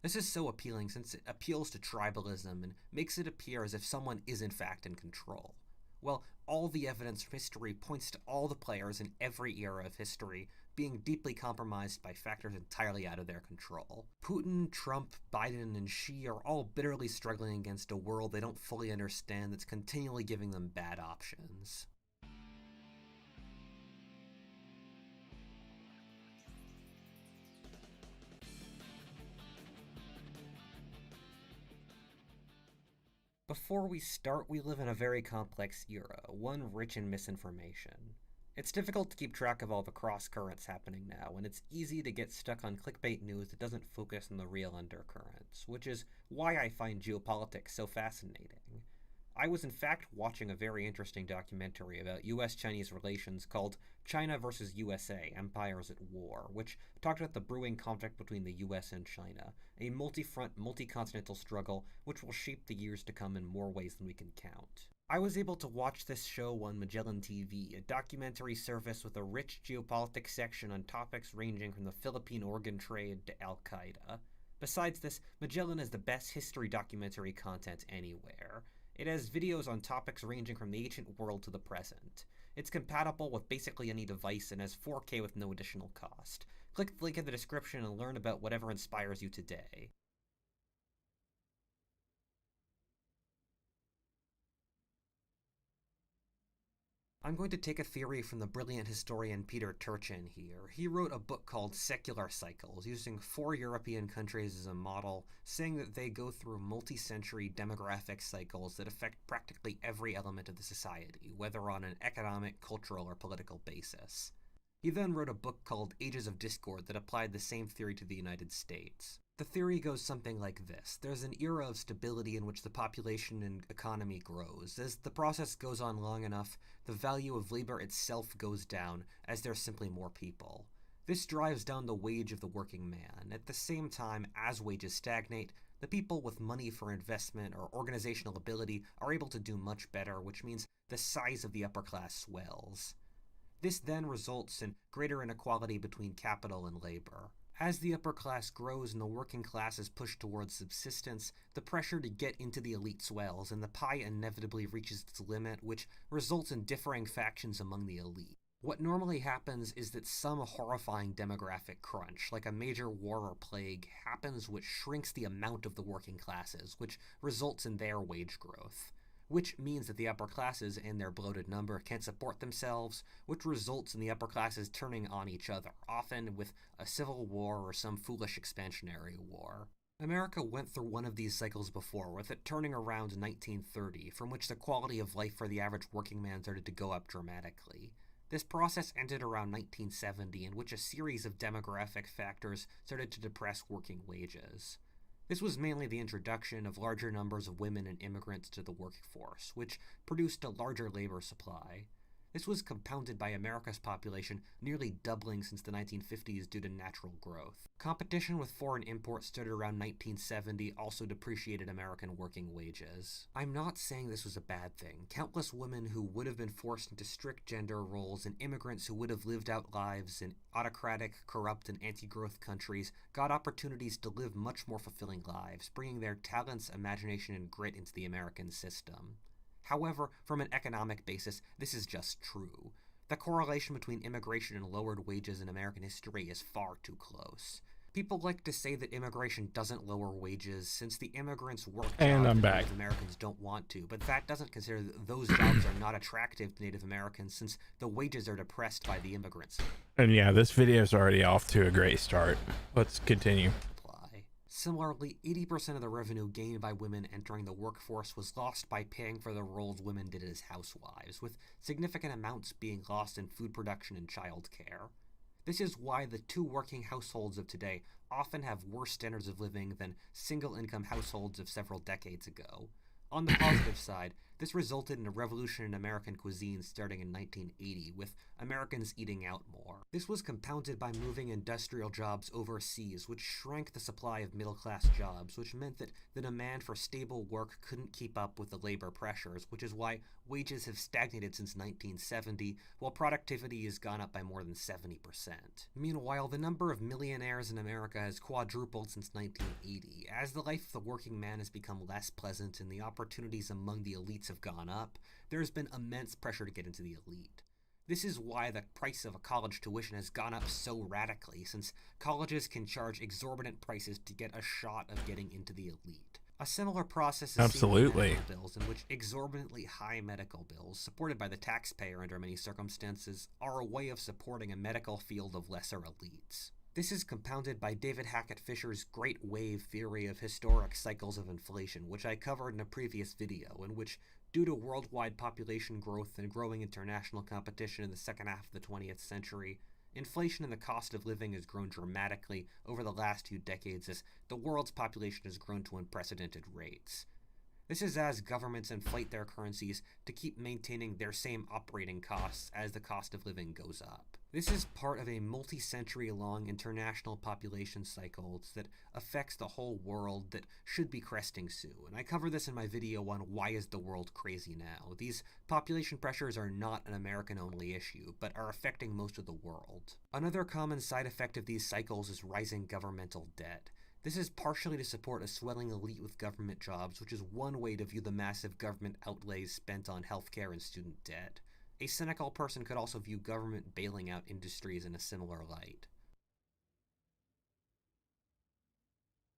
This is so appealing since it appeals to tribalism and makes it appear as if someone is in fact in control. Well, all the evidence from history points to all the players in every era of history being deeply compromised by factors entirely out of their control. Putin, Trump, Biden, and Xi are all bitterly struggling against a world they don't fully understand that's continually giving them bad options. Before we start, we live in a very complex era, one rich in misinformation. It's difficult to keep track of all the cross-currents happening now, and it's easy to get stuck on clickbait news that doesn't focus on the real undercurrents, which is why I find geopolitics so fascinating. I was in fact watching a very interesting documentary about US-Chinese relations called China vs. USA, Empires at War, which talked about the brewing conflict between the US and China, a multi-front, multi-continental struggle which will shape the years to come in more ways than we can count. I was able to watch this show on Magellan TV, a documentary service with a rich geopolitics section on topics ranging from the Philippine organ trade to Al-Qaeda. Besides this, Magellan is the best history documentary content anywhere. It has videos on topics ranging from the ancient world to the present. It's compatible with basically any device and has 4K with no additional cost. Click the link in the description and learn about whatever inspires you today. I'm going to take a theory from the brilliant historian Peter Turchin here. He wrote a book called Secular Cycles, using 4 European countries as a model, saying that they go through multi-century demographic cycles that affect practically every element of the society, whether on an economic, cultural, or political basis. He then wrote a book called Ages of Discord that applied the same theory to the United States. The theory goes something like this. There's an era of stability in which the population and economy grows. As the process goes on long enough, the value of labor itself goes down, as there's simply more people. This drives down the wage of the working man. At the same time, as wages stagnate, the people with money for investment or organizational ability are able to do much better, which means the size of the upper class swells. This then results in greater inequality between capital and labor. As the upper class grows and the working class is pushed towards subsistence, the pressure to get into the elite swells, and the pie inevitably reaches its limit, which results in differing factions among the elite. What normally happens is that some horrifying demographic crunch, like a major war or plague, happens which shrinks the amount of the working classes, which results in their wage growth. Which means that the upper classes and their bloated number can't support themselves, which results in the upper classes turning on each other, often with a civil war or some foolish expansionary war. America went through one of these cycles before, with it turning around in 1930, from which the quality of life for the average working man started to go up dramatically. This process ended around 1970, in which a series of demographic factors started to depress working wages. This was mainly the introduction of larger numbers of women and immigrants to the workforce, which produced a larger labor supply. This was compounded by America's population nearly doubling since the 1950s due to natural growth. Competition with foreign imports started around 1970, also depreciated American working wages. I'm not saying this was a bad thing. Countless women who would have been forced into strict gender roles and immigrants who would have lived out lives in autocratic, corrupt, and anti-growth countries got opportunities to live much more fulfilling lives, bringing their talents, imagination, and grit into the American system. However, from an economic basis, this is just true. The correlation between immigration and lowered wages in American history is far too close. People like to say that immigration doesn't lower wages since the immigrants work And jobs I'm that back. Native Americans don't want to, but that doesn't consider that those jobs are not attractive to Native Americans since the wages are depressed by the immigrants. And yeah, this video is already off to a great start. Let's continue. Similarly, 80% of the revenue gained by women entering the workforce was lost by paying for the roles women did as housewives, with significant amounts being lost in food production and childcare. This is why the two working households of today often have worse standards of living than single-income households of several decades ago. On the positive side, this resulted in a revolution in American cuisine starting in 1980, with Americans eating out more. This was compounded by moving industrial jobs overseas, which shrank the supply of middle-class jobs, which meant that the demand for stable work couldn't keep up with the labor pressures, which is why wages have stagnated since 1970, while productivity has gone up by more than 70%. Meanwhile, the number of millionaires in America has quadrupled since 1980. As the life of the working man has become less pleasant and the opportunities among the elites have gone up, there has been immense pressure to get into the elite. This is why the price of a college tuition has gone up so radically, since colleges can charge exorbitant prices to get a shot of getting into the elite. A similar process is seen in medical bills, in which exorbitantly high medical bills, supported by the taxpayer under many circumstances, are a way of supporting a medical field of lesser elites. This is compounded by David Hackett Fisher's Great Wave theory of historic cycles of inflation, which I covered in a previous video, in which, due to worldwide population growth and growing international competition in the second half of the 20th century, inflation and the cost of living has grown dramatically over the last few decades as the world's population has grown to unprecedented rates. This is as governments inflate their currencies to keep maintaining their same operating costs as the cost of living goes up. This is part of a multi-century long international population cycle that affects the whole world that should be cresting soon. I cover this in my video on Why is the World Crazy Now? These population pressures are not an American-only issue, but are affecting most of the world. Another common side effect of these cycles is rising governmental debt. This is partially to support a swelling elite with government jobs, which is one way to view the massive government outlays spent on healthcare and student debt. A cynical person could also view government bailing out industries in a similar light.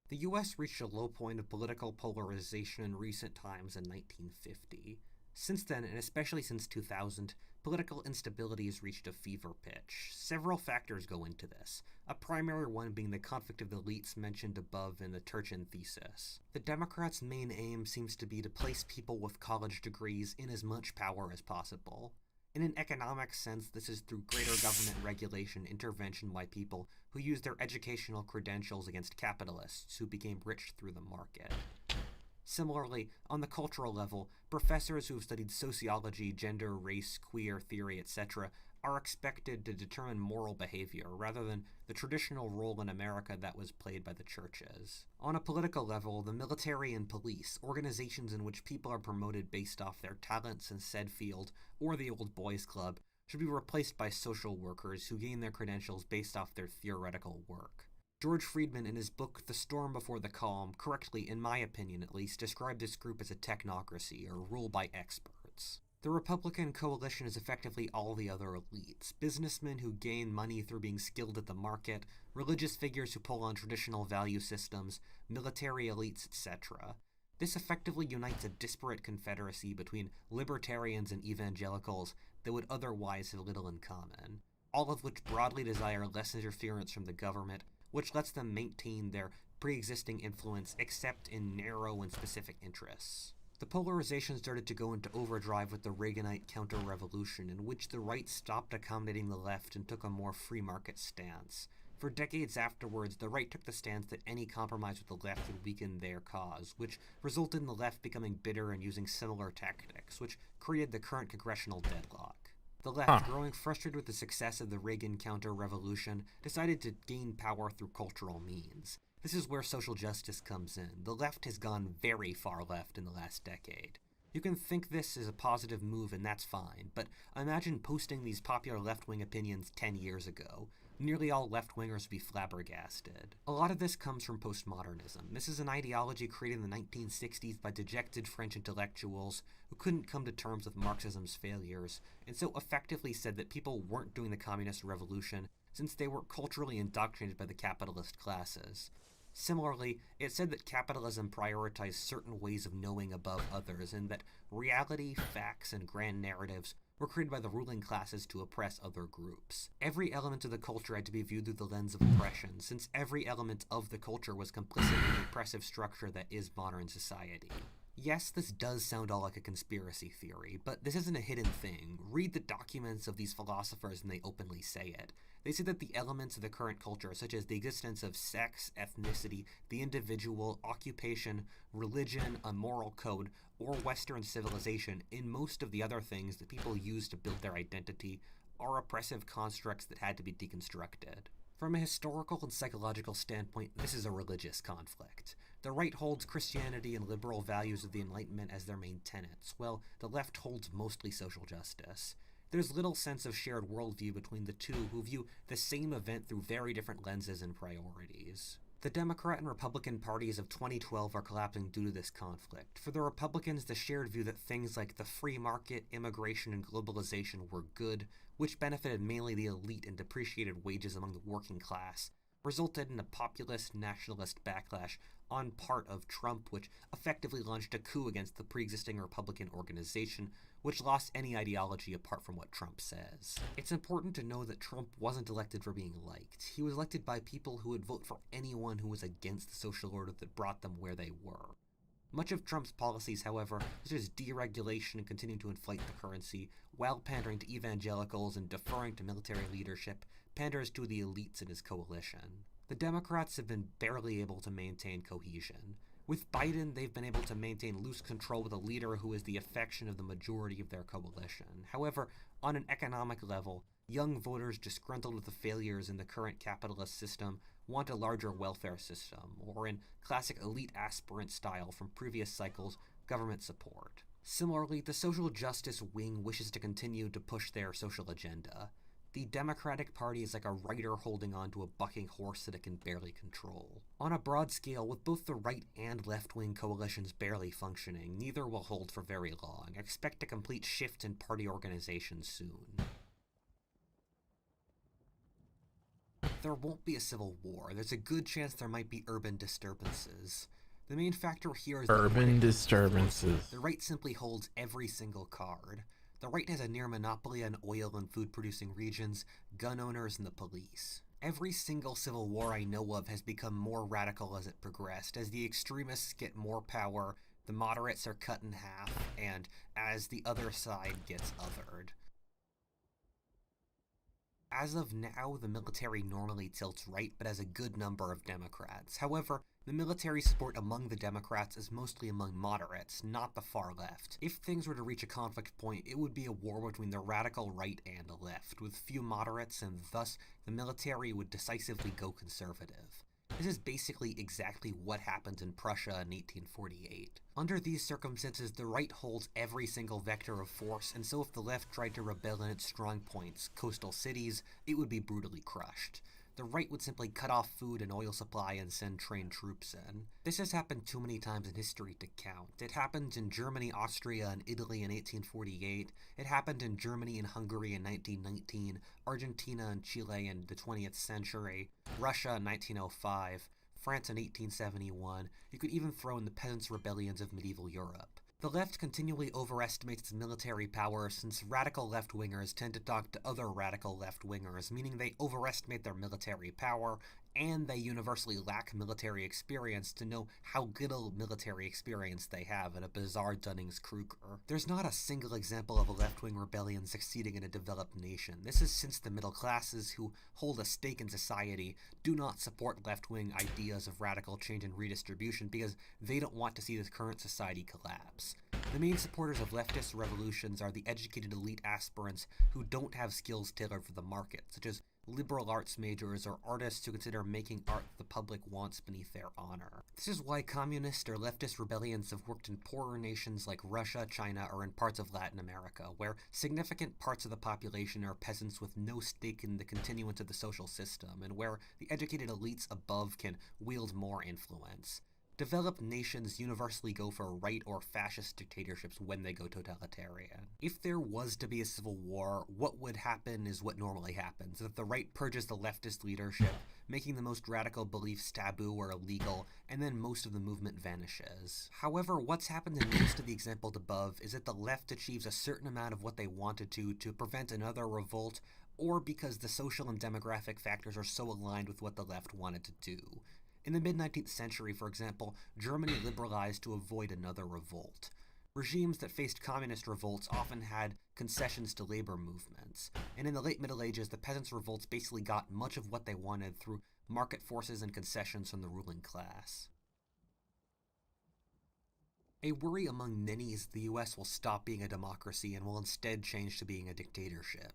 The US reached a low point of political polarization in recent times in 1950. Since then, and especially since 2000, political instability has reached a fever pitch. Several factors go into this, a primary one being the conflict of the elites mentioned above in the Turchin thesis. The Democrats' main aim seems to be to place people with college degrees in as much power as possible. In an economic sense, this is through greater government regulation intervention by people who use their educational credentials against capitalists who became rich through the market. Similarly, on the cultural level, professors who have studied sociology, gender, race, queer theory, etc. are expected to determine moral behavior rather than the traditional role in America that was played by the churches. On a political level, the military and police, organizations in which people are promoted based off their talents in said field, or the old boys club, should be replaced by social workers who gain their credentials based off their theoretical work. George Friedman, in his book The Storm Before the Calm, correctly, in my opinion at least, described this group as a technocracy, or rule by experts. The Republican coalition is effectively all the other elites, businessmen who gain money through being skilled at the market, religious figures who pull on traditional value systems, military elites, etc. This effectively unites a disparate confederacy between libertarians and evangelicals that would otherwise have little in common, all of which broadly desire less interference from the government, which lets them maintain their pre-existing influence except in narrow and specific interests. The polarization started to go into overdrive with the Reaganite counter-revolution, in which the right stopped accommodating the left and took a more free market stance. For decades afterwards, the right took the stance that any compromise with the left would weaken their cause, which resulted in the left becoming bitter and using similar tactics, which created the current congressional deadlock. The left, growing frustrated with the success of the Reagan counter-revolution, decided to gain power through cultural means. This is where social justice comes in. The left has gone very far left in the last decade. You can think this is a positive move and that's fine, but imagine posting these popular left-wing opinions 10 years ago. Nearly all left-wingers would be flabbergasted. A lot of this comes from postmodernism. This is an ideology created in the 1960s by dejected French intellectuals who couldn't come to terms with Marxism's failures, and so effectively said that people weren't doing the communist revolution since they were culturally indoctrinated by the capitalist classes. Similarly, it said that capitalism prioritized certain ways of knowing above others, and that reality, facts, and grand narratives were created by the ruling classes to oppress other groups. Every element of the culture had to be viewed through the lens of oppression, since every element of the culture was complicit in the oppressive structure that is modern society. Yes, this does sound all like a conspiracy theory, but this isn't a hidden thing. Read the documents of these philosophers and they openly say it. They say that the elements of the current culture, such as the existence of sex, ethnicity, the individual, occupation, religion, a moral code, or Western civilization, and most of the other things that people use to build their identity, are oppressive constructs that had to be deconstructed. From a historical and psychological standpoint, this is a religious conflict. The right holds Christianity and liberal values of the Enlightenment as their main tenets, while the left holds mostly social justice. There's little sense of shared worldview between the two, who view the same event through very different lenses and priorities. The Democrat and Republican parties of 2012 are collapsing due to this conflict. For the Republicans, the shared view that things like the free market, immigration, and globalization were good, which benefited mainly the elite and depreciated wages among the working class, resulted in a populist nationalist backlash on part of Trump, which effectively launched a coup against the pre-existing Republican organization, which lost any ideology apart from what Trump says. It's important to know that Trump wasn't elected for being liked. He was elected by people who would vote for anyone who was against the social order that brought them where they were. Much of Trump's policies, however, such as deregulation and continuing to inflate the currency, while pandering to evangelicals and deferring to military leadership, panders to the elites in his coalition. The Democrats have been barely able to maintain cohesion. With Biden, they've been able to maintain loose control with a leader who is the affection of the majority of their coalition. However, on an economic level, young voters disgruntled with the failures in the current capitalist system want a larger welfare system, or in classic elite aspirant style from previous cycles, government support. Similarly, the social justice wing wishes to continue to push their social agenda. The Democratic Party is like a rider holding on to a bucking horse that it can barely control. On a broad scale, with both the right and left-wing coalitions barely functioning, neither will hold for very long. Expect a complete shift in party organization soon. There won't be a civil war. There's a good chance there might be urban disturbances. The main factor here is urban disturbances. The right simply holds every single card. The right has a near monopoly on oil and food-producing regions, gun owners, and the police. Every single civil war I know of has become more radical as it progressed. As the extremists get more power, the moderates are cut in half, and as the other side gets othered. As of now, the military normally tilts right, but has a good number of Democrats. However, the military support among the Democrats is mostly among moderates, not the far left. If things were to reach a conflict point, it would be a war between the radical right and the left, with few moderates, and thus the military would decisively go conservative. This is basically exactly what happened in Prussia in 1848. Under these circumstances, the right holds every single vector of force, and so if the left tried to rebel in its strong points, coastal cities, it would be brutally crushed. The right would simply cut off food and oil supply and send trained troops in. This has happened too many times in history to count. It happened in Germany, Austria, and Italy in 1848. It happened in Germany and Hungary in 1919, Argentina and Chile in the 20th century, Russia in 1905, France in 1871. You could even throw in the peasants' rebellions of medieval Europe. The left continually overestimates its military power since radical left-wingers tend to talk to other radical left-wingers, meaning they overestimate their military power and they universally lack military experience to know how little military experience they have in a bizarre Dunning-Kruger. There's not a single example of a left-wing rebellion succeeding in a developed nation. This is since the middle classes, who hold a stake in society, do not support left-wing ideas of radical change and redistribution because they don't want to see this current society collapse. The main supporters of leftist revolutions are the educated elite aspirants who don't have skills tailored for the market, such as liberal arts majors or artists who consider making art the public wants beneath their honor. This is why communist or leftist rebellions have worked in poorer nations like Russia, China, or in parts of Latin America, where significant parts of the population are peasants with no stake in the continuance of the social system, and where the educated elites above can wield more influence. Developed nations universally go for right or fascist dictatorships when they go totalitarian. If there was to be a civil war, what would happen is what normally happens, that the right purges the leftist leadership, making the most radical beliefs taboo or illegal, and then most of the movement vanishes. However, what's happened in most of the examples above is that the left achieves a certain amount of what they wanted to prevent another revolt, or because the social and demographic factors are so aligned with what the left wanted to do. In the mid-19th century, for example, Germany liberalized to avoid another revolt. Regimes that faced communist revolts often had concessions to labor movements, and in the late Middle Ages, the peasants' revolts basically got much of what they wanted through market forces and concessions from the ruling class. A worry among many is the US will stop being a democracy and will instead change to being a dictatorship.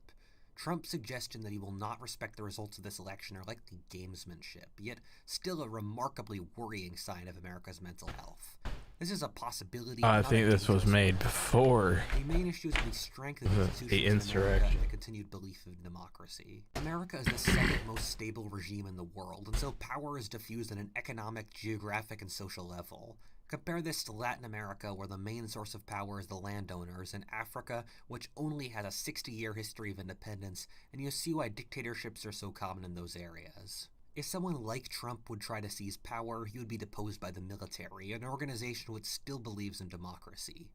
Trump's suggestion that he will not respect the results of this election are likely gamesmanship, yet still a remarkably worrying sign of America's mental health. This is a possibility. I think this was made before the main issues are the strength of the institutions in America and the continued belief in democracy. America is the second most stable regime in the world, and so power is diffused at an economic, geographic, and social level. Compare this to Latin America, where the main source of power is the landowners, and Africa, which only has a 60-year history of independence, and you see why dictatorships are so common in those areas. If someone like Trump would try to seize power, he would be deposed by the military, an organization which still believes in democracy.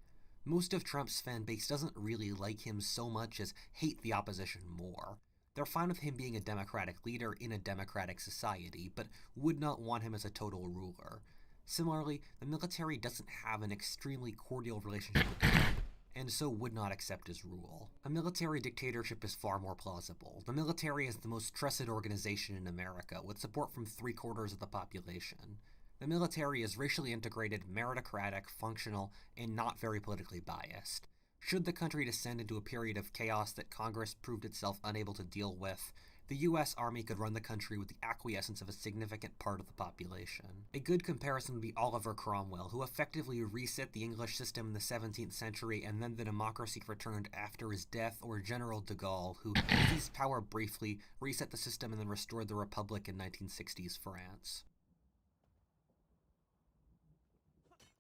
Most of Trump's fan base doesn't really like him so much as hate the opposition more. They're fine with him being a democratic leader in a democratic society, but would not want him as a total ruler. Similarly, the military doesn't have an extremely cordial relationship with Trump, and so would not accept his rule. A military dictatorship is far more plausible. The military is the most trusted organization in America, with support from 3/4 of the population. The military is racially integrated, meritocratic, functional, and not very politically biased. Should the country descend into a period of chaos that Congress proved itself unable to deal with, the U.S. Army could run the country with the acquiescence of a significant part of the population. A good comparison would be Oliver Cromwell, who effectively reset the English system in the 17th century and then the democracy returned after his death, or General de Gaulle, who seized power briefly, reset the system, and then restored the Republic in 1960s France.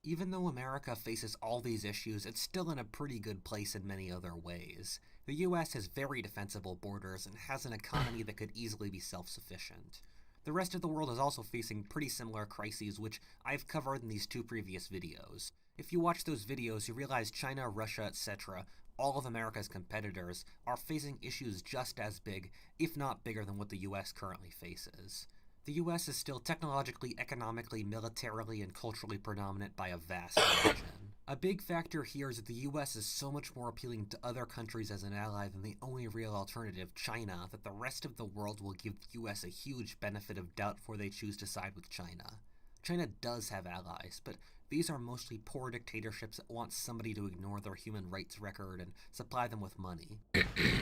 Even though America faces all these issues, it's still in a pretty good place in many other ways. The US has very defensible borders and has an economy that could easily be self-sufficient. The rest of the world is also facing pretty similar crises, which I've covered in these 2 previous videos. If you watch those videos, you realize China, Russia, etc., all of America's competitors, are facing issues just as big, if not bigger than what the US currently faces. The US is still technologically, economically, militarily, and culturally predominant by a vast margin. A big factor here is that the US is so much more appealing to other countries as an ally than the only real alternative, China, that the rest of the world will give the US a huge benefit of doubt before they choose to side with China. China does have allies, but these are mostly poor dictatorships that want somebody to ignore their human rights record and supply them with money.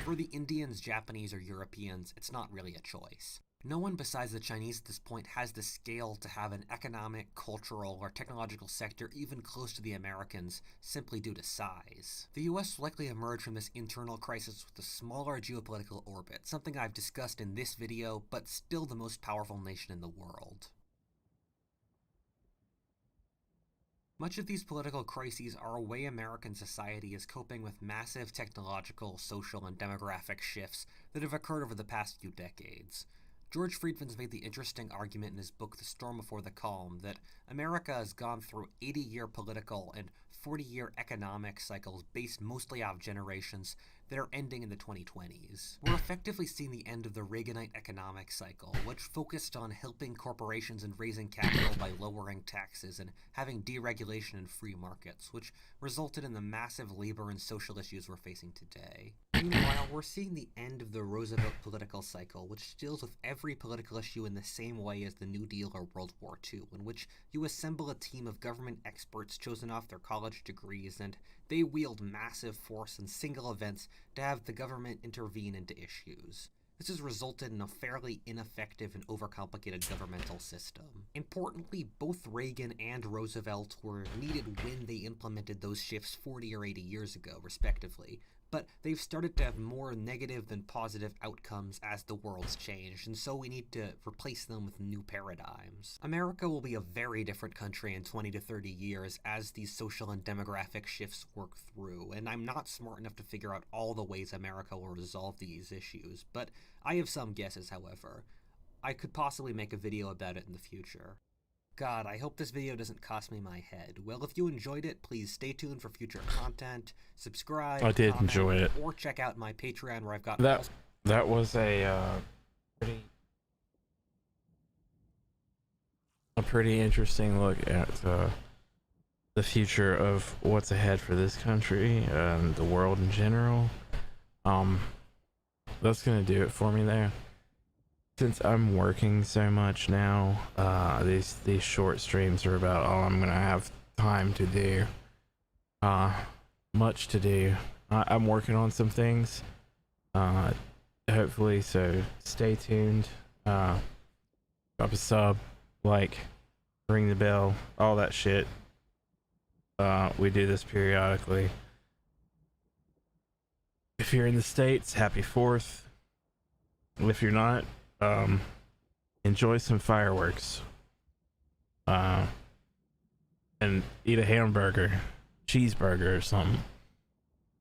For the Indians, Japanese, or Europeans, it's not really a choice. No one besides the Chinese at this point has the scale to have an economic, cultural, or technological sector even close to the Americans, simply due to size. The US will likely emerge from this internal crisis with a smaller geopolitical orbit, something I've discussed in this video, but still the most powerful nation in the world. Much of these political crises are a way American society is coping with massive technological, social, and demographic shifts that have occurred over the past few decades. George Friedman's made the interesting argument in his book The Storm Before the Calm that America has gone through 80-year political and 40-year economic cycles based mostly off generations that are ending in the 2020s. We're effectively seeing the end of the Reaganite economic cycle, which focused on helping corporations and raising capital by lowering taxes and having deregulation and free markets, which resulted in the massive labor and social issues we're facing today. Meanwhile, we're seeing the end of the Roosevelt political cycle, which deals with every political issue in the same way as the New Deal or World War II, in which you assemble a team of government experts chosen off their college degrees, and they wield massive force in single events to have the government intervene into issues. This has resulted in a fairly ineffective and overcomplicated governmental system. Importantly, both Reagan and Roosevelt were needed when they implemented those shifts 40 or 80 years ago, respectively, but they've started to have more negative than positive outcomes as the world's changed, and so we need to replace them with new paradigms. America will be a very different country in 20 to 30 years as these social and demographic shifts work through, and I'm not smart enough to figure out all the ways America will resolve these issues, but I have some guesses, however. I could possibly make a video about it in the future. God, I hope this video doesn't cost me my head. Well, if you enjoyed it, please stay tuned for future content, subscribe, I did comment, enjoy it. or check out my Patreon where I've got that was a pretty interesting look at the future of what's ahead for this country and the world in general. That's gonna do it for me there. Since I'm working so much now, these short streams are about all I'm gonna have time to do. Much to do. I'm working on some things, hopefully, so stay tuned. Drop a sub, like, ring the bell, all that shit. We do this periodically. If you're in the States, happy 4th. If you're not, enjoy some fireworks, and eat a hamburger, cheeseburger or something.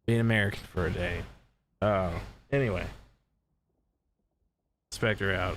Be an American for a day. Anyway, Spectre out.